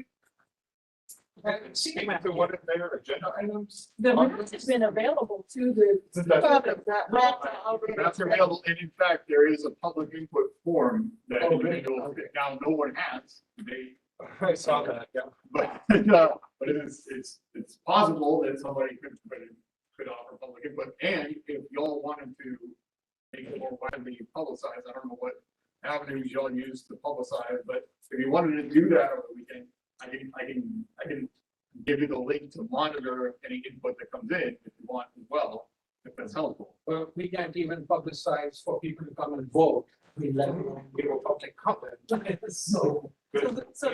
Haven't seen speak it. to one of their agenda items? The minutes has been available to the That's- public, that maps are already. That's available, and in fact, there is a public input form that Oh, really? individuals, now no one has, they, I saw that, yeah. but, but it's possible that somebody could offer public input, and if y'all wanted to make it more widely publicized, I don't know what avenues y'all use to publicize, but if you wanted to do that over the weekend, I can give you the link to monitor any input that comes in if you want as well, if that's helpful. Well, we can't even publicize for people to come and vote. We let them give a public comment. So. So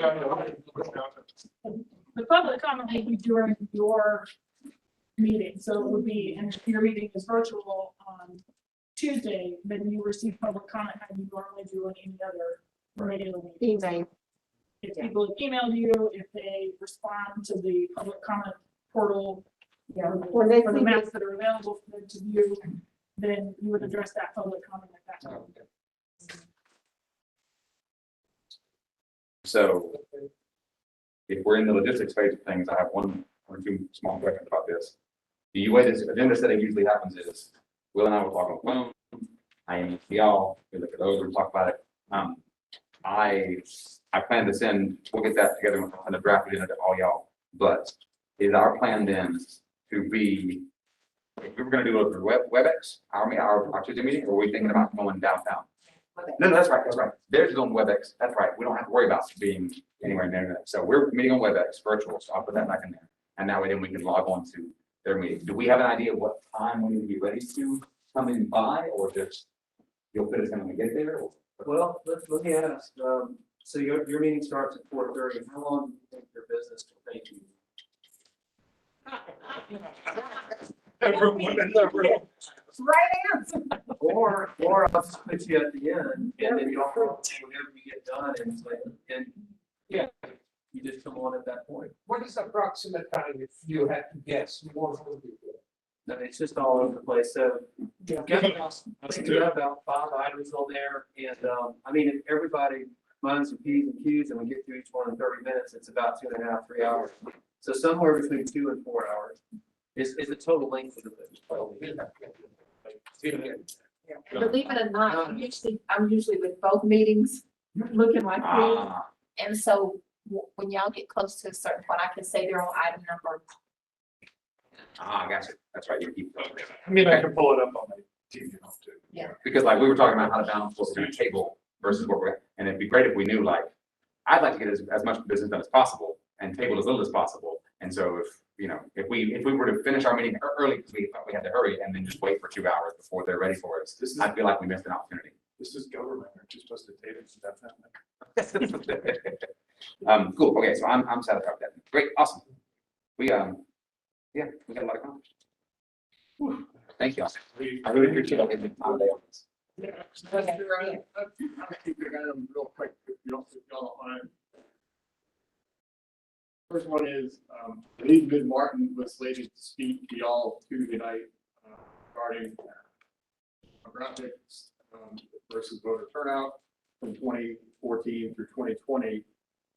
the public comment will be during your meeting, so it would be, and if your meeting is virtual on Tuesday, then you receive public comment how you normally do on any other regular meeting. Email. If people have emailed you, if they respond to the public comment portal, Yeah, when they for the see maps that are available for them to view, then you would address that public comment at that time. So if we're in the logistics phase of things, I have one or two small questions about this. The way this agenda setting usually happens is Will and I will talk on the phone. I am y'all, we look at those, we talk about it. I plan to send, we'll get that together and the draft agenda to all y'all. But is our plan then to be, if we were gonna do it through WebEx, our Tuesday meeting, or are we thinking about going downtown? No, that's right, that's right. There's on WebEx, that's right. We don't have to worry about being anywhere near that. So we're meeting on WebEx, virtual, so I'll put that back in there. And that way then we can log on to their meeting. Do we have an idea of what time we need to be ready to come in by, or just you'll fit us in when we get there? Or- Well, let me ask, so your meeting starts at 4:30. How long do you think your business will take you? Everyone in the room. Right answer. Or I'll just put you at the end, and then you all, whenever you get done, and it's like, and Yeah. you just come on at that point. What is the approximate time if you had to guess? More than you do? No, it's just all over the place, so. Yeah. We got about 5 items on there, and, I mean, if everybody minus some Ps and Qs, and we get through each one in 30 minutes, it's about 2.5, 3 hours. So somewhere between 2 and 4 hours is the total length of the visit. Believe it or not, I'm usually with both meetings, looking like this. Ah, And so when y'all get close to a certain point, I can say they're on item number. I got you. That's right. You keep. I mean, I can pull it up on my TV too. Because like we were talking about how to balance what we're gonna table versus what we're, and it'd be great if we knew like, I'd like to get as much business done as possible and table as little as possible. And so if, you know, if we were to finish our meeting early, because we thought we had to hurry and then just wait for 2 hours before they're ready for us, I feel like we missed an opportunity. This is government, aren't you supposed to table stuff that? Cool. Okay. So I'm satisfied with that. Great. Awesome. We, yeah, we got a lot accomplished. Whew. Thank you. I really appreciate it. It's time day on this. I'll keep it real quick, if you don't mind. First one is, Elizabeth Martin was slated to speak to y'all Tuesday night regarding demographics versus voter turnout from 2014 through 2020.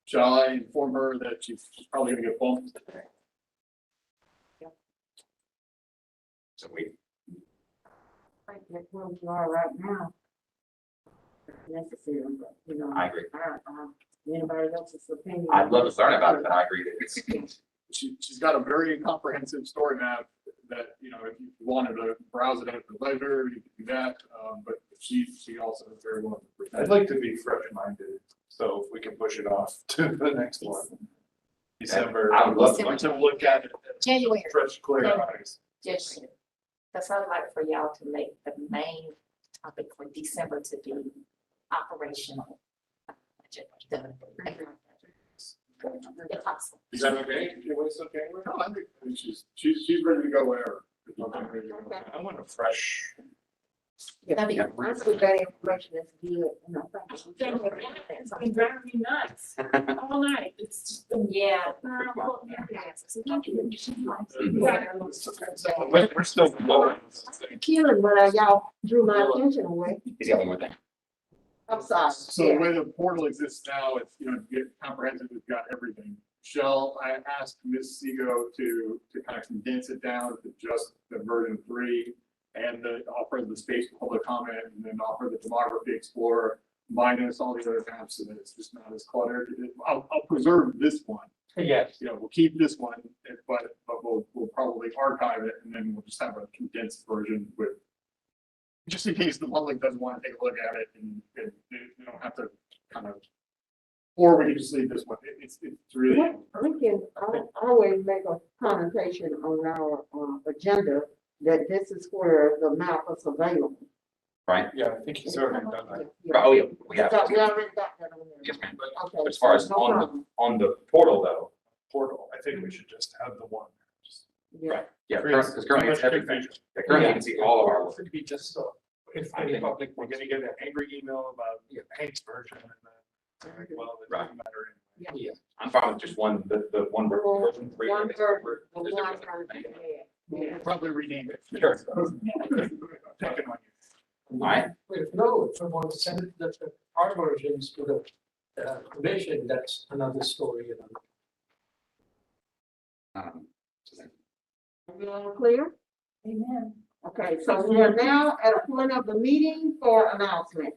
Shall I inform her that she's probably gonna get bumped? So we, I think that's where we are right now. Necessary, but, you know. I agree. Anybody else's opinion? I'd love to learn about it, but I agree that it's, She's got a very comprehensive story map that, you know, if you wanted to browse it at your leisure, you can do that. But she also is very well. I'd like to be fresh-minded, so if we can push it off to the next one. December. I would love to. I'd like to look at it. January. Fresh, clear eyes. Yes. That's I'd like for y'all to make the main topic for December to be operational. If possible. Is that okay? It's okay. No, I think she's ready to go wherever. I want a fresh That'd be I think that information is good, and I think It's been driving me nuts all night. It's just been. Yeah. We're still. killing, but y'all drew my attention away. He's got one more thing. I'm sorry. So the way the portal exists now, it's, you know, to get comprehensive, we've got everything. I asked Ms. Seago to kind of condense it down to just the version 3 and offer the space for public comment and then offer the demography explorer minus all the other tabs so that it's just not as cluttered. I'll preserve this one. Yes. You know, we'll keep this one, but we'll probably archive it and then we'll just have a condensed version with, just in case the public doesn't want to take a look at it and they don't have to kind of, or we can just leave this one. It's really. We can always make a connotation on our agenda that this is where the map is available. Right? Yeah, I think he's already done that. Oh, yeah, we have. We already got that on there. Yes, ma'am. Okay. As far as no on problem. the portal though, Portal, I think we should just have the one. Just Yeah. yeah, because currently it's everything. Yeah, currently you can see all of our work. It could be just, if I any think public. we're gonna get an angry email about Hank's version and then, like, well, it doesn't matter. Yeah. I'm fine with just one, the one version. three. One version, the Just one everything. version, yeah. Probably rename it. Sure. Taking on you. All right. If I want to send it, our versions to the commission, that's another story. We all clear? Amen. Okay, so we are now at a point of the meeting for announcement.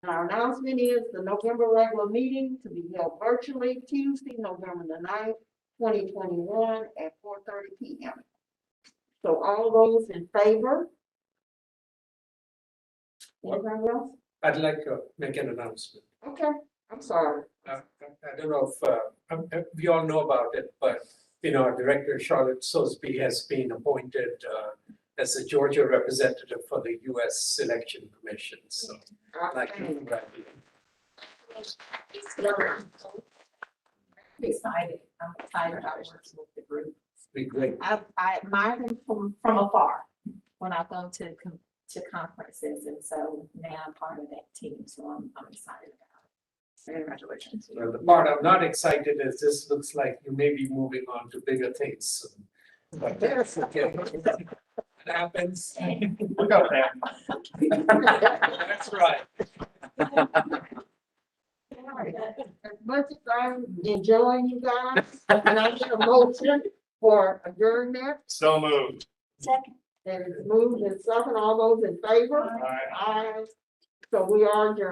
Our announcement is the November regular meeting to be held virtually Tuesday, November the 9th, 2021 at 4:30 p.m. So all those in favor? Anything else? I'd like to make an announcement. Okay, I'm sorry. I don't know if, we all know about it, but, you know, our director Charlotte Sosby has been appointed as the Georgia representative for the U.S. Election Commission, so I'd like to congratulate. Excited. I'm excited about working with the group. Be great. I admire them from afar when I go to conferences, and so now I'm part of that team, so I'm excited about it. Congratulations. Well, the part I'm not excited is this looks like you may be moving on to bigger things soon. But that's okay. It happens. Look out, man. That's right. As much as I'm enjoying you guys, and I get a motion for adjournment, So moved. Second. and it's moved and second, all those in favor? Aye. Aye. So we are adjourned.